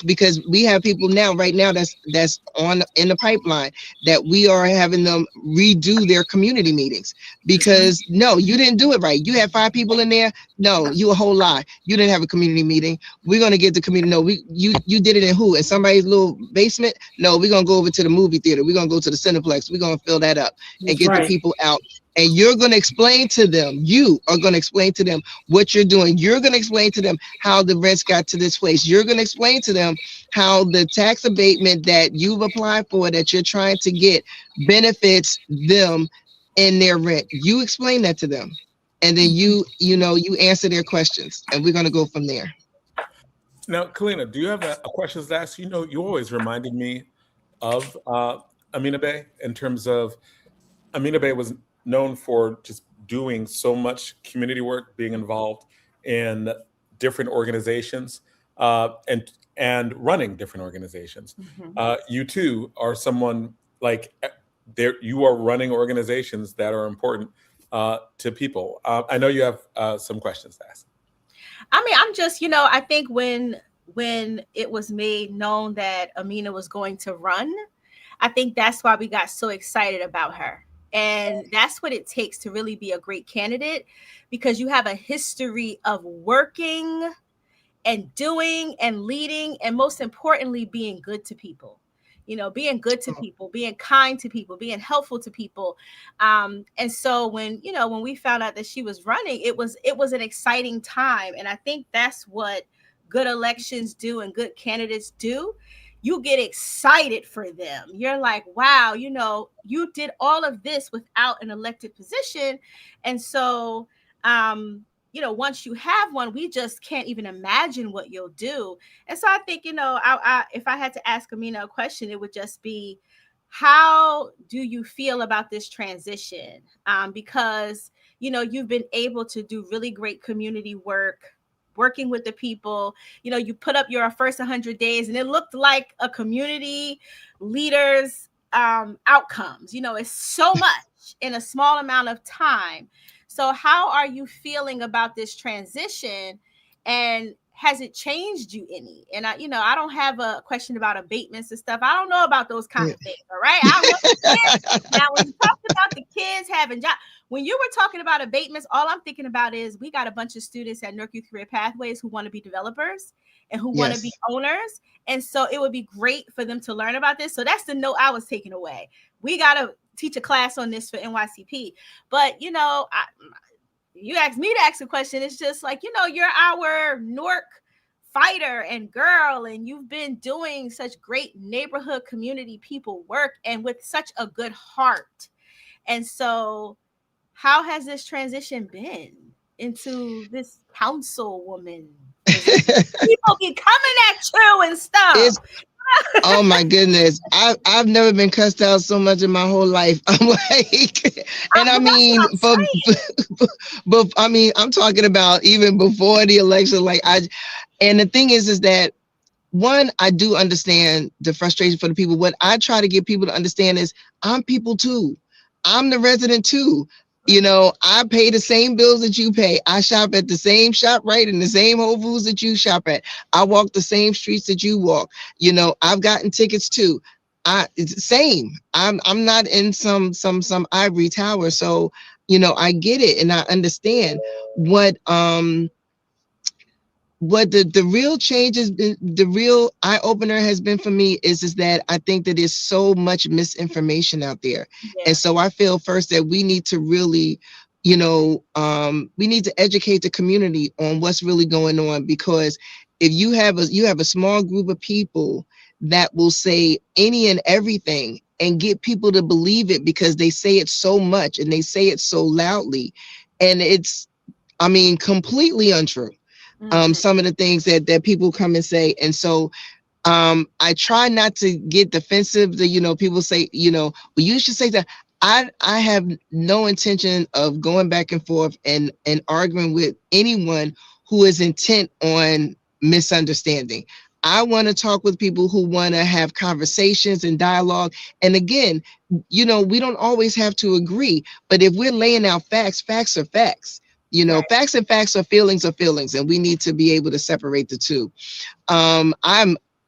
because we have people now, right now, that's in the pipeline, that we are having them redo their community meetings, because no, you didn't do it right. You had 5 people in there. No, you a whole lie. You didn't have a community meeting. We're gonna get the community. No, you did it in who? In somebody's little basement? No, we're gonna go over to the movie theater. We're gonna go to the Cineplex. We're gonna fill that up and get the people out. And you're going to explain to them, you are going to explain to them what you're doing. You're going to explain to them how the rents got to this place. You're going to explain to them how the tax abatement that you've applied for, that you're trying to get, benefits them in their rent. You explain that to them. And then you answer their questions. And we're going to go from there. Now, Kalina, do you have a question to ask? You know, you always reminded me of Amina Bey, in terms of Amina Bey was known for just doing so much community work, being involved in different organizations and running different organizations. You too are someone like there. You are running organizations that are important to people. I know you have some questions to ask. I mean, I'm just, I think when it was made known that Amina was going to run, I think that's why we got so excited about her. And that's what it takes to really be a great candidate, because you have a history of working and doing and leading, and most importantly, being good to people. Being good to people, being kind to people, being helpful to people. And so when we found out that she was running, it was an exciting time. And I think that's what good elections do and good candidates do. You get excited for them. You're like, wow, you did all of this without an elected position. And so, once you have one, we just can't even imagine what you'll do. And so I think, if I had to ask Amina a question, it would just be, how do you feel about this transition? Because, you've been able to do really great community work, working with the people. You put up your first 100 days and it looked like a community leader's outcomes. It's so much in a small amount of time. So how are you feeling about this transition, and has it changed you any? And I don't have a question about abatements and stuff. I don't know about those kind of things. All right. Now, when you talk about the kids having jobs, when you were talking about abatements, all I'm thinking about is we got a bunch of students at Newark Youth Career Pathways who want to be developers and who want to be owners. And so it would be great for them to learn about this. So that's the note I was taking away. We got to teach a class on this for NYCP. But, you asked me to ask a question. It's just like, you're our Newark fighter and girl, and you've been doing such great neighborhood community people work and with such a good heart. And so how has this transition been into this councilwoman? People keep coming at you and stuff. Oh my goodness. I've never been cussed out so much in my whole life. I'm like, and I mean, but I mean, I'm talking about even before the election. And the thing is that, one, I do understand the frustration for the people. What I try to get people to understand is I'm people too. I'm the resident too. I pay the same bills that you pay. I shop at the same shop, right? In the same Whole Foods that you shop at. I walk the same streets that you walk. I've gotten tickets too. It's the same. I'm not in some ivory tower. So, I get it and I understand what the real change has been. The real eye opener has been for me is that I think that there's so much misinformation out there. And so I feel first that we need to really, we need to educate the community on what's really going on, because if you have a small group of people that will say any and everything and get people to believe it because they say it so much and they say it so loudly, and it's, completely untrue. Some of the things that people come and say. And so I try not to get defensive. People say, well, you should say that. I have no intention of going back and forth and arguing with anyone who is intent on misunderstanding. I want to talk with people who want to have conversations and dialogue. And again, we don't always have to agree, but if we're laying out facts, facts are facts. Facts and facts are feelings, and we need to be able to separate the two. I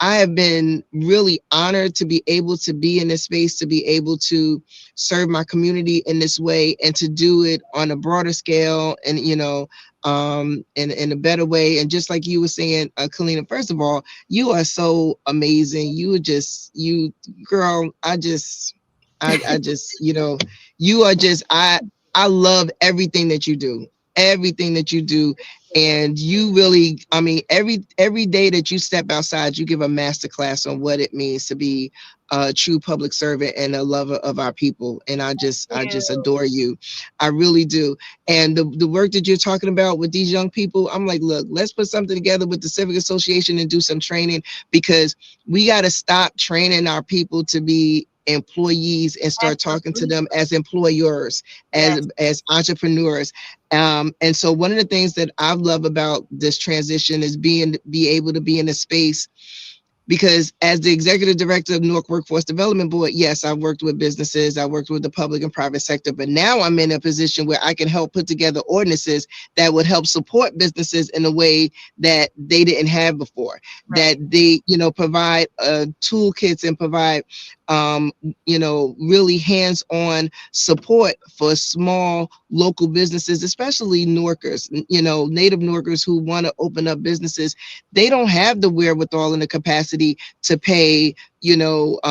have been really honored to be able to be in this space, to be able to serve my community in this way, and to do it on a broader scale, and in a better way. And just like you were saying, Kalina, first of all, you are so amazing. Girl, I just, you are just, I love everything that you do. And you really, every day that you step outside, you give a master class on what it means to be a true public servant and a lover of our people. And I just adore you. I really do. And the work that you're talking about with these young people, I'm like, look, let's put something together with the Civic Association and do some training, because we got to stop training our people to be employees and start talking to them as employers, as entrepreneurs. And so one of the things that I love about this transition is be able to be in a space, because as the executive director of Newark Workforce Development Board, yes, I've worked with businesses, I worked with the public and private sector, but now I'm in a position where I can help put together ordinances that would help support businesses in a way that they didn't have before, that they, provide toolkits and provide, really hands-on support for small local businesses, especially Newarkers, native Newarkers who want to open up businesses. They don't have the wherewithal and the capacity to pay, lawyers,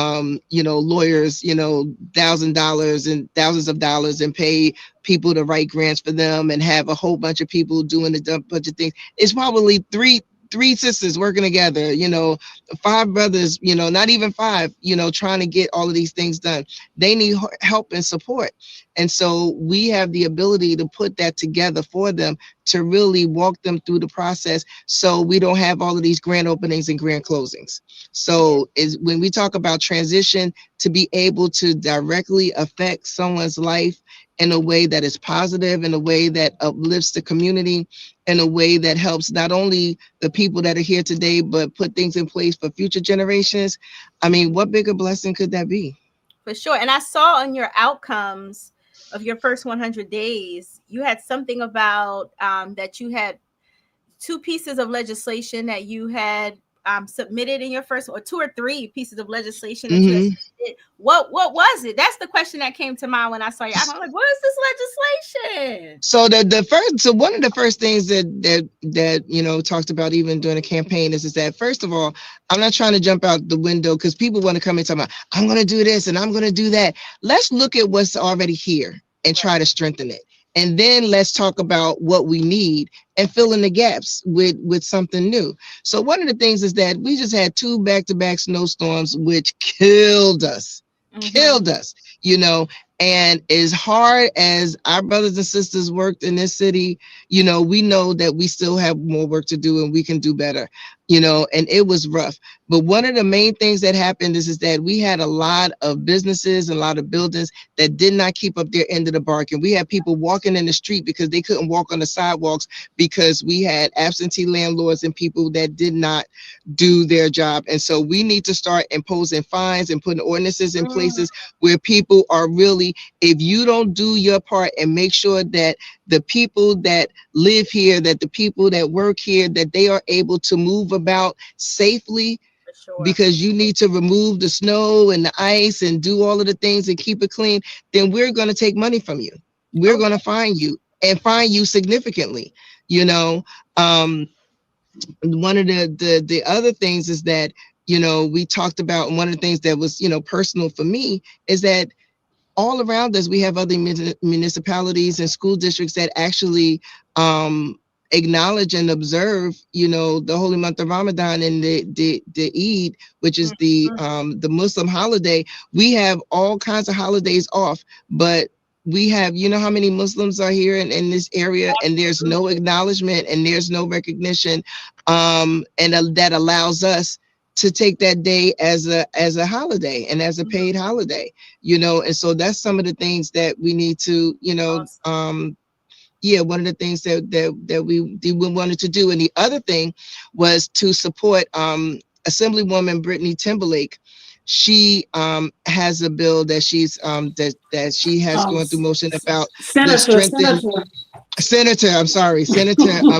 $1,000 and thousands of dollars, and pay people to write grants for them and have a whole bunch of people doing a bunch of things. It's probably three sisters working together, 5 brothers, not even 5, trying to get all of these things done. They need help and support. And so we have the ability to put that together for them, to really walk them through the process, so we don't have all of these grand openings and grand closings. So when we talk about transition, to be able to directly affect someone's life in a way that is positive, in a way that uplifts the community, in a way that helps not only the people that are here today, but put things in place for future generations. I mean, what bigger blessing could that be? For sure. And I saw on your outcomes of your first 100 days, you had something about that you had 2 pieces of legislation that you had submitted in your first, or 2 or 3 pieces of legislation that you had submitted. What was it? That's the question that came to mind when I saw you. I'm like, what is this legislation? So one of the first things that talked about even during the campaign is that, first of all, I'm not trying to jump out the window, because people want to come and talk about, I'm going to do this and I'm going to do that. Let's look at what's already here and try to strengthen it. And then let's talk about what we need and fill in the gaps with something new. So one of the things is that we just had 2 back-to-back snowstorms, which killed us, and as hard as our brothers and sisters worked in this city, we know that we still have more work to do and we can do better, and it was rough. But one of the main things that happened is that we had a lot of businesses and a lot of buildings that did not keep up their end of the bargain. We had people walking in the street because they couldn't walk on the sidewalks, because we had absentee landlords and people that did not do their job. And so we need to start imposing fines and putting ordinances in places where people are really, if you don't do your part and make sure that the people that live here, that the people that work here, that they are able to move about safely, because you need to remove the snow and the ice and do all of the things and keep it clean, then we're going to take money from you. We're going to fine you, and fine you significantly. One of the other things is that, we talked about, and one of the things that was, personal for me, is that all around us, we have other municipalities and school districts that actually acknowledge and observe, the holy month of Ramadan and the Eid, which is the Muslim holiday. We have all kinds of holidays off, but we have, how many Muslims are here in this area, and there's no acknowledgement and there's no recognition, and that allows us to take that day as a holiday and as a paid holiday, and so that's some of the things that we need to, one of the things that we wanted to do. And the other thing was to support Assemblywoman Brittany Timberlake. She has a bill that she's that she has going through motion about Senator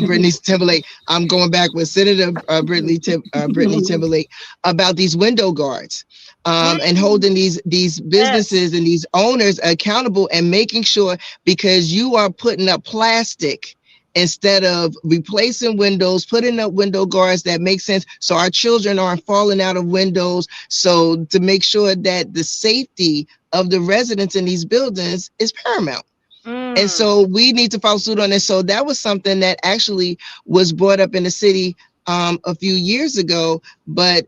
Brittany Timberlake. I'm going back with Senator Brittany Timberlake about these window guards, and holding these businesses and these owners accountable, and making sure, because you are putting up plastic instead of replacing windows, putting up window guards that make sense so our children aren't falling out of windows. So to make sure that the safety of the residents in these buildings is paramount. And so we need to follow suit on this. So that was something that actually was brought up in the city a few years ago, but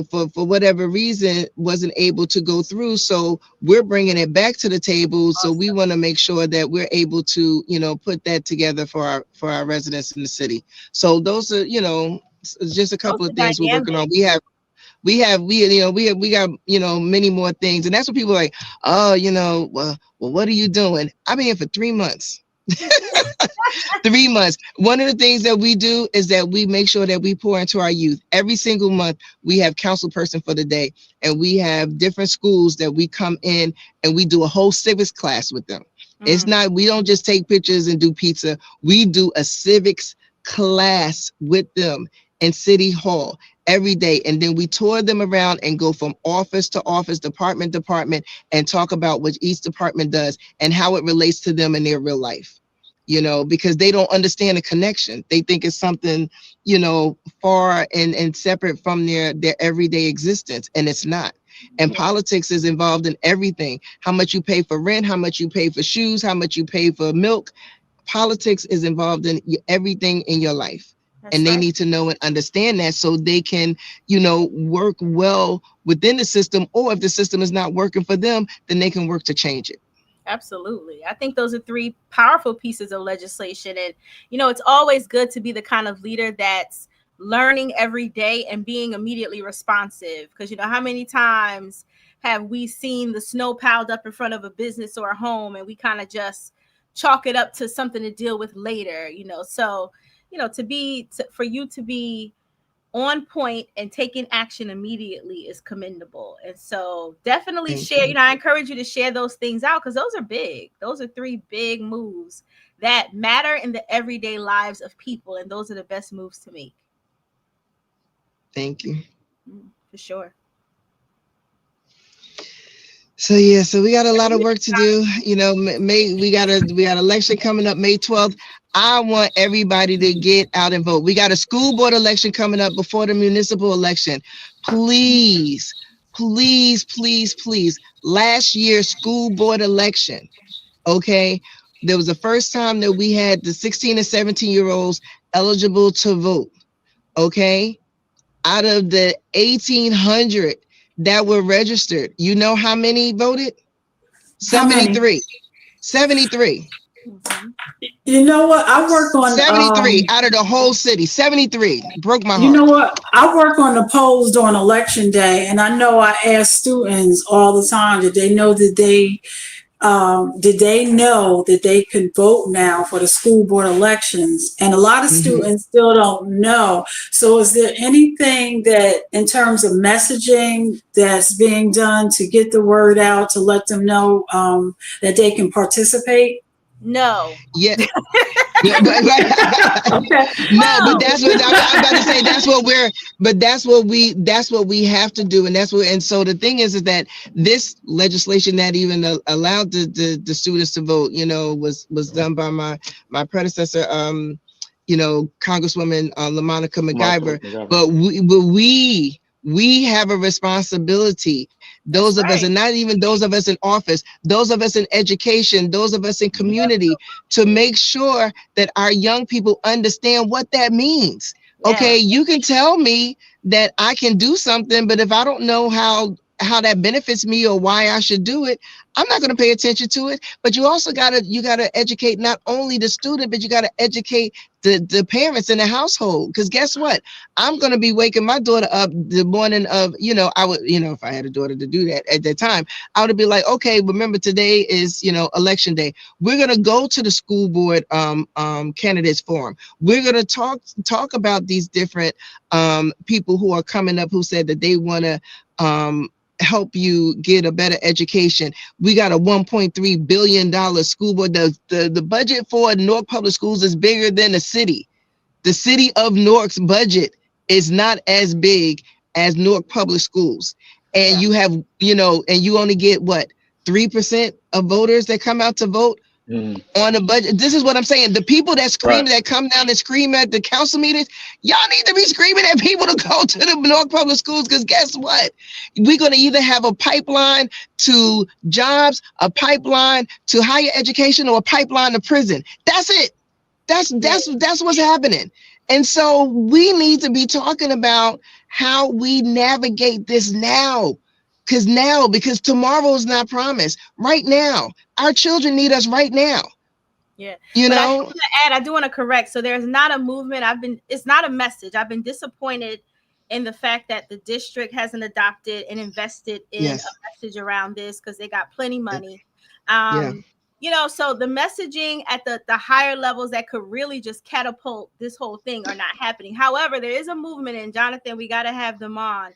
for whatever reason wasn't able to go through. So we're bringing it back to the table. So we want to make sure that we're able to put that together for our residents in the city. So those are just a couple of things we're working on. We got many more things. And that's what people are like, oh, well, what are you doing? I've been here for 3 months. 3 months. One of the things that we do is that we make sure that we pour into our youth. Every single month, we have council person for the day, and we have different schools that we come in and we do a whole civics class with them. It's not, we don't just take pictures and do pizza. We do a civics class with them in City Hall every day. And then we tour them around and go from office to office, department to department, and talk about what each department does and how it relates to them in their real life. Because they don't understand the connection. They think it's something, far and separate from their everyday existence, and it's not. And politics is involved in everything. How much you pay for rent, how much you pay for shoes, how much you pay for milk. Politics is involved in everything in your life. And they need to know and understand that so they can, work well within the system, or if the system is not working for them, then they can work to change it. Absolutely. I think those are 3 powerful pieces of legislation. And, it's always good to be the kind of leader that's learning every day and being immediately responsive. Because, how many times have we seen the snow piled up in front of a business or a home and we kind of just chalk it up to something to deal with later, So, for you to be on point and taking action immediately is commendable. And so definitely share, I encourage you to share those things out, because those are big. Those are 3 big moves that matter in the everyday lives of people. And those are the best moves to make. Thank you. For sure. So we got a lot of work to do. We got election coming up May 12th. I want everybody to get out and vote. We got a school board election coming up before the municipal election. Please, please, please, please. Last year's school board election, okay? There was the first time that we had the 16 and 17-year-olds eligible to vote, okay? Out of the 1,800 that were registered, you know how many voted? 73. 73. You know what? I work on 73 out of the whole city. 73 broke my heart. You know what? I work on the polls during election day, and I know I ask students all the time, did they know that they can vote now for the school board elections? And a lot of students still don't know. So is there anything that, in terms of messaging, that's being done to get the word out, to let them know that they can participate? No. Yeah. Okay. No, but that's what I'm about to say. That's what we have to do. And so the thing is that this legislation that even allowed the students to vote, was done by my predecessor, Congresswoman LaMonica McIver. But we have a responsibility. Those of us, and not even those of us in office, those of us in education, those of us in community, to make sure that our young people understand what that means. Okay, you can tell me that I can do something, but if I don't know how that benefits me or why I should do it, I'm not going to pay attention to it. But you also gotta educate not only the student, but you gotta educate the parents in the household. Because guess what? I'm going to be waking my daughter up the morning of, I would, if I had a daughter to do that at that time, I would be like, okay, remember today is, election day. We're going to go to the school board candidates forum. We're going to talk about these different people who are coming up who said that they want to help you get a better education. We got a $1.3 billion school board. The budget for Newark Public Schools is bigger than the city. The city of Newark's budget is not as big as Newark Public Schools. And you have, and you only get what, 3% of voters that come out to vote on a budget. This is what I'm saying. The people that scream, that come down and scream at the council meetings, y'all need to be screaming at people to go to the Newark Public Schools, because guess what? We're going to either have a pipeline to jobs, a pipeline to higher education, or a pipeline to prison. That's it. That's what's happening. And so we need to be talking about how we navigate this now. Because tomorrow is not promised. Right now, our children need us right now. Yeah. I do want to correct. So there's not a movement. It's not a message. I've been disappointed in the fact that the district hasn't adopted and invested in a message around this because they got plenty money. You know, so the messaging at the higher levels that could really just catapult this whole thing are not happening. However, there is a movement, and Jonathan, we got to have them on.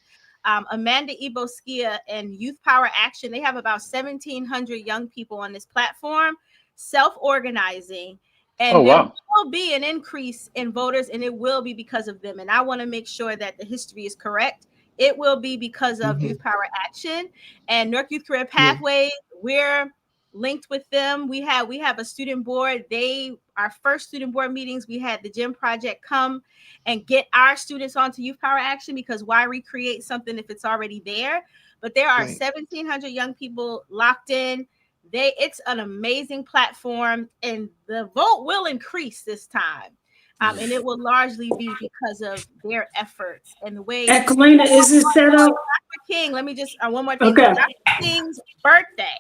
Amanda Iboskia and Youth Power Action, they have about 1,700 young people on this platform, self-organizing. And there will be an increase in voters, and it will be because of them. And I want to make sure that the history is correct. It will be because of Youth Power Action and Newark Youth Career Pathways. We're linked with them. We have a student board. Our first student board meetings, we had the Gym Project come and get our students onto Youth Power Action, because why recreate something if it's already there? But there are 1,700 young people locked in. It's an amazing platform, and the vote will increase this time. And it will largely be because of their efforts and the way. And Kalina, is it set up? Dr. King, let me just one more thing. Okay. Dr. King's birthday,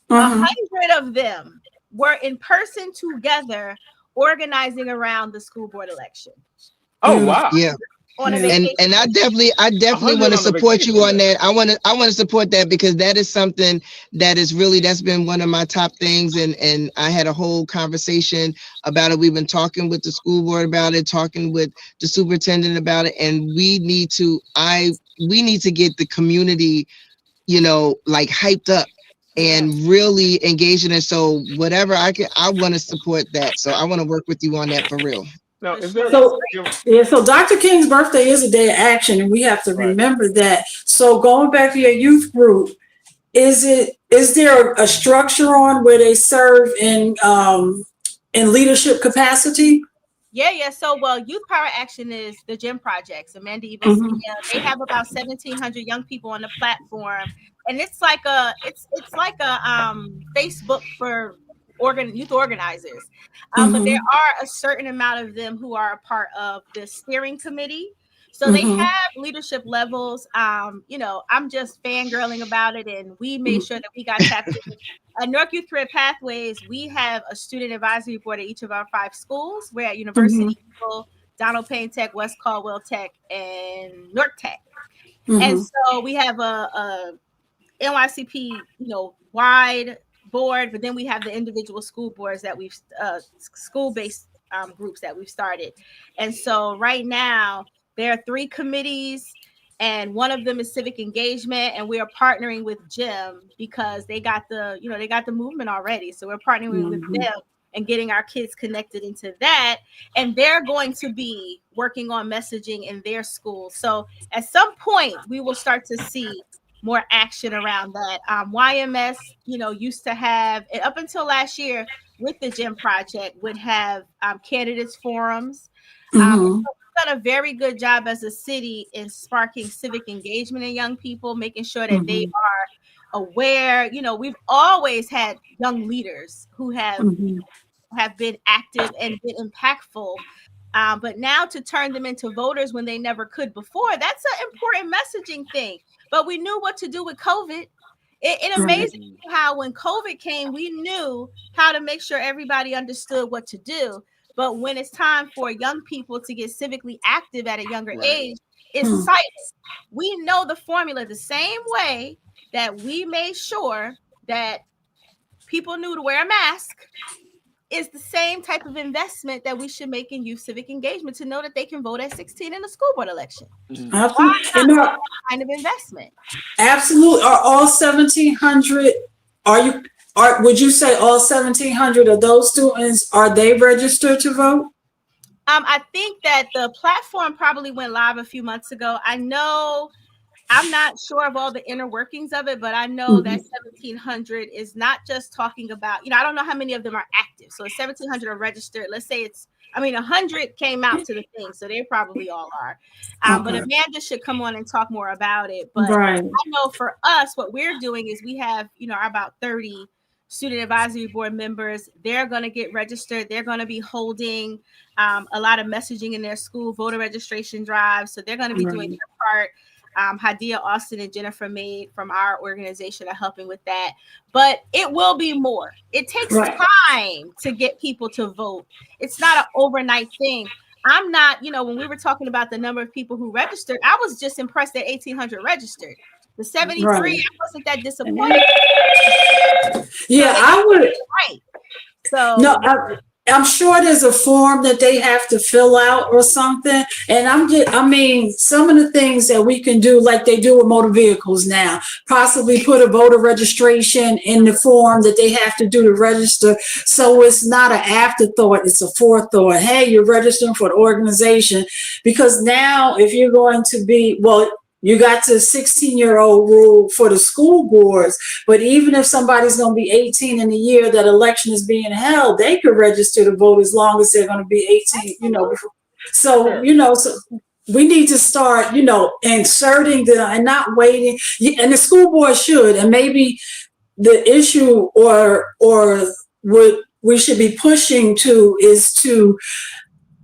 100 of them were in person together organizing around the school board election. Oh wow! Yeah. On a And I definitely want to support you on that. I want to support that, because that is something that is really, that's been one of my top things. And I had a whole conversation about it. We've been talking with the school board about it, talking with the superintendent about it, and we need to get the community, you know, like hyped up and really engaged in it. So whatever I want to support that. So I want to work with you on that for real. Now, is there so Dr. King's birthday is a day of action, and we have to remember that. So going back to your youth group, is there a structure on where they serve in leadership capacity? Yeah. So, Youth Power Action is the Gym Projects. Amanda Evans, they have about 1,700 young people on the platform, and it's like a Facebook for youth organizers. But there are a certain amount of them who are a part of the steering committee. So they have leadership levels. You know, I'm just fangirling about it, and we made sure that we got tapped in. At Newark Youth Career Pathways, we have a student advisory board at each of our 5 schools. We're at University, Donald Payne Tech, West Caldwell Tech, and Newark Tech. And so we have a NYCP, wide board, but then we have the individual school boards that we've school-based groups that we've started. And so right now there are 3 committees, and one of them is civic engagement, and we are partnering with Jim because they got the movement already. So we're partnering with them and getting our kids connected into that, and they're going to be working on messaging in their schools. So at some point we will start to see more action around that. YMS, used to have, up until last year with the Gym Project, would have candidates forums. We've done a very good job as a city in sparking civic engagement in young people, making sure that they are aware. We've always had young leaders who have been active and been impactful. But now to turn them into voters when they never could before, that's an important messaging thing. But we knew what to do with COVID. It amazed me how when COVID came, we knew how to make sure everybody understood what to do. But when it's time for young people to get civically active at a younger age, it's silent. We know the formula the same way that we made sure that people knew to wear a mask. Is the same type of investment that we should make in youth civic engagement to know that they can vote at 16 in the school board election. Why not that kind of investment? Absolutely. Are all 1,700? Would you say all 1,700 of those students, are they registered to vote? I think that the platform probably went live a few months ago. I'm not sure of all the inner workings of it, but I know that 1,700 is not just talking about, I don't know how many of them are active. So 1,700 are registered. Let's say 100 came out to the thing. So they probably all are. But Amanda should come on and talk more about it. But I know for us, what we're doing is we have, about 30 student advisory board members. They're going to get registered. They're going to be holding a lot of messaging in their school voter registration drives. So they're going to be doing their part. Hadia Austin and Jennifer Maid from our organization are helping with that. But it will be more. It takes time to get people to vote. It's not an overnight thing. I'm not, you know, when we were talking about the number of people who registered, I was just impressed that 1,800 registered. The 73, Right. I wasn't that disappointed. Yeah, So I would. right. So No, I'm sure there's a form that they have to fill out or something. And I mean, some of the things that we can do, like they do with motor vehicles now, possibly put a voter registration in the form that they have to do to register. So it's not an afterthought, it's a forethought. Hey, you're registering for the organization. Because now if you're going to be, well, you got the 16-year-old rule for the school boards, but even if somebody's going to be 18 in the year that election is being held, they could register to vote as long as they're going to be 18, you know. So, you know, so we need to start, you know, inserting and not waiting. And the school board should, and maybe the issue or what we should be pushing to is to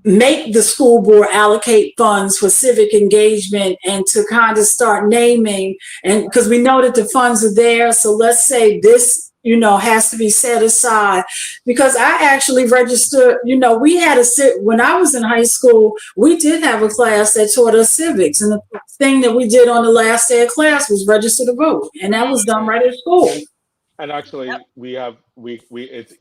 make the school board allocate funds for civic engagement and to kind of start naming, and because we know that the funds are there. So let's say this, you know, has to be set aside, because I actually registered, you know, we had when I was in high school, we did have a class that taught us civics. And the thing that we did on the last day of class was register to vote. And that was done right at school. And actually,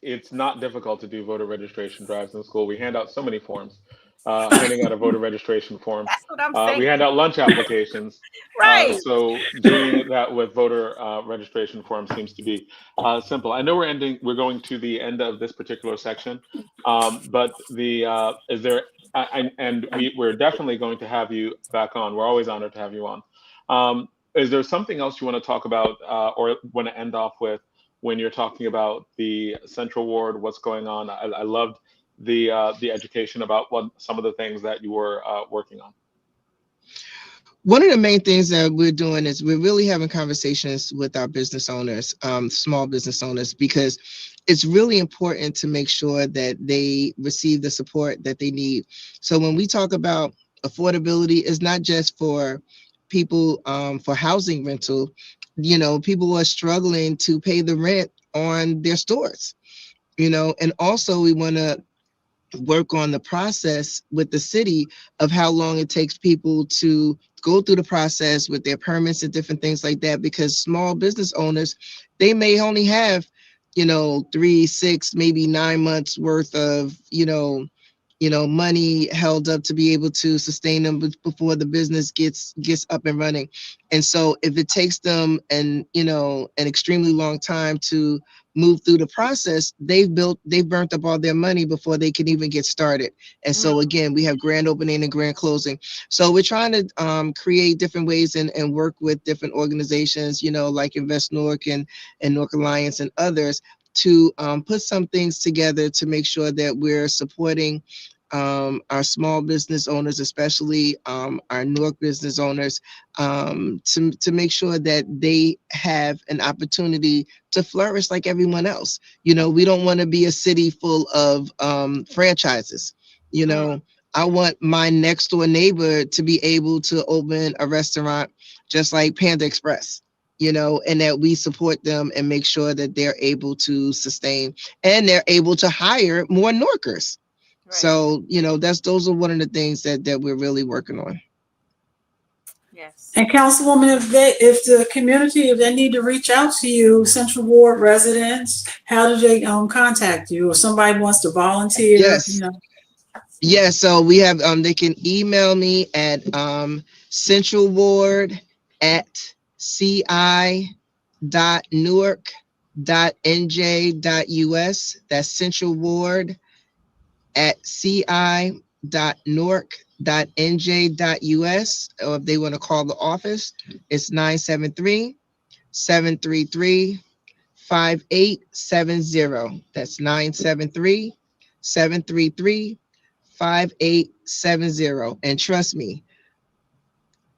it's not difficult to do voter registration drives in school. We hand out so many forms. Handing out a voter registration form. That's what I'm saying. We hand out lunch applications. Right. So doing that with voter registration forms seems to be simple. I know we're going to the end of this particular section, but we're definitely going to have you back on. We're always honored to have you on. Is there something else you want to talk about or want to end off with when you're talking about the Central Ward, what's going on? I loved the education about what some of the things that you were working on. One of the main things that we're doing is we're really having conversations with our business owners, small business owners, because it's really important to make sure that they receive the support that they need. So when we talk about affordability, it's not just for people for housing rental. You know, people are struggling to pay the rent on their stores, you know, and also we want to work on the process with the city of how long it takes people to go through the process with their permits and different things like that, because small business owners, they may only have, you know, 3, 6, maybe 9 months worth of, you know, money held up to be able to sustain them before the business gets up and running. And so if it takes them an extremely long time to move through the process, they've burnt up all their money before they can even get started. And so again, we have grand opening and grand closing. So we're trying to create different ways and work with different organizations, you know, like Invest Norc and Norc Alliance and others, to put some things together to make sure that we're supporting our small business owners, especially our Norc business owners, to make sure that they have an opportunity to flourish like everyone else. You know, we don't want to be a city full of franchises. You know, I want my next door neighbor to be able to open a restaurant just like Panda Express, you know, and that we support them and make sure that they're able to sustain and they're able to hire more Norkers. Right. So, you know, those are one of the things that we're really working on. Yes. And Councilwoman, if the community, if they need to reach out to you, Central Ward residents, how do they contact you? Or somebody wants to volunteer? Yes. You know? Yeah, so we have they can email me at centralward@ci.newark.nj.us. That's centralward@ci.newark.nj.us. Or if they want to call the office, it's 973-733-5870. That's 973-733-5870. And trust me,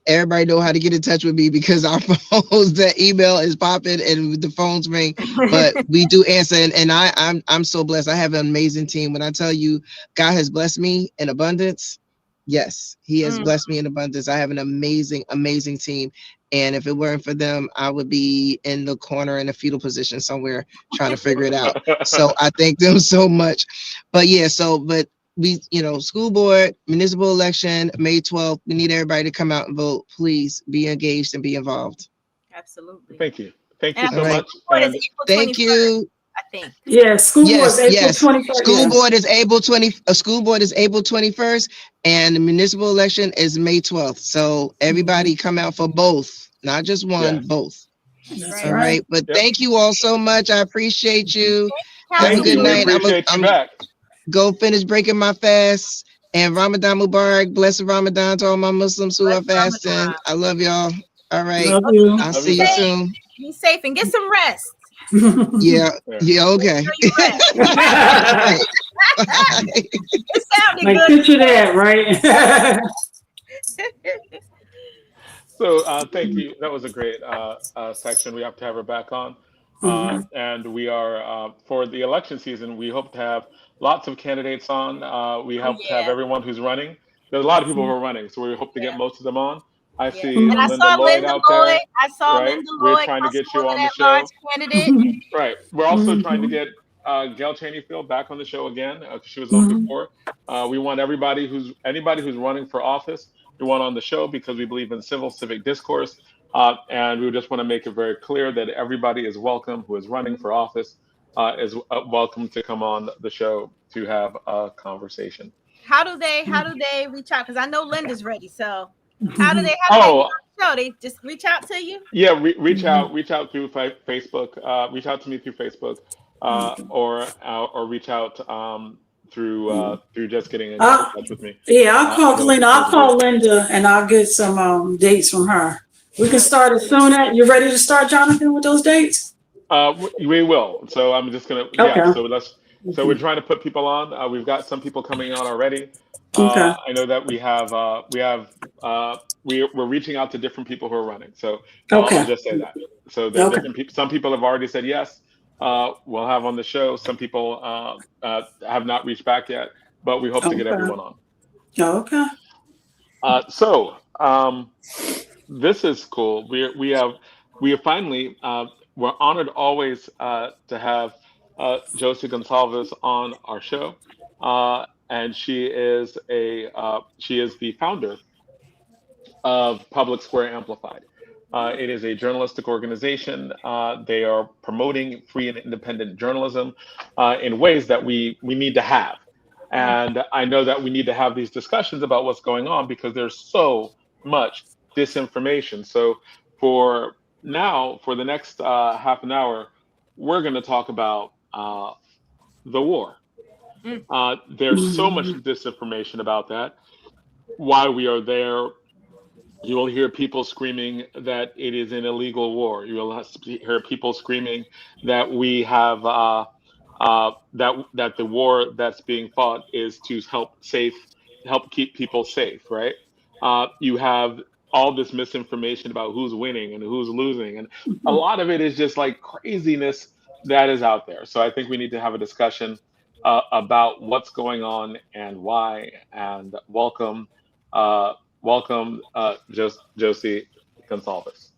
everybody know how to get in touch with me because our phones, the email is popping and the phones ring, but we do answer. And I'm so blessed. I have an amazing team. When I tell you God has blessed me in abundance, yes, he has blessed me in abundance. I have an amazing, amazing team. And if it weren't for them, I would be in the corner in a fetal position somewhere trying to figure it out. So I thank them so much. But yeah, but school board, municipal election, May 12th. We need everybody to come out and vote. Please be engaged and be involved. Absolutely. Thank you. Thank you And so All right. much. Board is And April Thank 21st, you. I think. Yeah, school board is April 21st. School board is April 20. School board is April 21st, and the municipal election is May 12th. So everybody come out for both, not just one, Yes. both. That's All right. right. But Yep. thank you all so much. I appreciate you. Have a Thank good you. We night. appreciate you back. Go finish breaking my fast. And Ramadan Mubarak, blessed Ramadan to all my Muslims who are Blessed fasting. Ramadan. I love y'all. All right. Love you. I'll Love see you you back. soon. Be safe and get some rest. Yeah. Yeah. Yeah. Okay. Make sure you rest. Bye. It sounded Like, good. picture that, right? So thank you. That was a great section. We have to have her back on. And we are, for the election season, we hope to have lots of candidates on. We hope to have yeah. everyone who's running. There's a lot of people who are running, so we hope to get most of them on. I Yeah. see And I Linda saw Lloyd Linda out Lloyd. there. I saw right? Linda We're Lloyd, trying to get you Councilwoman on the at show. large candidate. Right. We're also trying to get Gail Chaneyfield back on the show again, because she was on before. We want anybody who's running for office, we want on the show, because we believe in civic discourse. And we just want to make it very clear that everybody is welcome who is running for office, is welcome to come on the show to have a conversation. How do they reach out? Because I know Linda's ready. So how do they get Oh, on the show? They just reach out to you? yeah, reach out through Facebook. Reach out to me through Facebook, or reach out through just getting in touch with me. Yeah, I'll call Linda. I'll call Linda. Linda and I'll get some dates from her. We can start as soon as you ready to start, Jonathan, with those dates? We will. So I'm just gonna. Okay. Yeah. So we're trying to put people on. We've got some people coming on already. Okay. I know that we're reaching out to different people who are running. So Okay. I'll just say that. So there are different people. Some people have already said yes. We'll have on the show. Some people have not reached back yet, but we hope to get everyone on. Okay. So this is cool. We are finally we're honored always to have Josie Gonçalves on our show, and she is the founder of Public Square Amplified. It is a journalistic organization. They are promoting free and independent journalism in ways that we need to have. And I know that we need to have these discussions about what's going on, because there's so much disinformation. So for the next half an hour, we're going to talk about the war. There's so much disinformation about that, why we are there. You will hear people screaming that it is an illegal war. You will hear people screaming that we have that the war that's being fought is to help keep people safe, right? You have all this misinformation about who's winning and who's losing, and a lot of it is just like craziness that is out there. So I think we need to have a discussion about what's going on and why. And welcome, Josie Gonçalves.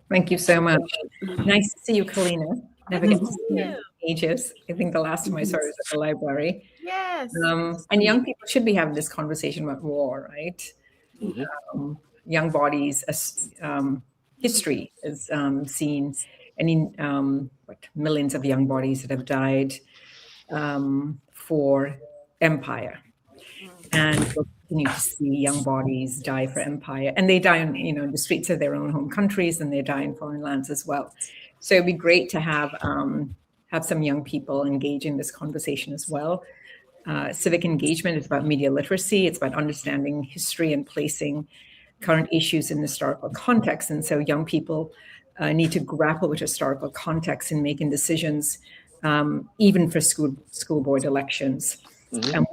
Thank you so much. Nice to see you, Kalina. Never get to see you in ages. I think the last time I saw her was at the library. Yes. And young people should be having this conversation about war, right? Young bodies, history has seen millions of young bodies that have died for empire. And we'll continue to see young bodies die for empire. And they die in the streets of their own home countries, and they die in foreign lands as well. So it'd be great to have some young people engage in this conversation as well. Civic engagement is about media literacy. It's about understanding history and placing current issues in historical context. And so young people need to grapple with historical context in making decisions, even for school board elections. And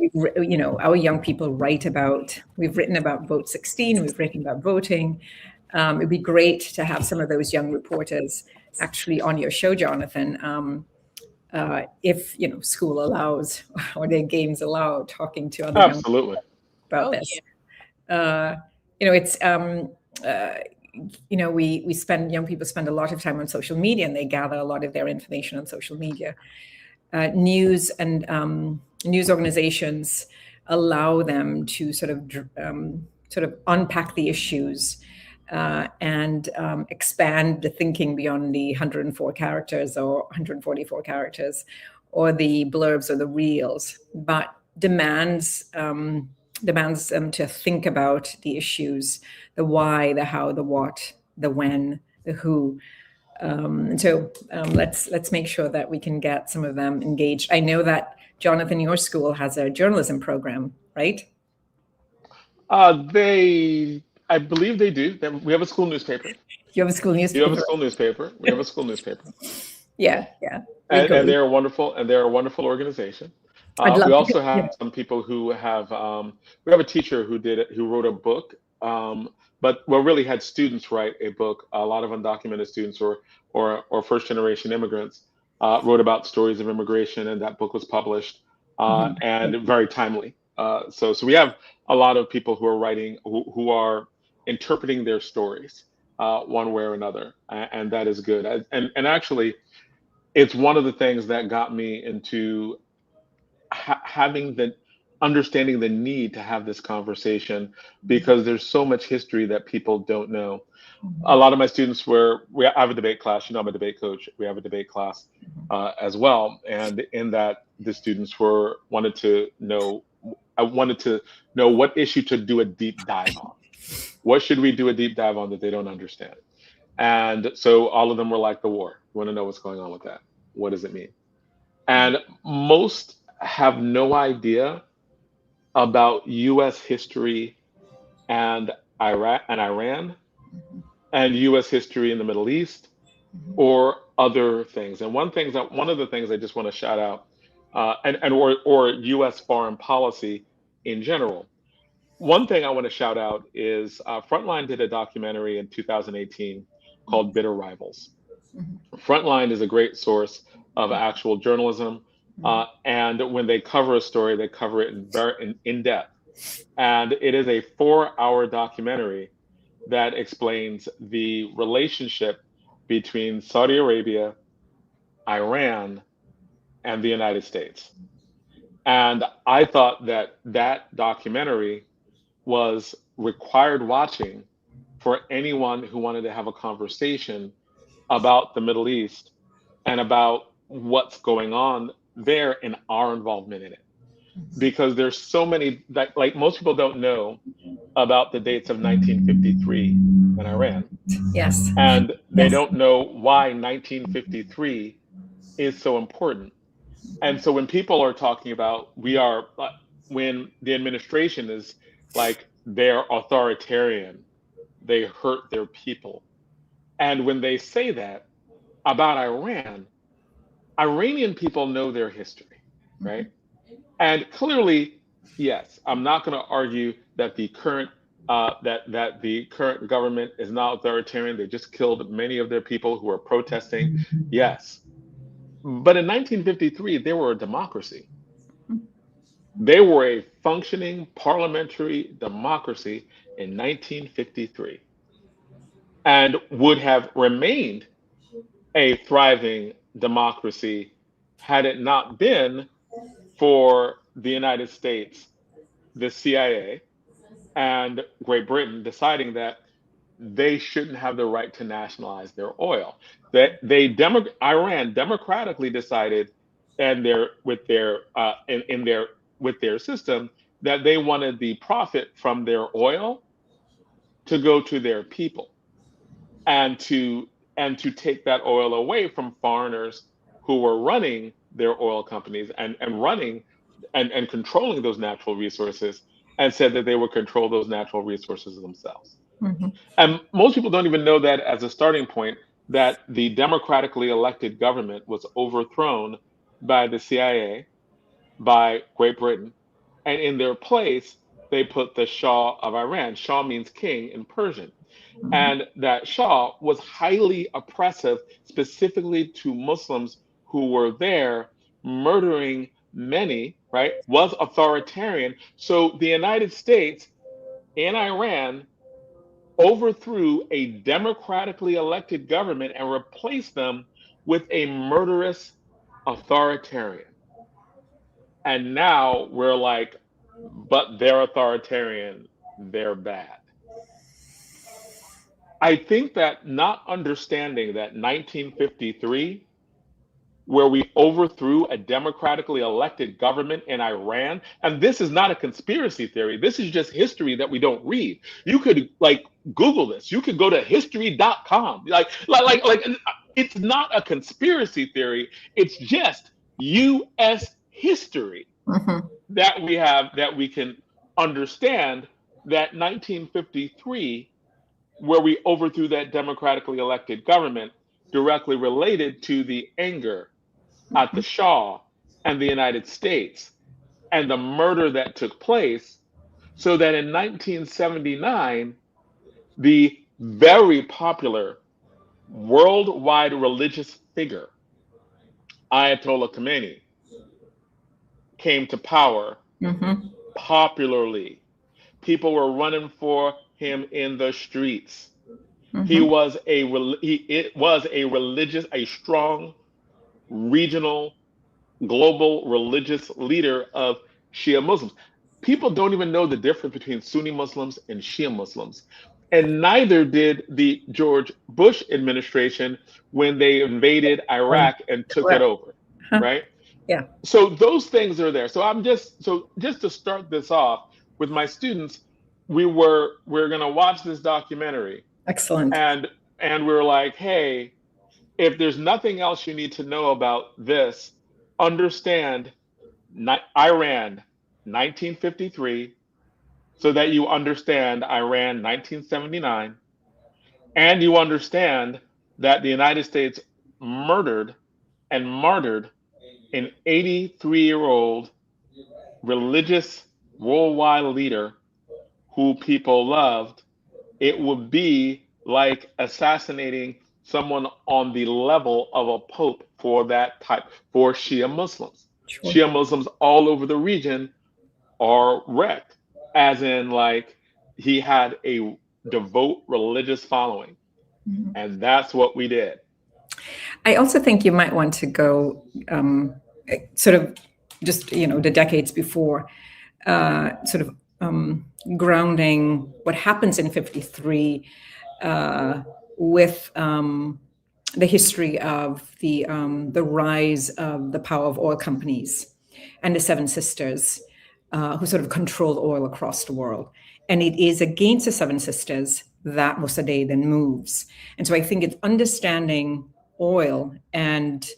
our young people we've written about Vote 16, we've written about voting. It'd be great to have some of those young reporters actually on your show, Jonathan, if school allows or their games allow, talking to other young people about this. Young people spend a lot of time on social media, and they gather a lot of their information on social media. News and news organizations allow them to sort of unpack the issues and expand the thinking beyond the 104 characters or 144 characters or the blurbs or the reels, but demands them to think about the issues, the why, the how, the what, the when, the who. So let's make sure that we can get some of them engaged. I know that, Jonathan, your school has a journalism program, right? I believe they do. We have a school newspaper. You have a school newspaper. You have a school newspaper. We have a school newspaper. Yeah. And they're wonderful, and they're a wonderful organization. We also have some people who have. We have a teacher who wrote a book, but really had students write a book. A lot of undocumented students or first generation immigrants wrote about stories of immigration, and that book was published and very timely. So we have a lot of people who are writing, who are interpreting their stories one way or another, and that is good. And actually, it's one of the things that got me into understanding the need to have this conversation, because there's so much history that people don't know. A lot of my students I have a debate class. I'm a debate coach. We have a debate class as well, and in that, the students wanted to know. I wanted to know what issue to do a deep dive on. What should we do a deep dive on that they don't understand? And so all of them were like, the war. We want to know what's going on with that. What does it mean? And most have no idea about U.S. history and Iran and U.S. history in the Middle East or other things. And one of the things I just want to shout out, or U.S. foreign policy in general. One thing I want to shout out is Frontline did a documentary in 2018 called Bitter Rivals. Frontline is a great source of actual journalism. And when they cover a story, they cover it in depth. And it is a 4-hour documentary that explains the relationship between Saudi Arabia, Iran, and the United States. And I thought that documentary was required watching for anyone who wanted to have a conversation about the Middle East and about what's going on there and our involvement in it. Because there's so many, like most people don't know about the dates of 1953 in Iran. Yes. And they don't know why 1953 is so important. And so when people are talking about when the administration is like, they're authoritarian, they hurt their people. And when they say that about Iran, Iranian people know their history, right? And clearly, yes, I'm not going to argue that the current that the current government is not authoritarian. They just killed many of their people who were protesting. Yes. But in 1953, they were a democracy. They were a functioning parliamentary democracy in 1953 and would have remained a thriving democracy had it not been for the United States, the CIA, and Great Britain deciding that they shouldn't have the right to nationalize their oil. That Iran democratically decided, and with their system, that they wanted the profit from their oil to go to their people, and to take that oil away from foreigners who were running their oil companies and running and controlling those natural resources, and said that they would control those natural resources themselves. And most people don't even know that as a starting point, that the democratically elected government was overthrown by the CIA, by Great Britain, and in their place, they put the Shah of Iran. Shah means king in Persian. And that Shah was highly oppressive, specifically to Muslims who were there, murdering many, right? Was authoritarian. So the United States and Iran overthrew a democratically elected government and replaced them with a murderous authoritarian. And now we're like, but they're authoritarian, they're bad. I think that not understanding that 1953, where we overthrew a democratically elected government in Iran, and this is not a conspiracy theory, this is just history that we don't read. You could like Google this, you could go to history.com. Like it's not a conspiracy theory, it's just US history that we have, that we can understand that 1953, where we overthrew that democratically elected government, directly related to the anger at the Shah and the United States and the murder that took place, so that in 1979, the very popular worldwide religious figure, Ayatollah Khomeini, came to power popularly. People were running for him in the streets. It was a strong regional, global religious leader of Shia Muslims. People don't even know the difference between Sunni Muslims and Shia Muslims. And neither did the George Bush administration when they invaded Iraq and took it over, right? Yeah. So those things are there. So just to start this off with my students, we're gonna watch this documentary. Excellent. And we're like, hey, if there's nothing else you need to know about this, understand Iran 1953, so that you understand Iran 1979, and you understand that the United States murdered and martyred an 83-year-old religious worldwide leader who people loved. It would be like assassinating someone on the level of a pope for that type, for Shia Muslims. Sure. Shia Muslims all over the region are wrecked, as in like he had a devout religious following. And that's what we did. I also think you might want to go sort of just, the decades before, sort of grounding what happens in 53 with the history of the rise of the power of oil companies and the Seven Sisters, who sort of control oil across the world. And it is against the Seven Sisters that Mossadegh then moves. And so I think it's understanding oil and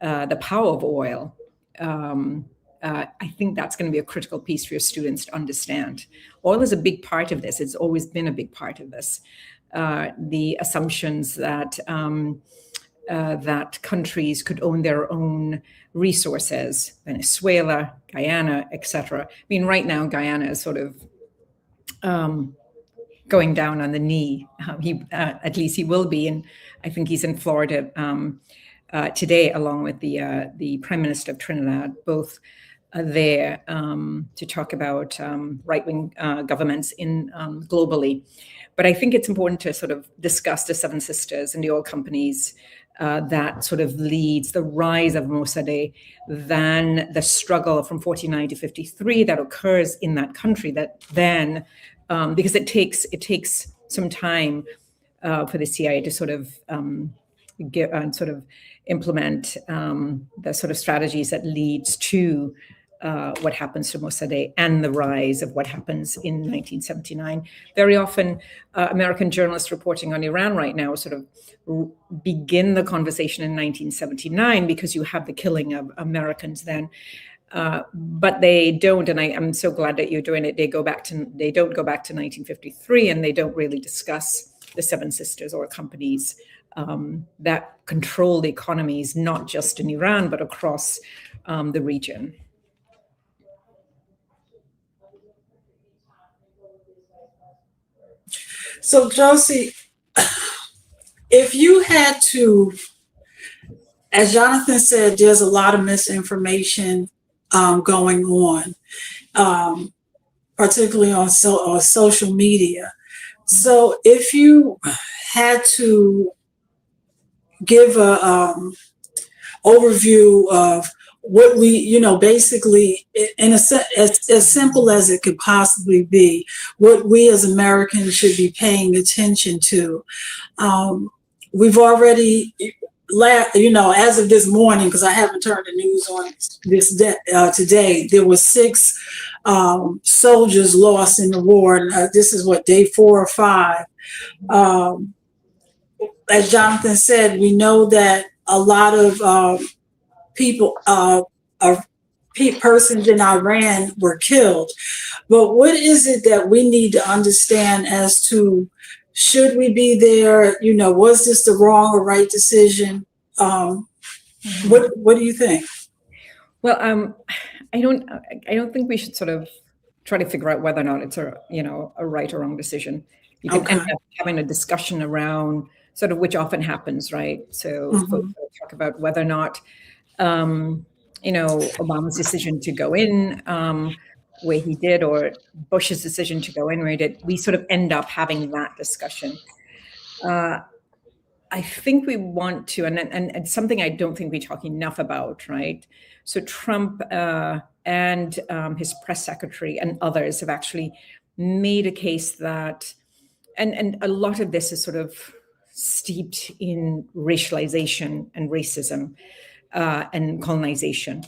the power of oil. I think that's going to be a critical piece for your students to understand. Oil is a big part of this. It's always been a big part of this. The assumptions that that countries could own their own resources, Venezuela, Guyana, etc. I mean, right now, Guyana is sort of going down on the knee. At least he will be, and I think he's in Florida today, along with the Prime Minister of Trinidad, both there to talk about right-wing governments in globally. But I think it's important to sort of discuss the Seven Sisters and the oil companies that sort of leads the rise of Mossadegh, than the struggle from 49 to 53 that occurs in that country. That then, because it takes some time for the CIA to sort of implement the sort of strategies that leads to what happens to Mossadegh and the rise of what happens in 1979. Very often, American journalists reporting on Iran right now sort of begin the conversation in 1979 because you have the killing of Americans then. But they don't, and I'm so glad that you're doing it. They don't go back to 1953, and they don't really discuss the Seven Sisters or companies that control the economies, not just in Iran, but across the region. So, Josie, if you had to, as Jonathan said, there's a lot of misinformation going on, particularly on social media. So if you had to give a overview of what we, basically, in as simple as it could possibly be, what we as Americans should be paying attention to. We've already, as of this morning, because I haven't turned the news on today, there were 6 soldiers lost in the war. And, this is what, day 4 or 5. As Jonathan said, we know that a lot of people, persons in Iran were killed. But what is it that we need to understand as to, should we be there? Was this the wrong or right decision? What do you think? Well, I don't think we should sort of try to figure out whether or not it's a right or wrong decision. You can end up having a discussion around sort of, which often happens, right? So folks talk about whether or not Obama's decision to go in where he did, or Bush's decision to go in where he did. We sort of end up having that discussion. I think we want to, and something I don't think we talk enough about, right? So Trump and his press secretary and others have actually made a case that, and a lot of this is sort of steeped in racialization and racism and colonization.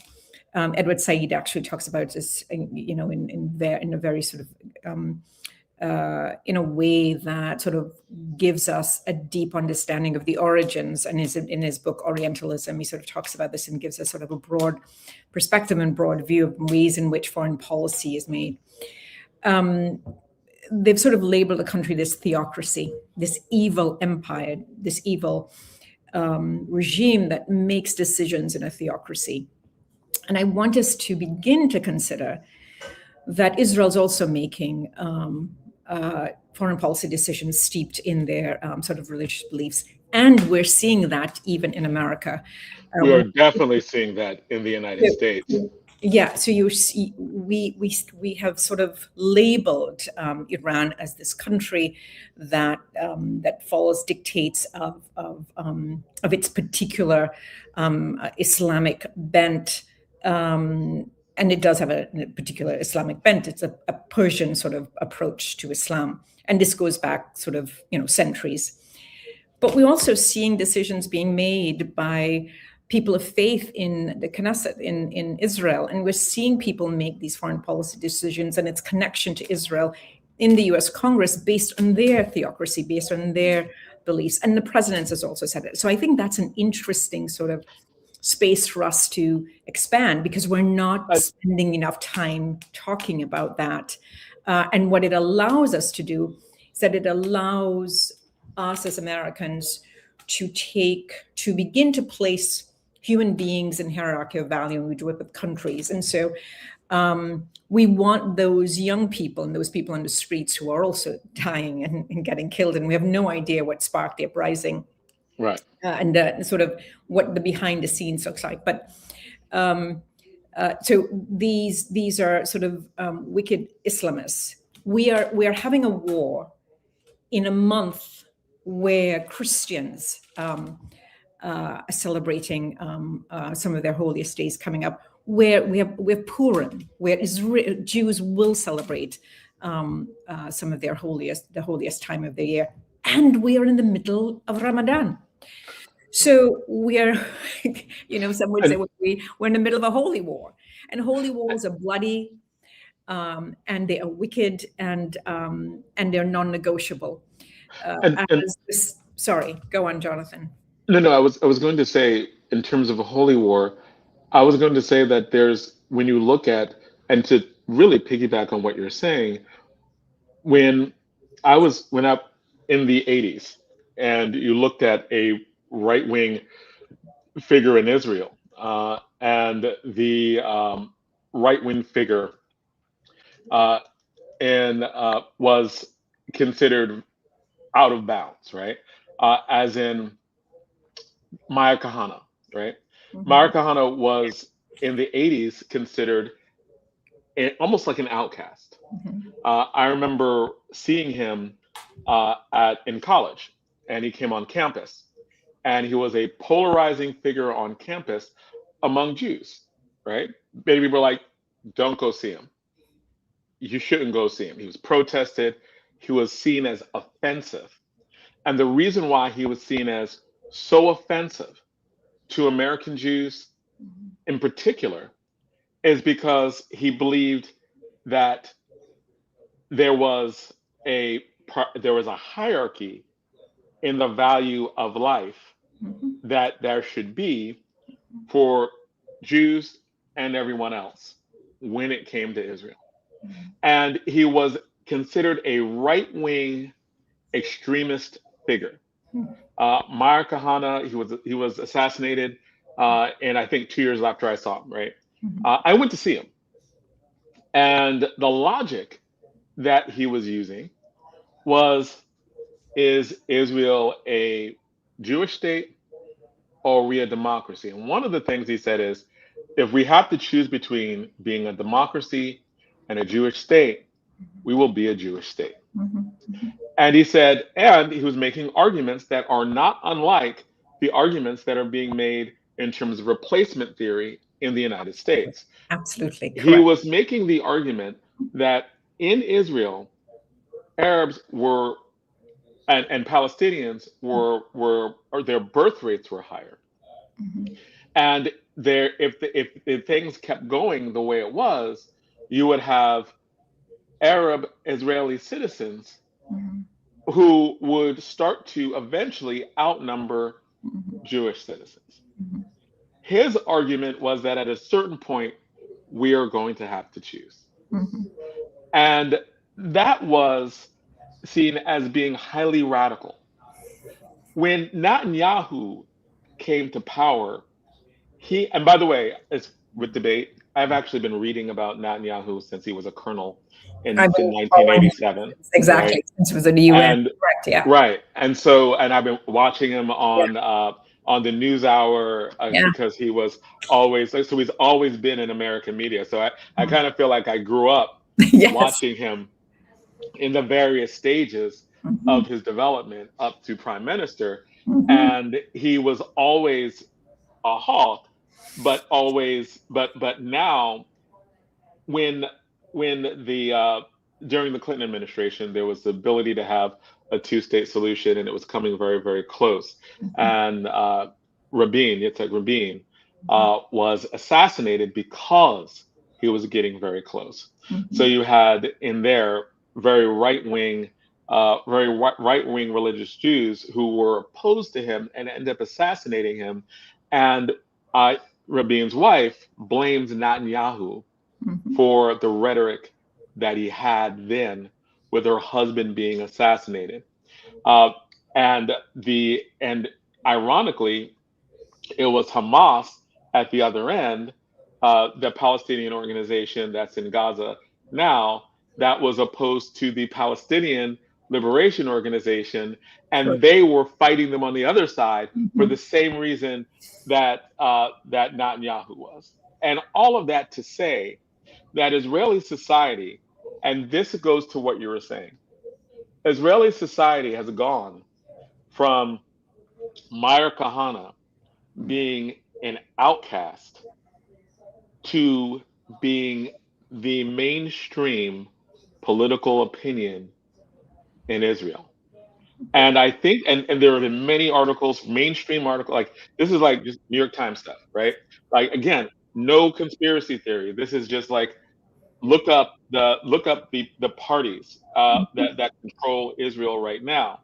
Edward Said actually talks about this, in a very sort of in a way that sort of gives us a deep understanding of the origins. And in his book Orientalism, he sort of talks about this and gives us sort of a broad perspective and broad view of ways in which foreign policy is made. They've sort of labeled the country this theocracy, this evil empire, this evil regime that makes decisions in a theocracy. And I want us to begin to consider that Israel's also making foreign policy decisions steeped in their sort of religious beliefs. And we're seeing that even in America. We are definitely seeing that in the United States. Yeah, so you see, we have sort of labeled Iran as this country that follows dictates of its particular Islamic bent, and it does have a particular Islamic bent. It's a Persian sort of approach to Islam, and this goes back sort of centuries. But we're also seeing decisions being made by people of faith in the Knesset in Israel. And we're seeing people make these foreign policy decisions and its connection to Israel in the US Congress based on their theocracy, based on their beliefs. And the president has also said it. So I think that's an interesting sort of space for us to expand, because we're not spending enough time talking about that. And what it allows us to do is that it allows us as Americans to begin to place human beings in hierarchy of value, and we do it with countries. And so we want those young people and those people on the streets who are also dying and getting killed, and we have no idea what sparked the uprising, right? And sort of what the behind the scenes looks like. But so these are sort of wicked Islamists. We are having a war in a month where Christians are celebrating some of their holiest days coming up, where we have Purim, where Jews will celebrate some of the holiest time of the year, and we are in the middle of Ramadan. So we are, some would say we're in the middle of a holy war, and holy wars are bloody, and they are wicked, and they're non-negotiable. Sorry, go on, Jonathan. No, I was going to say, in terms of a holy war, I was going to say that when you look at, and to really piggyback on what you're saying, when I in the 80s, and you looked at a right-wing figure in Israel, and the right-wing figure was considered out of bounds, right? As in Meir Kahane, right? Mm-hmm. Meir Kahane was in the 80s considered almost like an outcast. Mm-hmm. I remember seeing him in college, and he came on campus, and he was a polarizing figure on campus among Jews. right? Many people were like, don't go see him. You shouldn't go see him. He was protested. He was seen as offensive. And the reason why he was seen as so offensive to American Jews in particular is because he believed that there was a hierarchy in the value of life that there should be for Jews and everyone else when it came to Israel. And he was considered a right-wing extremist figure. Meir Kahane, he was assassinated, and I think 2 years after I saw him, right? I went to see him. And the logic that he was using was, is Israel a Jewish state or are we a democracy? And one of the things he said is, if we have to choose between being a democracy and a Jewish state, we will be a Jewish state. And he said, and he was making arguments that are not unlike the arguments that are being made in terms of replacement theory in the United States. Absolutely correct. He was making the argument that in Israel, Arabs were and Palestinians were or their birth rates were higher. And if things kept going the way it was, you would have Arab Israeli citizens who would start to eventually outnumber Jewish citizens. His argument was that at a certain point, we are going to have to choose. And that was seen as being highly radical. When Netanyahu came to power, and by the way, it's with debate, I've actually been reading about Netanyahu since he was a colonel in 1987. Exactly, right? since he was in the UN, correct, yeah. Right, and I've been watching him on the NewsHour because he was always, so he's always been in American media. So I kind of feel like I grew up watching him in the various stages of his development up to prime minister. And he was always a hawk, but now when during the Clinton administration, there was the ability to have a two-state solution, and it was coming very, very close. And Yitzhak Rabin, was assassinated because he was getting very close. So you had in there very right-wing religious Jews who were opposed to him and ended up assassinating him. And Rabin's wife blames Netanyahu for the rhetoric that he had then with her husband being assassinated. And ironically, it was Hamas at the other end, the Palestinian organization that's in Gaza now, that was opposed to the Palestinian Liberation Organization, and they were fighting them on the other side for the same reason that Netanyahu was. And all of that to say that Israeli society, and this goes to what you were saying, Israeli society has gone from Meir Kahane being an outcast to being the mainstream political opinion in Israel. And I think, and there have been many articles, mainstream articles, like this is like just New York Times stuff, right? Like, again, no conspiracy theory. This is just like, look up the parties that control Israel right now.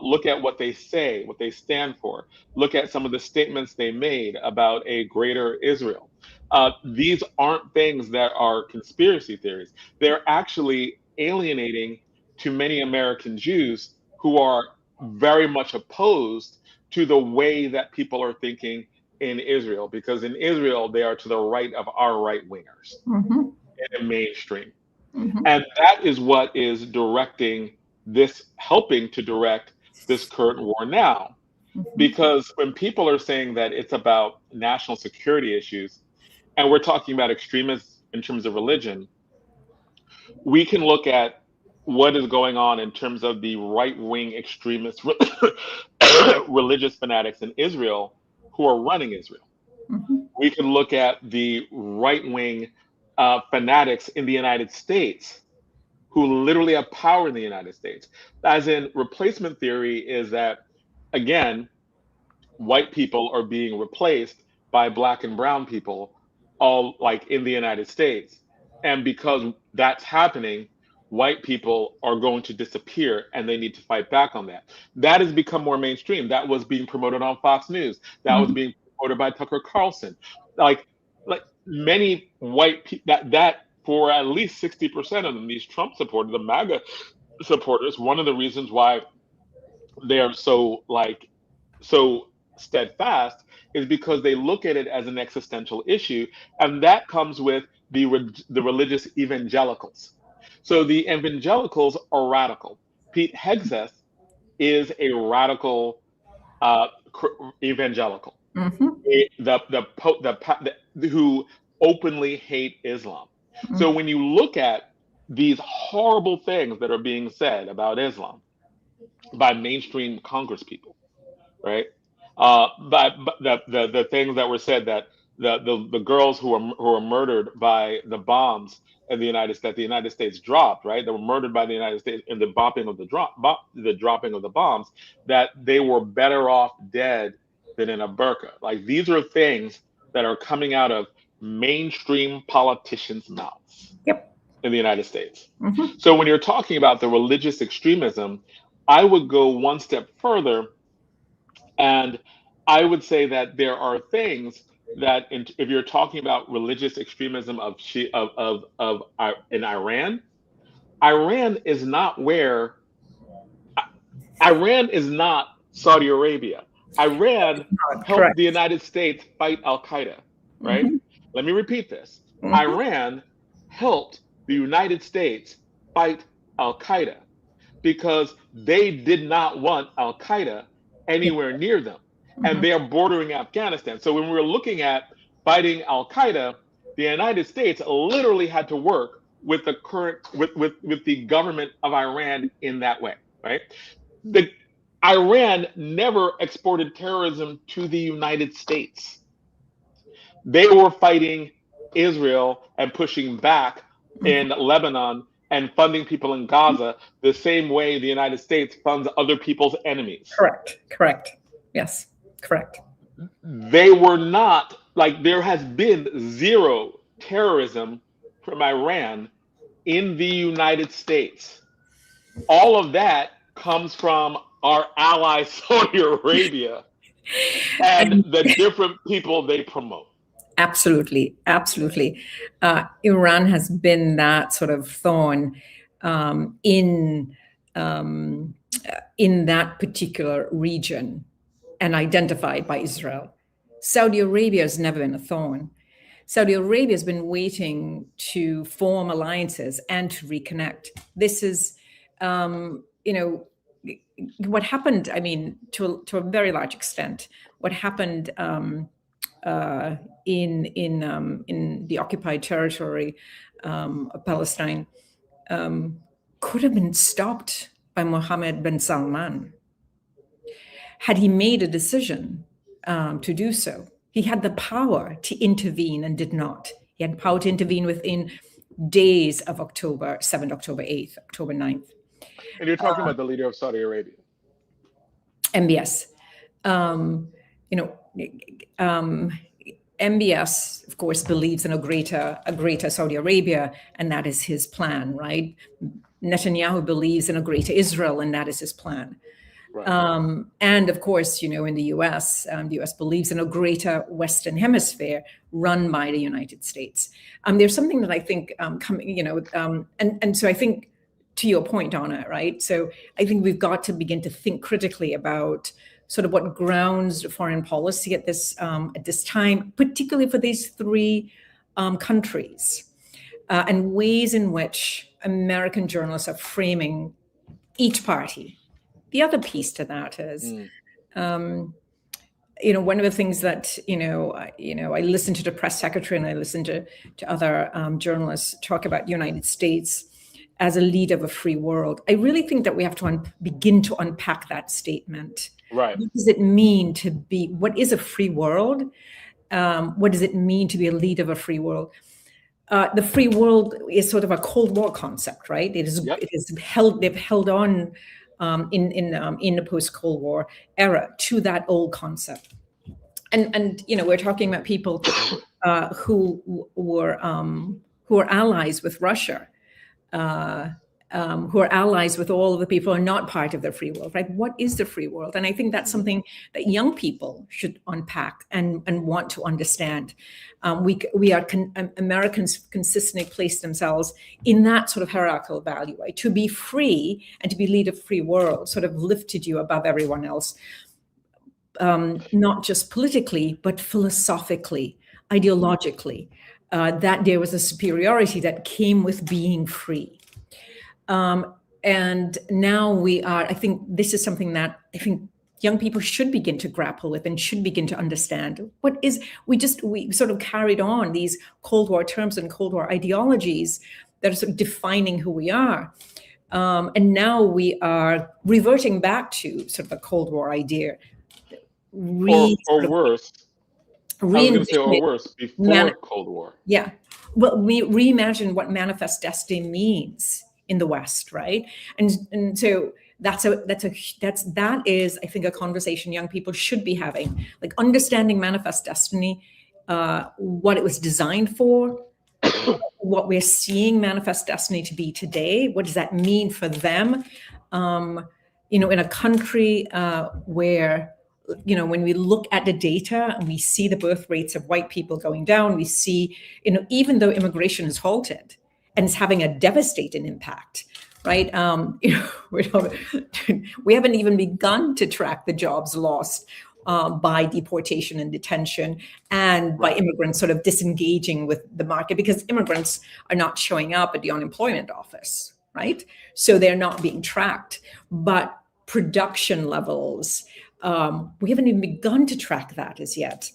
Look at what they say, what they stand for. Look at some of the statements they made about a greater Israel. These aren't things that are conspiracy theories. They're actually alienating to many American Jews who are very much opposed to the way that people are thinking in Israel, because in Israel, they are to the right of our right wingers in the mainstream. And that is what is helping to direct this current war now. Because when people are saying that it's about national security issues, and we're talking about extremists in terms of religion, we can look at what is going on in terms of the right-wing extremist religious fanatics in Israel who are running Israel. We can look at the right-wing fanatics in the United States who literally have power in the United States. As in, replacement theory is that, again, white people are being replaced by black and brown people, all like in the United States. And because that's happening, white people are going to disappear and they need to fight back on that. That has become more mainstream. That was being promoted on Fox News. That was being promoted by Tucker Carlson. Like many white people, that for at least 60% of them, these Trump supporters, the MAGA supporters, one of the reasons why they are so steadfast is because they look at it as an existential issue, and that comes with the religious evangelicals. So the evangelicals are radical. Pete Hegseth is a radical evangelical, who openly hate Islam. So when you look at these horrible things that are being said about Islam by mainstream Congress people, right? But the things that were said, that the girls who were murdered by the bombs in the United States dropped, right? They were murdered by the United States in the dropping of the bombs, that they were better off dead than in a burqa. Like, these are things that are coming out of mainstream politicians' mouths in the United States. So when you're talking about the religious extremism, I would go one step further, and I would say that there are things that, if you're talking about religious extremism in Iran, Iran is not Saudi Arabia. Iran helped the United States fight Al Qaeda, right? Let me repeat this. Iran helped the United States fight Al Qaeda because they did not want Al Qaeda anywhere near them. And they are bordering Afghanistan. So when we're looking at fighting Al Qaeda, the United States literally had to work with the government of Iran in that way, right? Iran never exported terrorism to the United States. They were fighting Israel and pushing back in Lebanon and funding people in Gaza the same way the United States funds other people's enemies. Correct. Yes, correct. They were not, there has been zero terrorism from Iran in the United States. All of that comes from our ally Saudi Arabia and the different people they promote. Absolutely. Iran has been that sort of thorn in that particular region and identified by Israel. Saudi Arabia has never been a thorn. Saudi Arabia has been waiting to form alliances and to reconnect. This is, what happened, to a very large extent, what happened in the occupied territory of Palestine could have been stopped by Mohammed bin Salman. Had he made a decision to do so, he had the power to intervene and did not. He had power to intervene within days of October 7th, October 8th, October 9th. And you're talking about the leader of Saudi Arabia. MBS. MBS, of course, believes in a greater Saudi Arabia, and that is his plan, right? Netanyahu believes in a greater Israel, and that is his plan. Right. And of course, in the US believes in a greater Western Hemisphere run by the United States. There's something that I think and so I think, to your point, Donna, right? So I think we've got to begin to think critically about sort of what grounds foreign policy at this time, particularly for these three countries, and ways in which American journalists are framing each party. The other piece to that is, one of the things that I listen to the press secretary and I listen to other journalists talk about the United States as a leader of a free world. I really think that we have to begin to unpack that statement. Right. What does it mean to be? What is a free world? what does it mean to be a leader of a free world? The free world is sort of a Cold War concept, right? It is. Yep. It is held. They've held on in the post-Cold War era to that old concept, and we're talking about people who were allies with Russia, who are allies with all of the people who are not part of the free world, right? What is the free world? And I think that's something that young people should unpack and want to understand. Americans consistently place themselves in that sort of hierarchical value, right? To be free and to be lead of free world sort of lifted you above everyone else, not just politically, but philosophically, ideologically, that there was a superiority that came with being free. And now I think this is something that I think young people should begin to grapple with and should begin to understand. We sort of carried on these Cold War terms and Cold War ideologies that are sort of defining who we are. And now we are reverting back to sort of a Cold War idea. Or worse. I was going to say or worse, before Cold War. Yeah. Well, we reimagine what manifest destiny means in the West, right? And so that is, I think, a conversation young people should be having, like understanding manifest destiny, what it was designed for, what we're seeing manifest destiny to be today. What does that mean for them? In a country where, when we look at the data and we see the birth rates of white people going down, we see, even though immigration has halted and it's having a devastating impact, right? We haven't even begun to track the jobs lost by deportation and detention and by immigrants sort of disengaging with the market, because immigrants are not showing up at the unemployment office, right? So they're not being tracked. But production levels, we haven't even begun to track that as yet.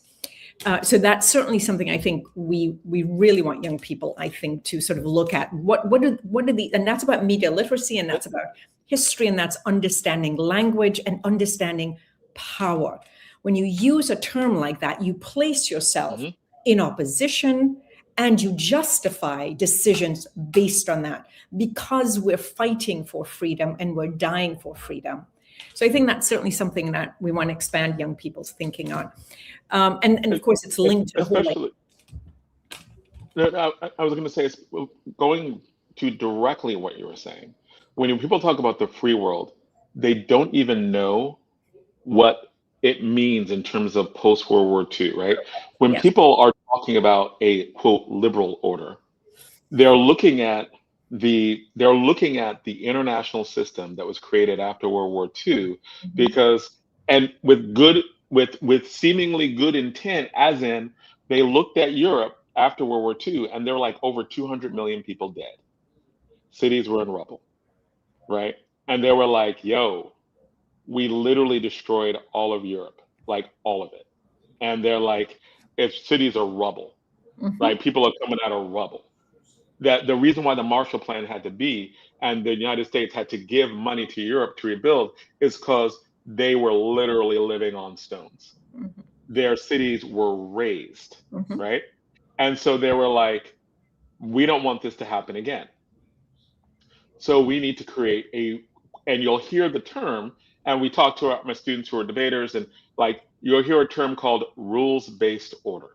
So that's certainly something I think we really want young people, I think, to sort of look at what are the, and that's about media literacy, and that's about history, and that's understanding language and understanding power. When you use a term like that, you place yourself in opposition and you justify decisions based on that, because we're fighting for freedom and we're dying for freedom. So I think that's certainly something that we want to expand young people's thinking on. And of course, it's linked to the whole. I was going to say, going to directly what you were saying, when people talk about the free world, they don't even know what it means in terms of post-World War II, right? When people are talking about a, quote, liberal order, they're looking at the international system that was created after World War II, because, and with seemingly good intent, as in they looked at Europe after World War II and there were like over 200 million people dead. Cities were in rubble, right? And they were like, yo, we literally destroyed all of Europe, like all of it. And they're like, if cities are rubble, right? People are coming out of rubble. That the reason why the Marshall Plan had to be, and the United States had to give money to Europe to rebuild, is because they were literally living on stones. Their cities were razed, right? And so they were like, we don't want this to happen again. So we need to create and you'll hear the term, and we talk to my students who are debaters, and like, you'll hear a term called rules-based order.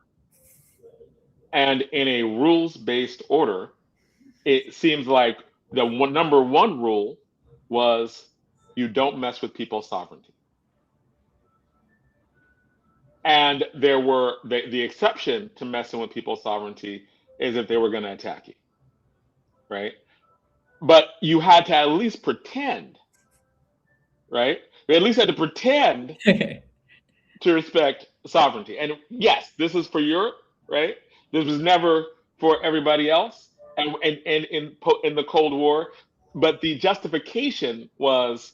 And in a rules-based order, it seems like the number one rule was you don't mess with people's sovereignty. And there were the exception to messing with people's sovereignty is if they were going to attack you, right? But you had to at least pretend, right? They at least had to pretend to respect sovereignty. And yes, this is for Europe, right? This was never for everybody else, and in the Cold War. But the justification was,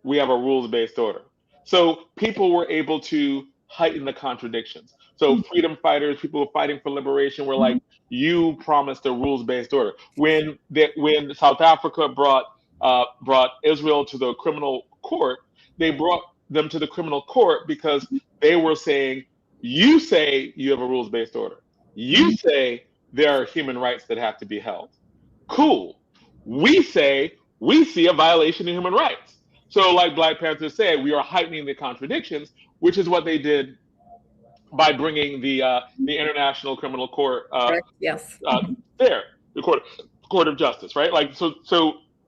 we have a rules-based order. So people were able to heighten the contradictions. So freedom fighters, people fighting for liberation, were like, you promised a rules-based order. When South Africa brought Israel to the criminal court, they brought them to the criminal court because they were saying, You say you have a rules-based order. You say there are human rights that have to be held. Cool. We say we see a violation of human rights. So like Black Panthers said, we are heightening the contradictions, which is what they did by bringing the International Criminal Court yes. there, the Court of Justice, right? Like so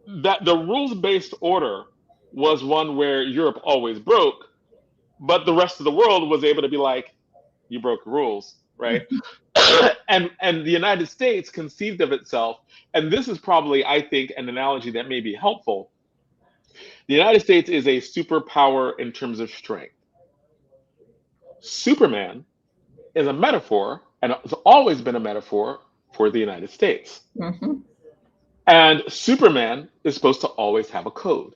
that the rules-based order was one where Europe always broke, but the rest of the world was able to be like, you broke the rules, right? and the United States conceived of itself, and this is probably, I think, an analogy that may be helpful. The United States is a superpower in terms of strength. Superman is a metaphor, and it's always been a metaphor for the United States. Mm-hmm. And Superman is supposed to always have a code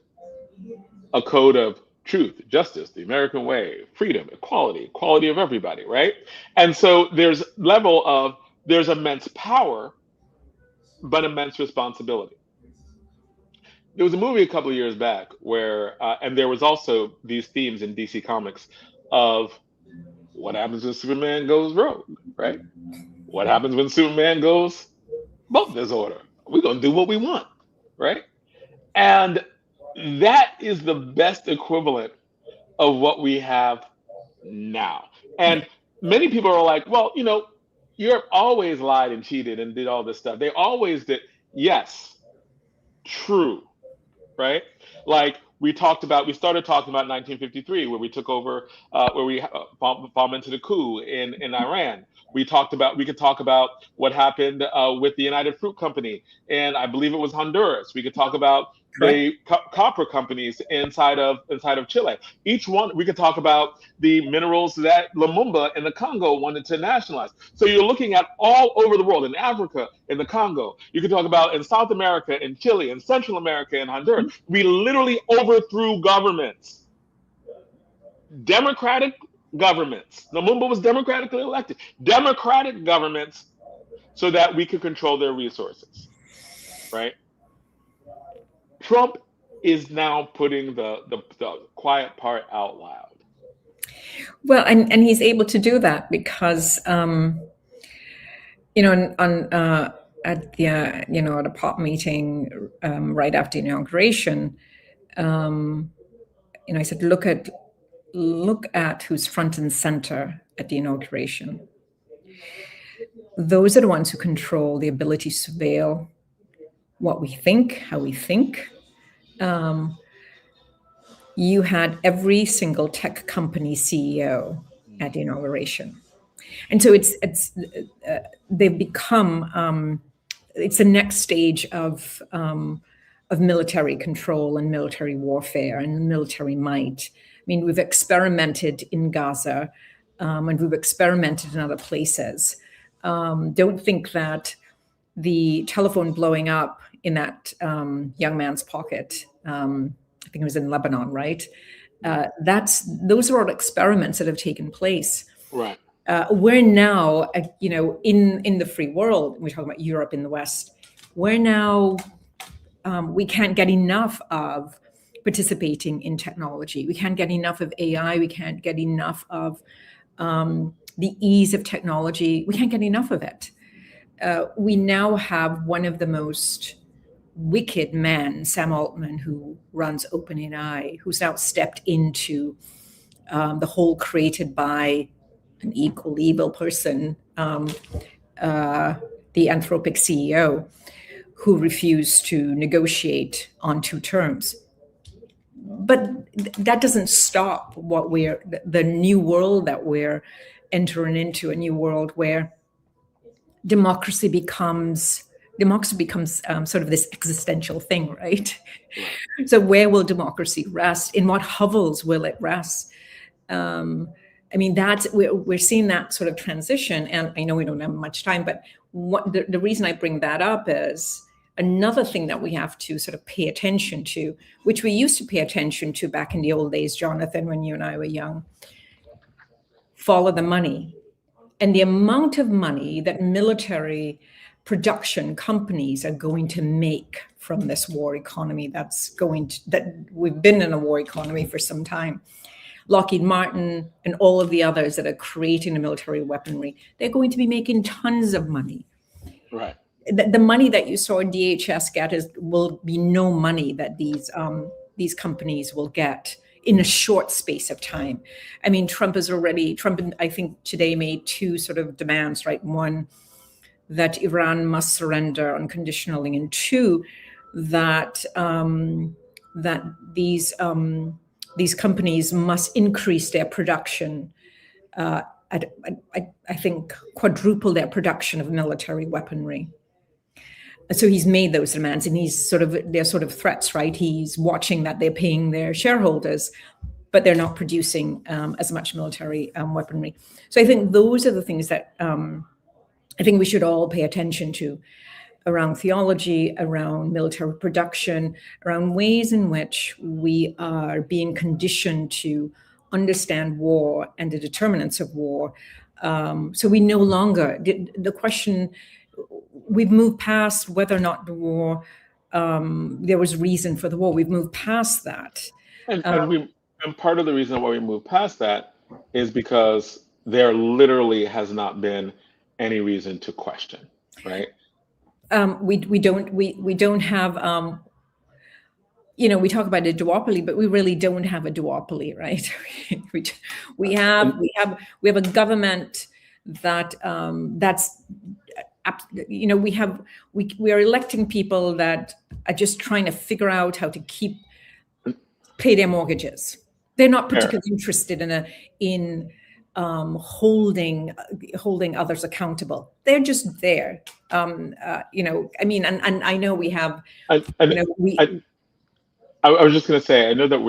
of truth, justice, the American way, freedom, equality of everybody, right? And so there's immense power, but immense responsibility. There was a movie a couple of years back where, and there was also these themes in DC Comics of what happens when Superman goes rogue, right? What happens when Superman goes both disorder? We're going to do what we want, right? And that is the best equivalent of what we have now. And many people are like, well, Europe always lied and cheated and did all this stuff. They always did. Yes, true, right? Like we started talking about 1953, where we took over, where we fomented a coup in Iran. We could talk about what happened with the United Fruit Company, and I believe it was Honduras. We could talk about the copper companies inside of Chile. Each one, we could talk about the minerals that Lumumba in the Congo wanted to nationalize. So you're looking at all over the world, in Africa, in the Congo. You could talk about in South America, in Chile, in Central America, in Honduras. We literally overthrew governments. Democratic governments. Lumumba was democratically elected. Democratic governments, so that we could control their resources, right? Trump is now putting the quiet part out loud. Well, and he's able to do that because, at a pop meeting right after inauguration, I said, look at who's front and center at the inauguration. Those are the ones who control the ability to surveil what we think, how we think. You had every single tech company CEO at the inauguration. And so they've become, it's the next stage of military control and military warfare and military might. I mean, we've experimented in Gaza and we've experimented in other places. Don't think that the telephone blowing up in that young man's pocket, I think it was in Lebanon, right? Those are all experiments that have taken place. Right. We're now, in the free world, we're talking about Europe in the West, we're now, we can't get enough of participating in technology. We can't get enough of AI. We can't get enough of the ease of technology. We can't get enough of it. We now have one of the most wicked men, Sam Altman, who runs OpenAI, who's now stepped into the hole created by an equal evil person, the Anthropic CEO, who refused to negotiate on two terms. But that doesn't stop the new world that we're entering into, a new world where democracy becomes sort of this existential thing, right? So where will democracy rest? In what hovels will it rest? We're seeing that sort of transition, and I know we don't have much time, but the reason I bring that up is another thing that we have to sort of pay attention to, which we used to pay attention to back in the old days, Jonathan, when you and I were young. Follow the money. And the amount of money that military production companies are going to make from this war economy that we've been in a war economy for some time. Lockheed Martin and all of the others that are creating the military weaponry, they're going to be making tons of money. Right. The money that you saw DHS get will be no money that these companies will get in a short space of time. I mean, Trump, I think today made two sort of demands, right? One, that Iran must surrender unconditionally, and two, that that these companies must increase their production. I think quadruple their production of military weaponry. So he's made those demands, and they're sort of threats, right? He's watching that they're paying their shareholders, but they're not producing as much military weaponry. So I think those are the things that I think we should all pay attention to, around theology, around military production, around ways in which we are being conditioned to understand war and the determinants of war. So we no longer, the question, we've moved past whether or not the war, there was reason for the war. We've moved past that. And part of the reason why we moved past that is because there literally has not been any reason to question, right? We don't have, we talk about a duopoly, but we really don't have a duopoly, right? we have a government that we are electing people that are just trying to figure out how to pay their mortgages. They're not particularly interested in holding others accountable. They're just there. And I know we have. I was just going to say, I know that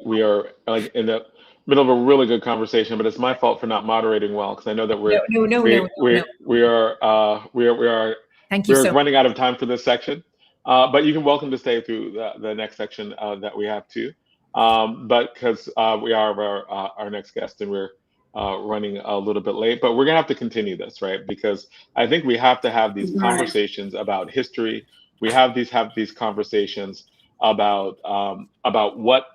we are like in the middle of a really good conversation, but it's my fault for not moderating well, because I know that we are Thank you. Running out of time for this section. But you can welcome to stay through the next section that we have too. But because we are our next guest, and we're running a little bit late, but we're gonna have to continue this, right? Because I think we have to have these conversations about history. We have these conversations about what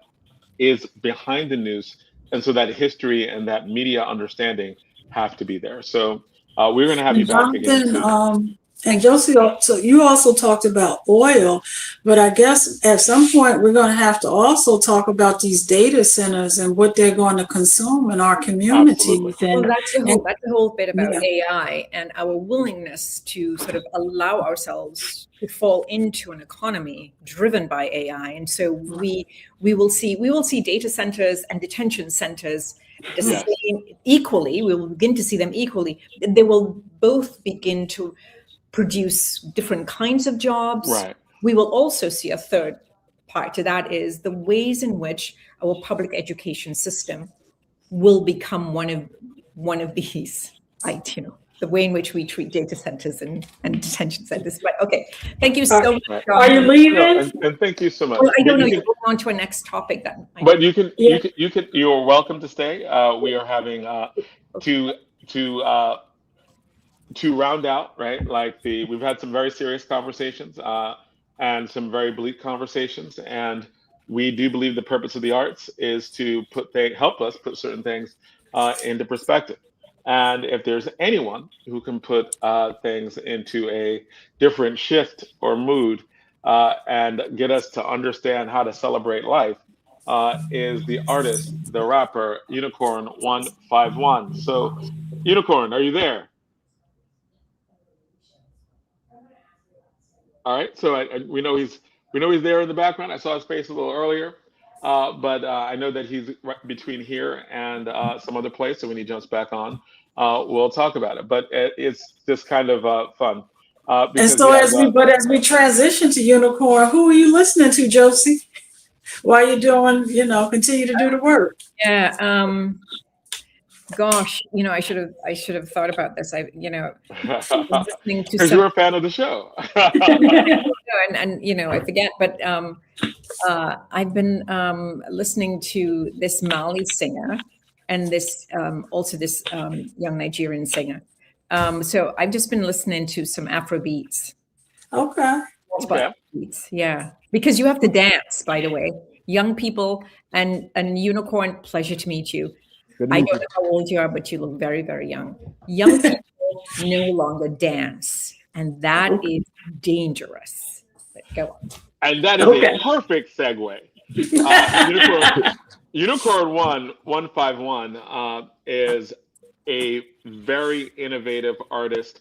is behind the news, and so that history and that media understanding have to be there. So we're gonna have you back again soon. And Josie, so you also talked about oil, but I guess at some point we're going to have to also talk about these data centers and what they're going to consume in our communities. Well, that's a whole bit about AI and our willingness to sort of allow ourselves to fall into an economy driven by AI. And so we will see data centers and detention centers the same equally. We will begin to see them equally. They will both begin to produce different kinds of jobs. Right. We will also see a third part to that, is the ways in which our public education system will become one of these, the way in which we treat data centers and detention centers. But okay, thank you so much. Are you leaving? And thank you so much. Well, I don't know. You're going on to a next topic then. But you're welcome to stay. We are having to round out, right? We've had some very serious conversations and some very bleak conversations, and we do believe the purpose of the arts is to help us put certain things into perspective. And if there's anyone who can put things into a different shift or mood and get us to understand how to celebrate life, is the artist, the rapper, Unicorn 151. So, Unicorn, are you there? All right, so we know he's there in the background. I saw his face a little earlier, but I know that he's right between here and some other place. So when he jumps back on, we'll talk about it. But it's just kind of fun. And so as we transition to Unicorn, who are you listening to, Josie? While you're doing, continue to do the work. Yeah. Gosh, I should have thought about this. Listening to because you're a fan of the show. and I forget, but I've been listening to this Mali singer and this young Nigerian singer. So I've just been listening to some Afro beats. Okay. Beats, yeah, because you have to dance. By the way, young people, and Unicorn, pleasure to meet you. Good to I meet don't know how old you are, but you look very, very young. Young people no longer dance, and that is dangerous. But go on. And that is a perfect segue. Unicorn 151 is a very innovative artist.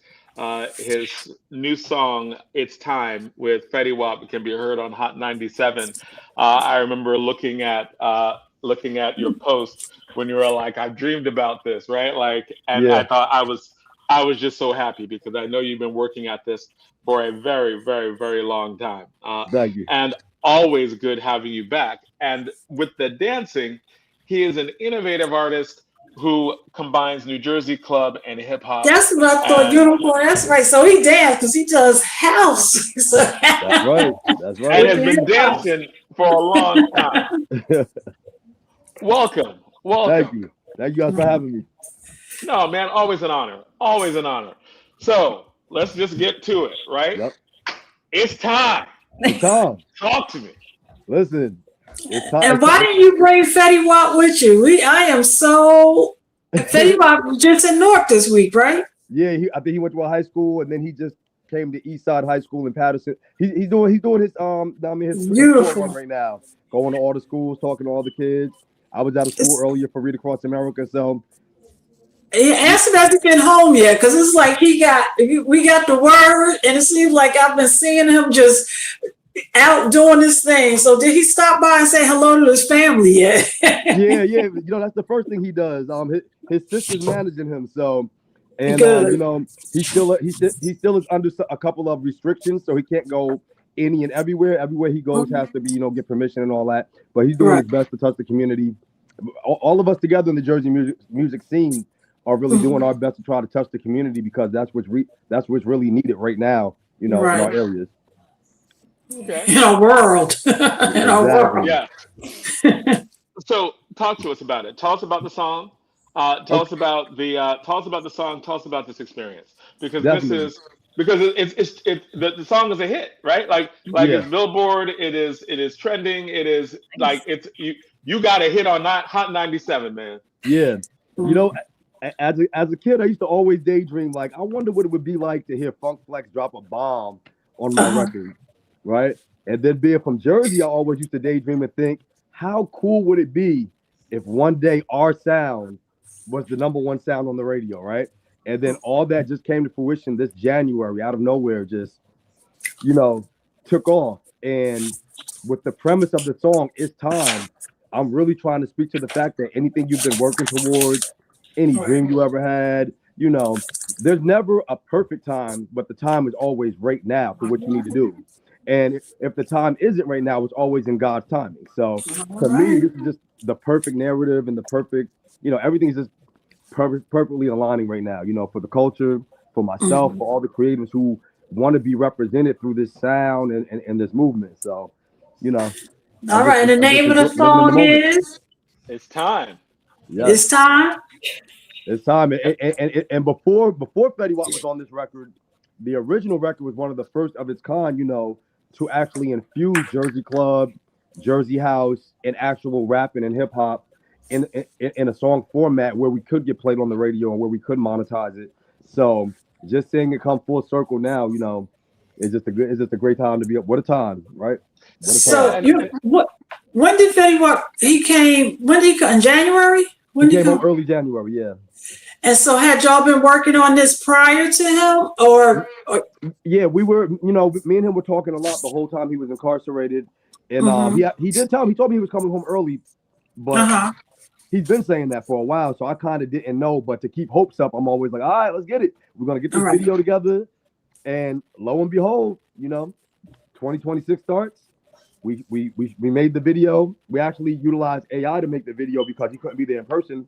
His new song, It's Time, with Fetty Wap, can be heard on Hot 97. I remember looking at your post when you were like, I've dreamed about this, right? Like, and Yeah. I thought I was just so happy because I know you've been working at this for a very, very, very long time. Thank you. And always good having you back. And with the dancing, he is an innovative artist who combines New Jersey club and hip hop. That's what I thought, Unicorn. That's right. So he danced because he does house. That's right. That's right. And has been dancing for a long time. Welcome. Thank you. Thank you guys for having me. No, man, always an honor. Always an honor. So let's just get to it, right? Yep. It's time. It's time. Talk to me. Listen. It's time. And why didn't you bring Fetty Wap with you? Fetty Wap was just in Newark this week, right? Yeah, I think he went to a high school and then he just came to East Side High School in Patterson. He's doing his his Beautiful run right now, going to all the schools, talking to all the kids. I was out of school earlier for Read Across America, so. Ask him has he been home yet? Because it's like we got the word, and it seems like I've been seeing him just out doing this thing. So did he stop by and say hello to his family yet? yeah. You know, that's the first thing he does. His sister's managing him, so. And you know, he still is under a couple of restrictions, so he can't go any and everywhere. Everywhere he goes has to be, you know, get permission and all that. But he's doing his best to touch the community. All of us together in the Jersey music scene are really doing our best to try to touch the community because that's what's really needed right now, you know, in our areas. Okay. In our world. In our world. Yeah. So talk to us about it. Tell us about the song. Tell us about the song. Tell us about this experience because the song is a hit, right? Like it's Billboard. It is trending. It is like you got a hit on Hot 97, man. Yeah, you know, as a kid, I used to always daydream like I wonder what it would be like to hear Funk Flex drop a bomb on my record, right? And then being from Jersey, I always used to daydream and think, how cool would it be if one day our sound was the #1 sound on the radio, right? And then all that just came to fruition this January out of nowhere, just, you know, took off. And with the premise of the song, It's Time, I'm really trying to speak to the fact that anything you've been working towards, any dream you ever had, you know, there's never a perfect time, but the time is always right now for what you need to do. And if the time isn't right now, it's always in God's timing. So to me, this is just the perfect narrative and the perfect, you know, everything's just perfectly aligning right now, you know, for the culture, for myself, for all the creators who want to be represented through this sound and this movement. So, you know. All right. And the name of the song is? It's Time. Yes. It's Time. It's time. And before Fetty Wap was on this record, the original record was one of the first of its kind, you know, to actually infuse Jersey club, Jersey house, and actual rapping and hip hop in a song format where we could get played on the radio and where we could monetize it. So just seeing it come full circle now, you know, it's just a great time to be up. What a time, right? What a time. So when did Fetty Wap when did he come in January? He came out early January, yeah. And so had y'all been working on this prior to him or? Yeah, we were, you know, me and him were talking a lot the whole time he was incarcerated. And he did tell me, he told me he was coming home early, but he's been saying that for a while. So I kind of didn't know, but to keep hopes up, I'm always like, all right, let's get it. We're going to get this video together. And lo and behold, you know, 2026 starts. We made the video. We actually utilized AI to make the video because he couldn't be there in person.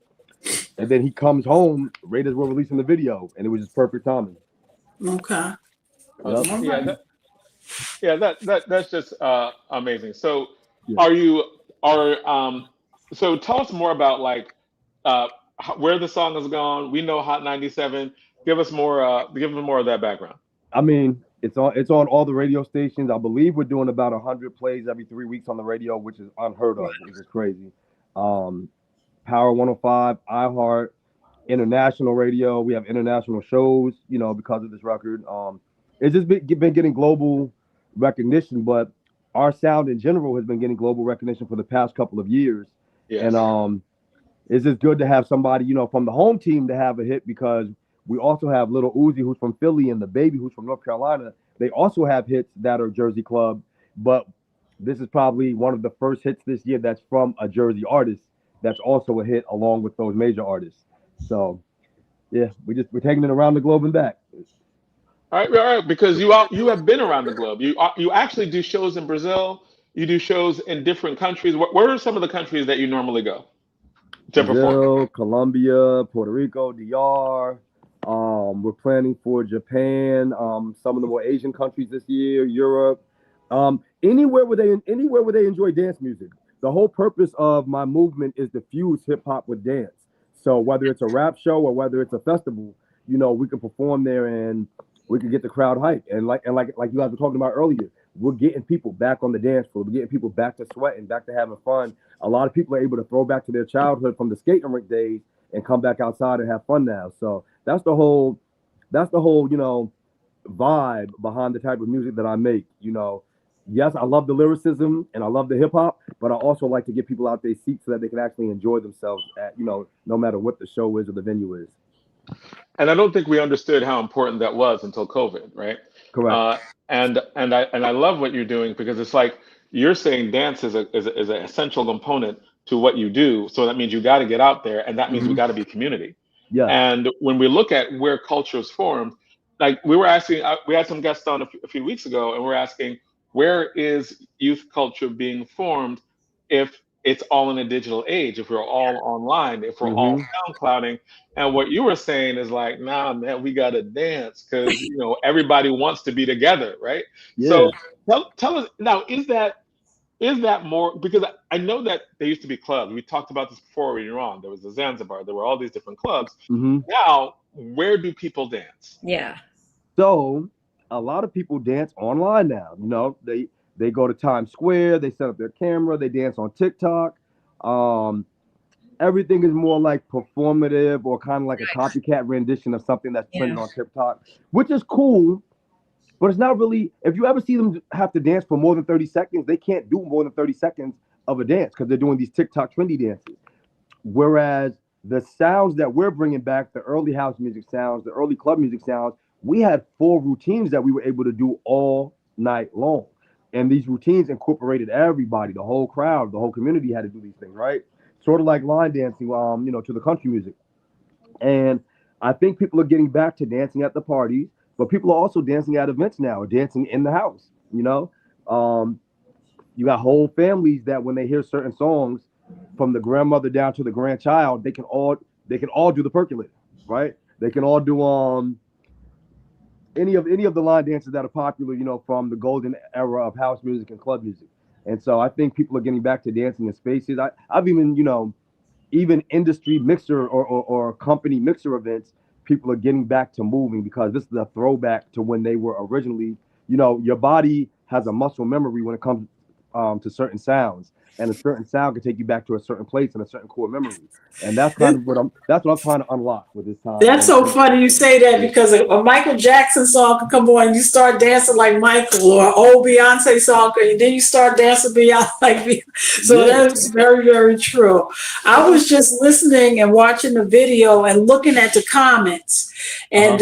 And then he comes home right as we're releasing the video, and it was just perfect timing. Okay. Yep. That's just amazing. So so tell us more about like where the song has gone. We know Hot 97. Give us more of that background. I mean, It's on all the radio stations. I believe we're doing about 100 plays every 3 weeks on the radio, which is unheard of, which is crazy. Power 105, iHeart, international radio. We have international shows, because of this record. It's just been getting global recognition, but our sound in general has been getting global recognition for the past couple of years. Yes. And it's just good to have somebody, from the home team to have a hit, because we also have Little Uzi, who's from Philly, and The Baby, who's from North Carolina. They also have hits that are Jersey Club, but this is probably one of the first hits this year that's from a Jersey artist that's also a hit along with those major artists. So, yeah, we're taking it around the globe and back. All right, because you have been around the globe. You actually do shows in Brazil. You do shows in different countries. Where are some of the countries that you normally go to perform? Brazil, Colombia, Puerto Rico, DR. We're planning for Japan, some of the more Asian countries this year, Europe, anywhere where they enjoy dance music. The whole purpose of my movement is to fuse hip hop with dance. So whether it's a rap show or whether it's a festival, we can perform there and we can get the crowd hyped. And like you guys were talking about earlier, we're getting people back on the dance floor. We're getting people back to sweating, back to having fun. A lot of people are able to throw back to their childhood from the skating rink days and come back outside and have fun now. So that's the whole, vibe behind the type of music that I make. Yes, I love the lyricism and I love the hip hop, but I also like to get people out their seats so that they can actually enjoy themselves at, no matter what the show is or the venue is. And I don't think we understood how important that was until COVID, right? Correct. And I love what you're doing, because it's like you're saying dance is an essential component to what you do. So that means you got to get out there, and that means we got to be community. Yeah. And when we look at where cultures formed, like we were asking, we had some guests on a few weeks ago, and we're asking, where is youth culture being formed if it's all in a digital age, if we're all online, if we're all SoundClouding? And what you were saying is like, nah, man, we got to dance because, everybody wants to be together, right? Yeah. So tell us now, is that more, because I know that there used to be clubs. We talked about this before when you were on. There was the Zanzibar. There were all these different clubs. Now, where do people dance? Yeah. So a lot of people dance online now. They go to Times Square. They set up their camera. They dance on TikTok. Everything is more like performative or kind of like a copycat rendition of something that's trending on TikTok, which is cool. But it's not really, if you ever see them have to dance for more than 30 seconds, they can't do more than 30 seconds of a dance because they're doing these TikTok trendy dances. Whereas the sounds that we're bringing back, the early house music sounds, the early club music sounds, we had 4 routines that we were able to do all night long. And these routines incorporated everybody, the whole crowd, the whole community had to do these things, right? Sort of like line dancing, to the country music. And I think people are getting back to dancing at the parties. But people are also dancing at events now, or dancing in the house, You got whole families that when they hear certain songs, from the grandmother down to the grandchild, they can all do the percolator, right? They can all do any of the line dances that are popular, from the golden era of house music and club music. And so I think people are getting back to dancing in spaces. I've even, even industry mixer or company mixer events, people are getting back to moving because this is a throwback to when they were originally, your body has a muscle memory when it comes to certain sounds, and a certain sound can take you back to a certain place and a certain core memory. And that's kind of what I'm trying to unlock with this time. That's so funny you say that, because a Michael Jackson song can come on and you start dancing like Michael, or an old Beyonce song, and then you start dancing beyond like Beyonce. So that's very, very true. I was just listening and watching the video and looking at the comments, and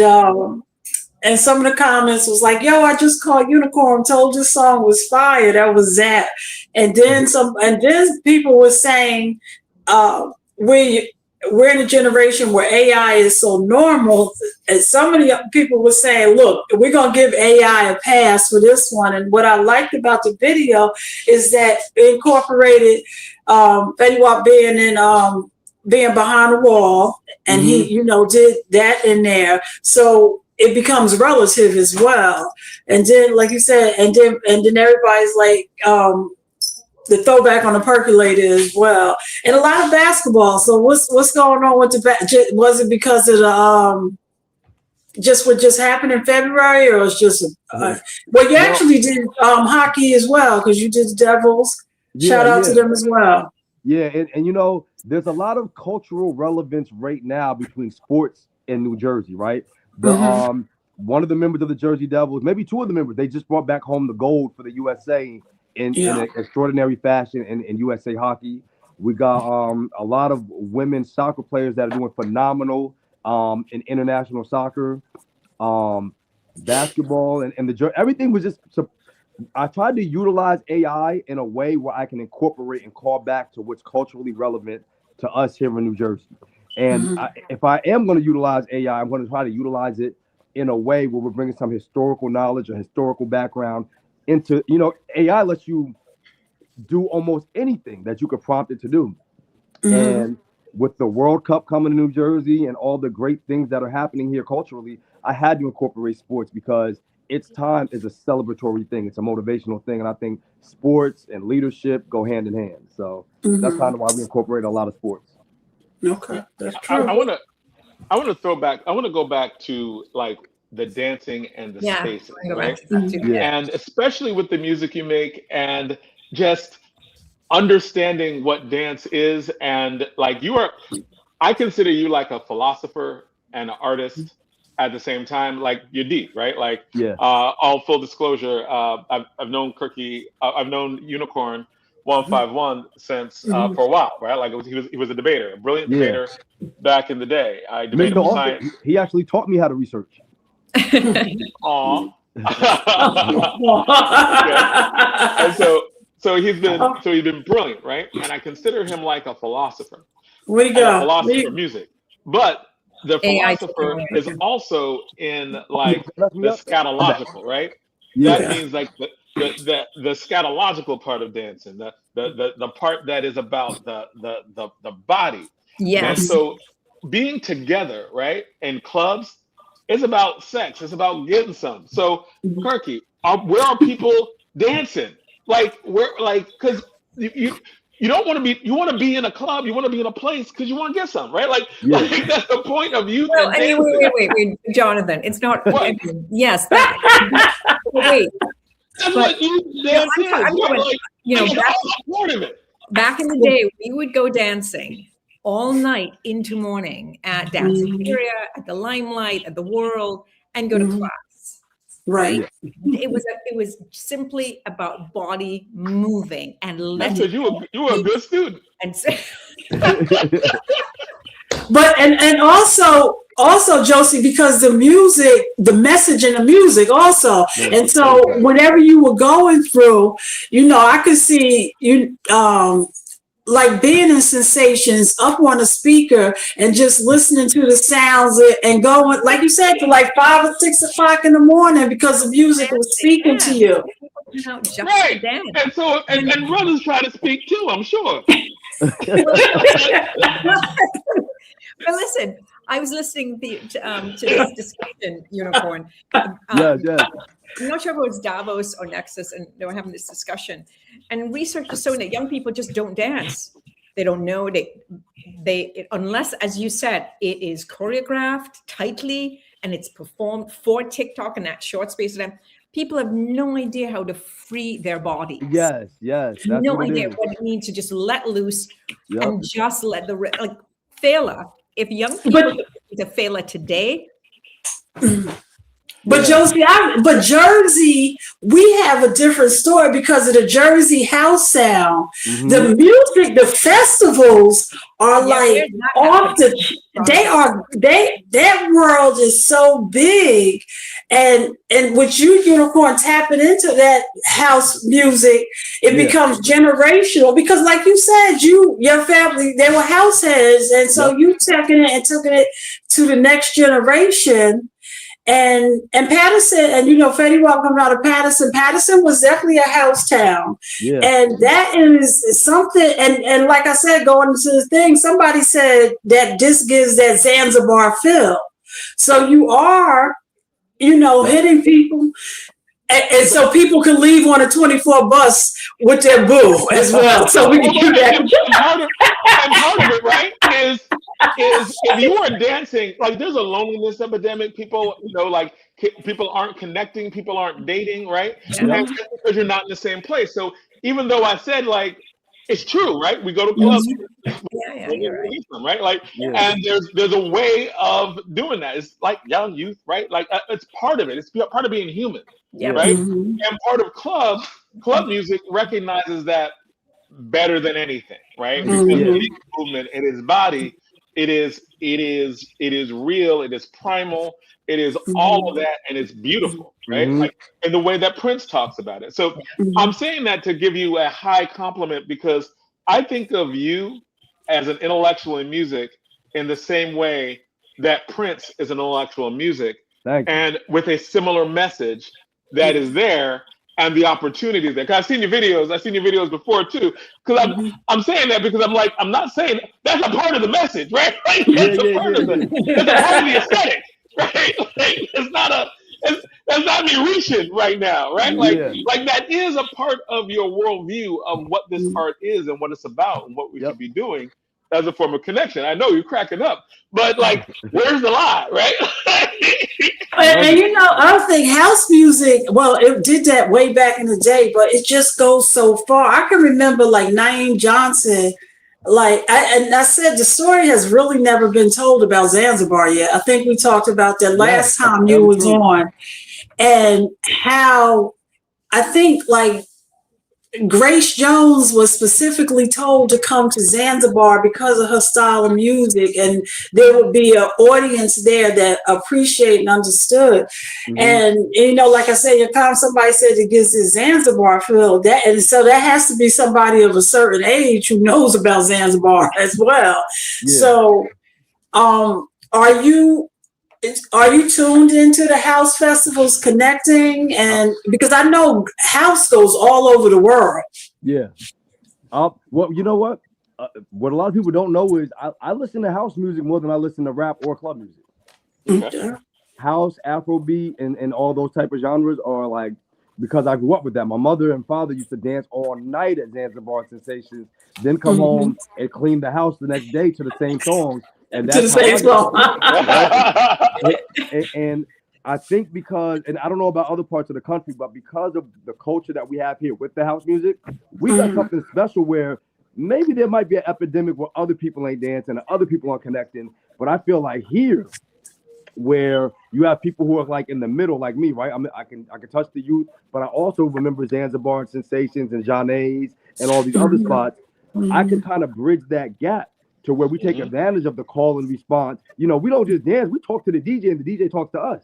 some of the comments was like, yo, I just called Unicorn, told this song was fire. That was that. And then people were saying, we're in a generation where AI is so normal. And some of the people were saying, look, we're going to give AI a pass for this one. And what I liked about the video is that it incorporated Fetty Wap being behind the wall. And he, did that in there. So it becomes relative as well. And then, like you said, and then everybody's like, the throwback on the percolator as well, and a lot of basketball. So what's going on with was it because of what just happened in February, or it's just well, you actually did hockey as well, because you did the Devils. Shout out to them as well. Yeah, and you know, there's a lot of cultural relevance right now between sports and New Jersey, right? The one of the members of the Jersey Devils, maybe two of the members, they just brought back home the gold for the USA in an extraordinary fashion in USA hockey. We got a lot of women soccer players that are doing phenomenal in international soccer, basketball, and everything was just. I tried to utilize AI in a way where I can incorporate and call back to what's culturally relevant to us here in New Jersey. And if I am going to utilize AI, I'm going to try to utilize it in a way where we're bringing some historical knowledge or historical background into, you know, AI lets you do almost anything that you could prompt it to do. And with the World Cup coming to New Jersey and all the great things that are happening here culturally, I had to incorporate sports because its time is a celebratory thing. It's a motivational thing. And I think sports and leadership go hand in hand. So that's kind of why we incorporate a lot of sports. Okay, that's true. I want to throw back. I want to go back to like the dancing and the spaces, right? And especially with the music you make and just understanding what dance is. And like I consider you like a philosopher and an artist at the same time, like you're deep, right? Like, all full disclosure, I've known Kirky, I've known Unicorn 151 since for a while, right? Like he was a debater, a brilliant debater back in the day. I debated science. He actually taught me how to research. Aw. And so he's been brilliant, right? And I consider him like a philosopher. We go. A philosopher of music, but the philosopher is also in like the scatological, right? That means like the scatological part of dancing, the part that is about the body. Yes. And so being together, right, in clubs, it's about sex. It's about getting some. So Kirky, where are people dancing? Like because you don't want to be. You want to be in a club. You want to be in a place because you want to get some, right? Like that's the point of youth. Well, wait, Jonathan. It's not. Yes, that. Wait. That's what youth dance is. Back in the day, we would go dancing all night into morning at Dancing Area, at the Limelight, at the World, and go to class. Right. It was simply about body moving and letting. You were a good student. And but and also Josie, because the music, the message in the music also, and so whenever you were going through, you know, I could see you like being in Sensations up on a speaker and just listening to the sounds and going, like you said, to like 5 or 6 o'clock in the morning because the music was speaking to you. Right. And so and brothers try to speak too, I'm sure. But listen, I was listening to this discussion, Unicorn. I'm not sure if it was Davos or Nexus, and they were having this discussion. And research is showing that young people just don't dance. They don't know. They unless, as you said, it is choreographed tightly and it's performed for TikTok in that short space of time. People have no idea how to free their bodies. Yes. No idea what it means to just let loose and just let like Fela. If young people to Fela today. But Josie, Jersey, we have a different story because of the Jersey house sound. The music, the festivals are like off that world is so big. And with you, Unicorn, tapping into that house music, it becomes generational because like you said, your family, they were house heads. And so you taking it to the next generation. And Patterson, and you know, Fetty Wap coming out of Patterson. Patterson was definitely a house town. And that is something, and like I said, going into the thing, somebody said that this gives that Zanzibar feel. So you are, you know, hitting people. And so people can leave on a 24 bus with their boo as well. So we can do that. And part of it, right, is is if you are dancing, like there's a loneliness epidemic. People, like people aren't connecting, people aren't dating, right? Yeah. And just because you're not in the same place. So even though I said like it's true, right? We go to clubs, Yeah, you're right. right? Like, and there's a way of doing that. It's like young youth, right? Like it's part of it. It's part of being human, right? And part of club music recognizes that better than anything, right? Because it is movement, it is body, it is real, it is primal, it is all of that, and it's beautiful, right? Like in the way that Prince talks about it. So I'm saying that to give you a high compliment because I think of you as an intellectual in music in the same way that Prince is an intellectual in music, and with a similar message that is there. And the opportunities there. Cause I've seen your videos before too. Cause I'm saying that because I'm not saying that's a part of the message, right? Like, that's a part of the aesthetic, right? Like, that's not me reaching right now, right? Like that is a part of your worldview of what this art is and what it's about and what we should be doing as a form of connection. I know you're cracking up, but like, where's the lie, right? And I think house music, well, it did that way back in the day, but it just goes so far. I can remember like Naeem Johnson, I said the story has really never been told about Zanzibar yet. I think we talked about that last time you was on, and how I think like Grace Jones was specifically told to come to Zanzibar because of her style of music, and there would be an audience there that appreciated and understood. And like I said, somebody said it gives this Zanzibar feel, and so that has to be somebody of a certain age who knows about Zanzibar as well. So, are you tuned into the house festivals, connecting? And because I know house goes all over the world. Well, you know what? What a lot of people don't know is I listen to house music more than I listen to rap or club music. House, Afrobeat, and all those type of genres are like, because I grew up with that. My mother and father used to dance all night at Zanzibar Sensations, then come home and clean the house the next day to the same songs. And that's and I think because, and I don't know about other parts of the country, but because of the culture that we have here with the house music, we got something special where maybe there might be an epidemic where other people ain't dancing and other people aren't connecting. But I feel like here, where you have people who are like in the middle, like me, right? I can touch the youth, but I also remember Zanzibar and Sensations and Janae's and all these other spots. I can kind of bridge that gap to where we take advantage of the call and response. We don't just dance, we talk to the DJ and the DJ talks to us.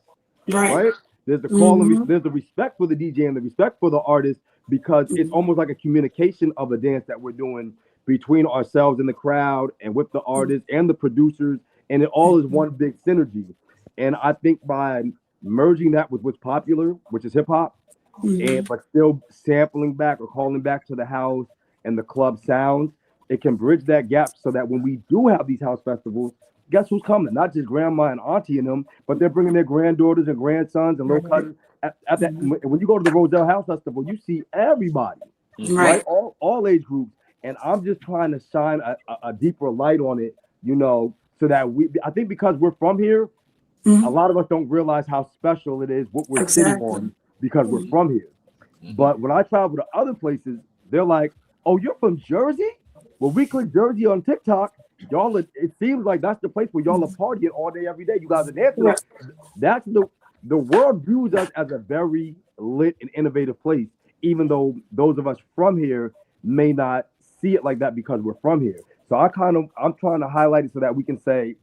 Right? There's the call and there's the respect for the DJ and the respect for the artist, because it's almost like a communication of a dance that we're doing between ourselves and the crowd and with the artists and the producers, and it all is one big synergy. And I think by merging that with what's popular, which is hip hop, but still sampling back or calling back to the house and the club sounds, it can bridge that gap so that when we do have these house festivals, guess who's coming? Not just grandma and auntie and them, but they're bringing their granddaughters and grandsons and little cousins. At that, when you go to the Roselle House Festival, you see everybody, right? All age groups. And I'm just trying to shine a deeper light on it, so that I think because we're from here, a lot of us don't realize how special it is what we're sitting on because we're from here. But when I travel to other places, they're like, "Oh, you're from Jersey? Well, we click Jersey on TikTok. Y'all, it seems like that's the place where y'all are partying all day, every day. You guys are dancing." That's the world views us as a very lit and innovative place, even though those of us from here may not see it like that because we're from here. So I'm trying to highlight it so that we can say,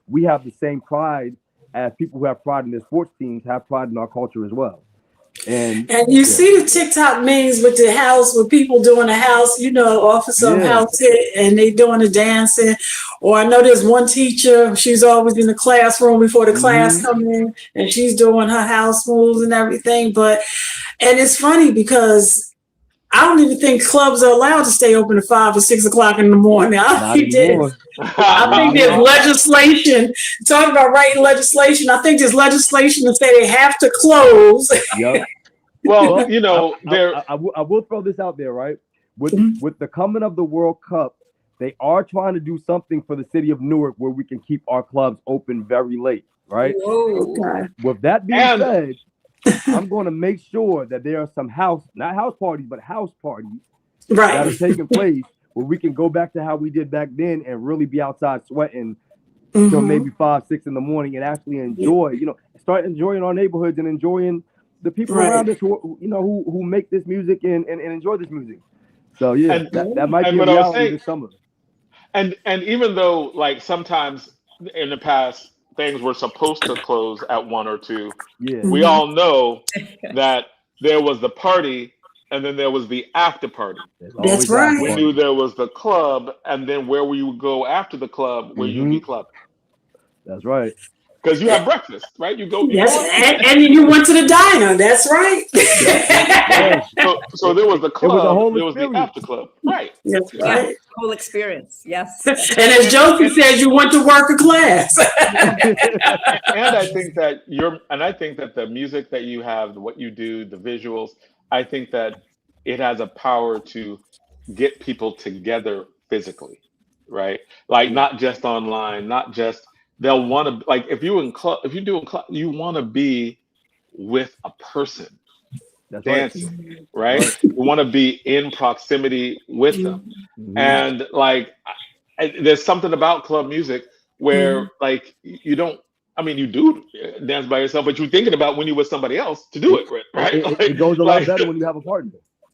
we have the same pride as people who have pride in their sports teams have pride in our culture as well. And you see the TikTok memes with the house, with people doing the house, off of some house hit, and they doing the dancing. Or I know there's one teacher, she's always in the classroom before the class come in, and she's doing her house moves and everything. And it's funny because I don't even think clubs are allowed to stay open at 5 or 6 o'clock in the morning. I think there's legislation, talking about writing legislation. I think there's legislation to say they have to close. Well, I will throw this out there, right? With the coming of the World Cup, they are trying to do something for the city of Newark where we can keep our clubs open very late, right? Okay. With that being said, I'm going to make sure that there are some not house parties, but house parties that are taking place where we can go back to how we did back then and really be outside sweating till maybe 5, 6 in the morning and actually enjoy, start enjoying our neighborhoods and enjoying the people around us who make this music and enjoy this music. So yeah, that might be a reality this summer. And even though like sometimes in the past things were supposed to close at 1 or 2, we all know that there was the party and then there was the after party. That's right. We knew there was the club, and then where we would go after the club, where you'd be clubbing. That's right. Because you have breakfast, right? You go. And you went to the diner. That's right. So there was the club. There was the experience. after club. Right. That's right. Whole experience. Yes. And as Josie says, you went to work a class. And I think that the music that you have, what you do, the visuals, I think that it has a power to get people together physically, right? Like not just online, not just they'll want to like if you're doing club, you want to be with a person dancing, right? You want to be in proximity with them, and like there's something about club music where like you don't. I mean, you do dance by yourself, but you're thinking about when you're with somebody else to do it, right? It goes a lot better when you have a partner.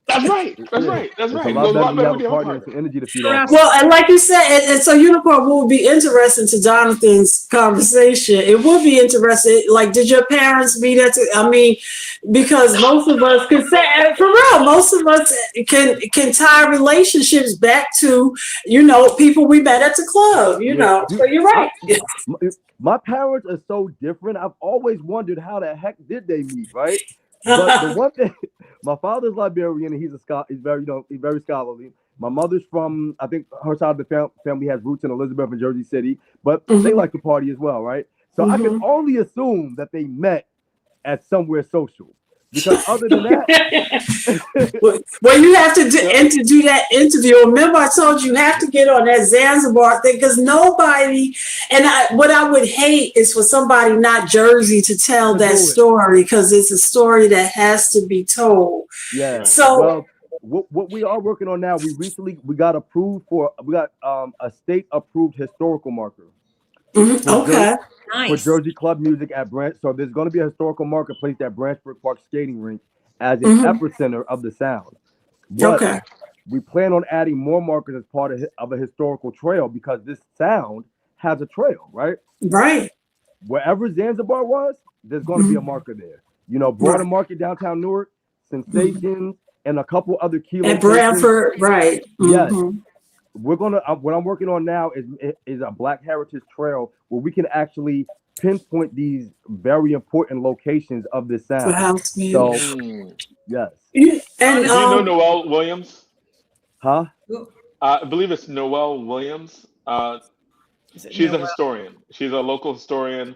That's right. That's right. It's a lot better when you have a partner, some energy to feed off. Well, and like you said, and so Unicorn will be interesting to Jonathan's conversation. It would be interesting. Like, did your parents meet at? I mean, because most of us can say, for real, most of us can tie relationships back to people we met at the club. So you're right. My parents are so different. I've always wondered how the heck did they meet, right? But the one thing, my father's Liberian and he's very scholarly. My mother's from, I think her side of the family has roots in Elizabeth and Jersey City, but they like to party as well, right? So I can only assume that they met at somewhere social. Because other than that, well, you have to do that interview. Remember, I told you have to get on that Zanzibar thing because nobody. And what I would hate is for somebody not Jersey to tell that story because it's a story that has to be told. Yeah. So what we are working on now, we got approved a state approved historical marker. Okay. For Jersey club music at Branch. So there's going to be a historical marker placed at Branchford Park Skating Rink as an epicenter of the sound. But we plan on adding more markers as part of a historical trail because this sound has a trail, right? Right. Wherever Zanzibar was, there's going to be a marker there. Broader Market, downtown Newark, Sensations, and a couple other key locations. At Branford, right. Yes. We're gonna. What I'm working on now is a Black Heritage Trail where we can actually pinpoint these very important locations of this sound. So, yes. And do you know Noelle Williams? Huh? I believe it's Noelle Williams. She's a historian. She's a local historian.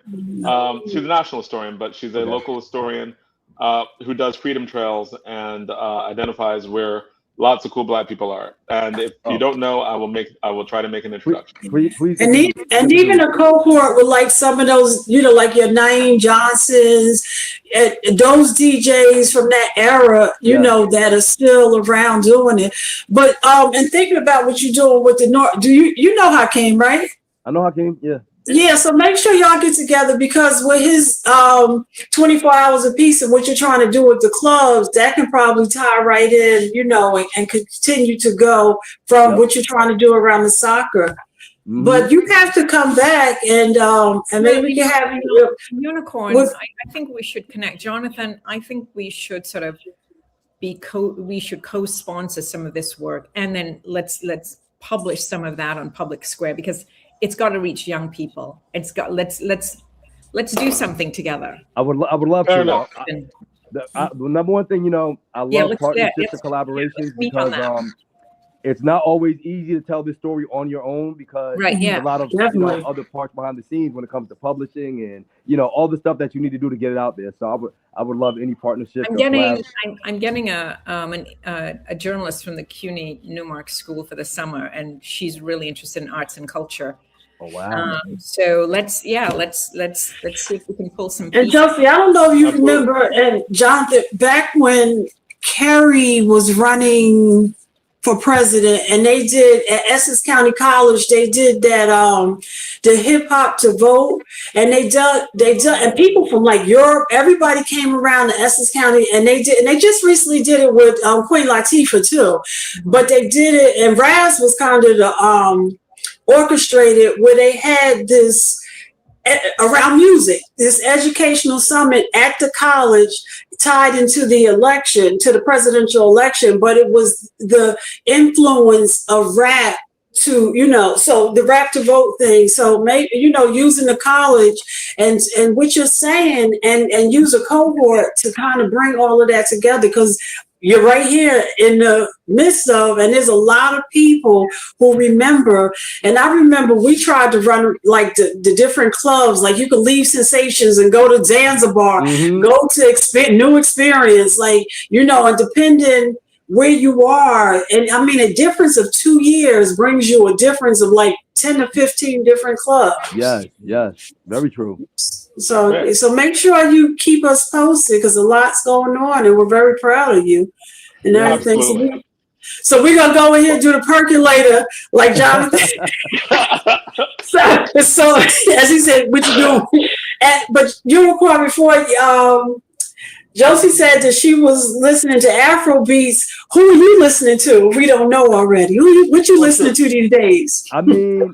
She's a national historian, but she's a local historian who does freedom trails and identifies where lots of cool Black people are. And if you don't know, I will try to make an introduction. Please. And even a cohort with like some of those, like your Naeem Johnsons, those DJs from that era, that are still around doing it. But and thinking about what you're doing with the North, do you know Hakeem, right? I know Hakeem, yeah. Yeah, so make sure y'all get together because with his 24 hours a piece and what you're trying to do with the clubs, that can probably tie right in, and continue to go from what you're trying to do around the soccer. But you have to come back and maybe we can have unicorns. I think we should connect, Jonathan. I think we should sort of we should co-sponsor some of this work, and then let's publish some of that on Public Square because it's got to reach young people. It's got let's do something together. I would love to. The number one thing, I love partnerships and collaborations because it's not always easy to tell this story on your own because a lot of other parts behind the scenes when it comes to publishing and all the stuff that you need to do to get it out there. So I would love any partnership. I'm getting a journalist from the CUNY Newmark School for the summer, and she's really interested in arts and culture. Oh wow! So let's see if we can pull some. And Josie, I don't know if you remember, and Jonathan, back when Kerry was running for president, and they did at Essex County College, they did that the hip hop to vote, and they done, and people from like Europe, everybody came around to Essex County, and they just recently did it with Queen Latifah too, but they did it, and Raz was kind of the orchestrated where they had this around music, this educational summit at the college tied into the election, to the presidential election, but it was the influence of rap to, so the rap to vote thing. So maybe, using the college and what you're saying and use a cohort to kind of bring all of that together, because you're right here in the midst of, and there's a lot of people who remember. And I remember we tried to run like the different clubs, like you could leave Sensations and go to Zanzibar, go to new experience, like, and depending where you are. And I mean, a difference of 2 years brings you a difference of like 10 to 15 different clubs. Yes, very true. So make sure you keep us posted because a lot's going on and we're very proud of you and everything. So we're going to go ahead and do the percolator like Jonathan. so as he said, what you doing? But you were before Josie said that she was listening to Afro beats. Who are you listening to? We don't know already. What you listening to these days? I mean,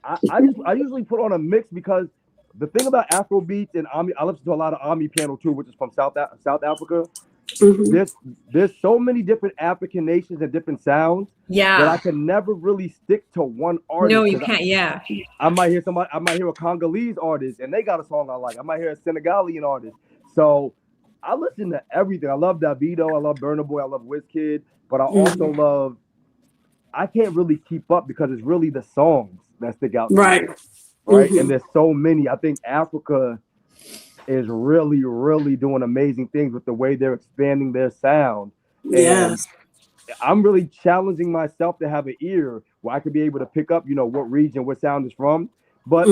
I usually put on a mix because the thing about Afro beats and Ami, I listen to a lot of Ami piano too, which is from South Africa. There's so many different African nations and different sounds that I can never really stick to one artist. No, you can't. I might hear a Congolese artist and they got a song I like. I might hear a Senegalian artist. So I listen to everything. I love Davido, I love Burna Boy, I love Wizkid, but I also love. I can't really keep up because it's really the songs that stick out. Right. And there's so many. I think Africa is really, really doing amazing things with the way they're expanding their sound. And I'm really challenging myself to have an ear where I could be able to pick up, what region, what sound is from. But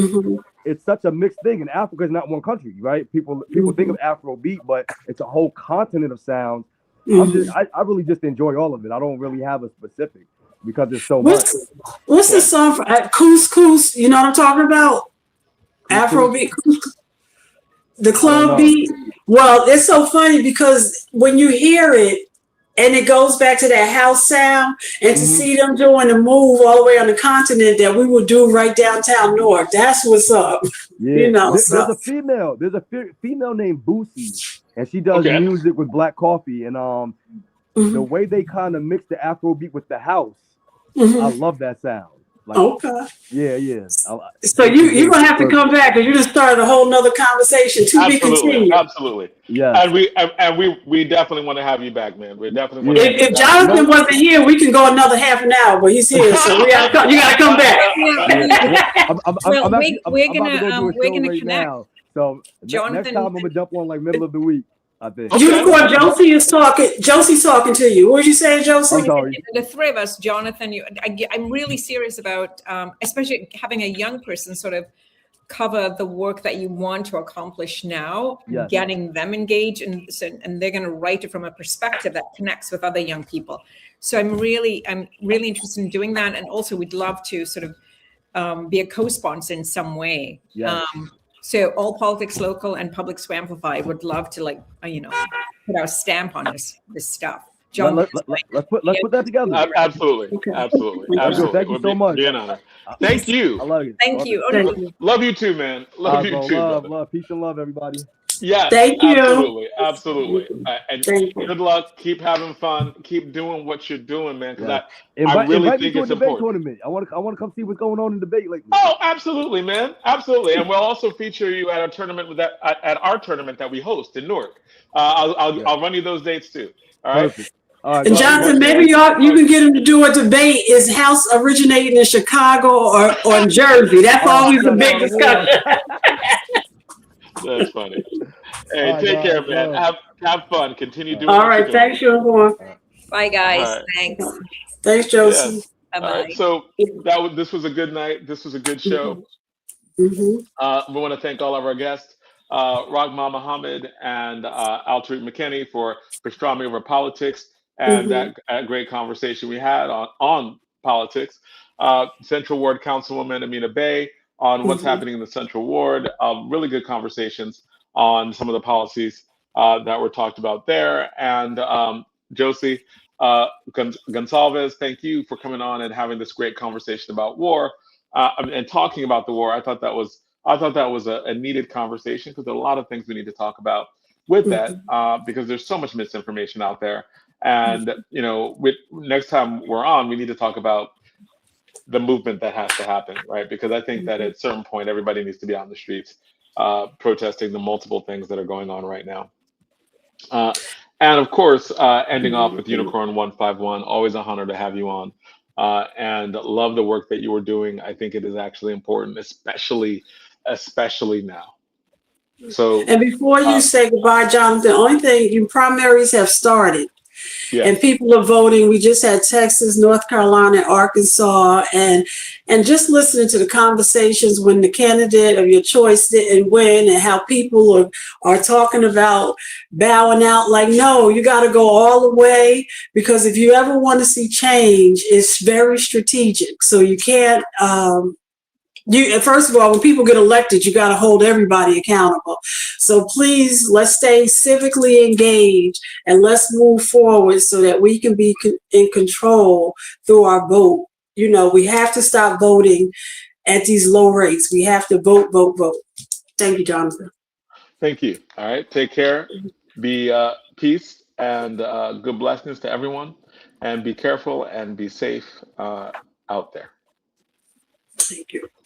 it's such a mixed thing. And Africa is not one country, right? People think of Afrobeat, but it's a whole continent of sounds. I really just enjoy all of it. I don't really have a specific because there's so much. What's the song for Couscous? You know what I'm talking about? Afrobeat. The club beat. Well, it's so funny because when you hear it and it goes back to that house sound, and to see them doing the move all the way on the continent that we will do right downtown North, that's what's up. Yeah. There's a female named Boosie, and she does music with Black Coffee, and the way they kind of mix the Afrobeat with the house, I love that sound. Like, yeah. So you're gonna have to come back because you just started a whole nother conversation to be continued. Absolutely. Yeah. And we definitely want to have you back, man. We definitely want if Jonathan wasn't here, we can go another half an hour, but he's here, so you gotta come back. We're gonna connect. Now. So Jonathan, next time I'm gonna jump on like middle of the week. I think. Unicorn, Josie's talking to you. What did you say, Josie? I'm sorry. The three of us, Jonathan, I'm really serious about, especially having a young person sort of cover the work that you want to accomplish now, getting them engaged, and they're going to write it from a perspective that connects with other young people. So I'm really interested in doing that, and also we'd love to sort of be a co-sponsor in some way. So All Politics Local and Public to Amplify would love to put our stamp on this stuff. John, let's put that together. Absolutely. Thank you so much. Be an honor. Thank you. I love you. Thank you. Love you too, man. Love you too. Love. Peace and love, everybody. Yes. Thank you. Absolutely. And good luck. Keep having fun. Keep doing what you're doing, man. Because I really think it's important. Tournament. I want to come see what's going on in the debate lately. Oh, absolutely, man. Absolutely. And we'll also feature you at a tournament at our tournament that we host in Newark. I'll run you those dates too. All right. Perfect. All right, And Jonathan, maybe you can get him to do a debate. Is house originating in Chicago or in Jersey? That's always a big discussion. That's funny. Hey, All right, take care, guys, man. Have fun. Continue doing All what right, you're doing. thanks, Sean. Bye, guys. All right. Thanks. Thanks, Josie. Yes. Bye-bye. All right. So this was a good night. This was a good show. Mm-hmm. We want to thank all of our guests, Rahma Mohammed and Altariq McKinney for Pastrami Over Politics and that great conversation we had on politics. Central Ward Councilwoman Amina Bey on what's happening in the Central Ward. Really good conversations on some of the policies that were talked about there. And Josie Gonsalves, thank you for coming on and having this great conversation about war and talking about the war. I thought that was a needed conversation because there are a lot of things we need to talk about with that because there's so much misinformation out there. And next time we're on, we need to talk about the movement that has to happen, right? Because I think that at a certain point, everybody needs to be out in the streets protesting the multiple things that are going on right now. And of course, ending off with Unicorn 151, always a honor to have you on. And love the work that you are doing. I think it is actually important, especially now. So, and before you say goodbye, Jonathan, the only thing, your primaries have started. Yeah. And people are voting. We just had Texas, North Carolina, Arkansas, and just listening to the conversations when the candidate of your choice didn't win and how people are talking about bowing out. Like, no, you got to go all the way, because if you ever want to see change, it's very strategic. So you can't, first of all, when people get elected, you got to hold everybody accountable. So please, let's stay civically engaged and let's move forward so that we can be in control through our vote. We have to stop voting at these low rates. We have to vote. Thank you, Jonathan. Thank you. All right. Take care. Be peace and good blessings to everyone. And be careful and be safe out there. Thank you.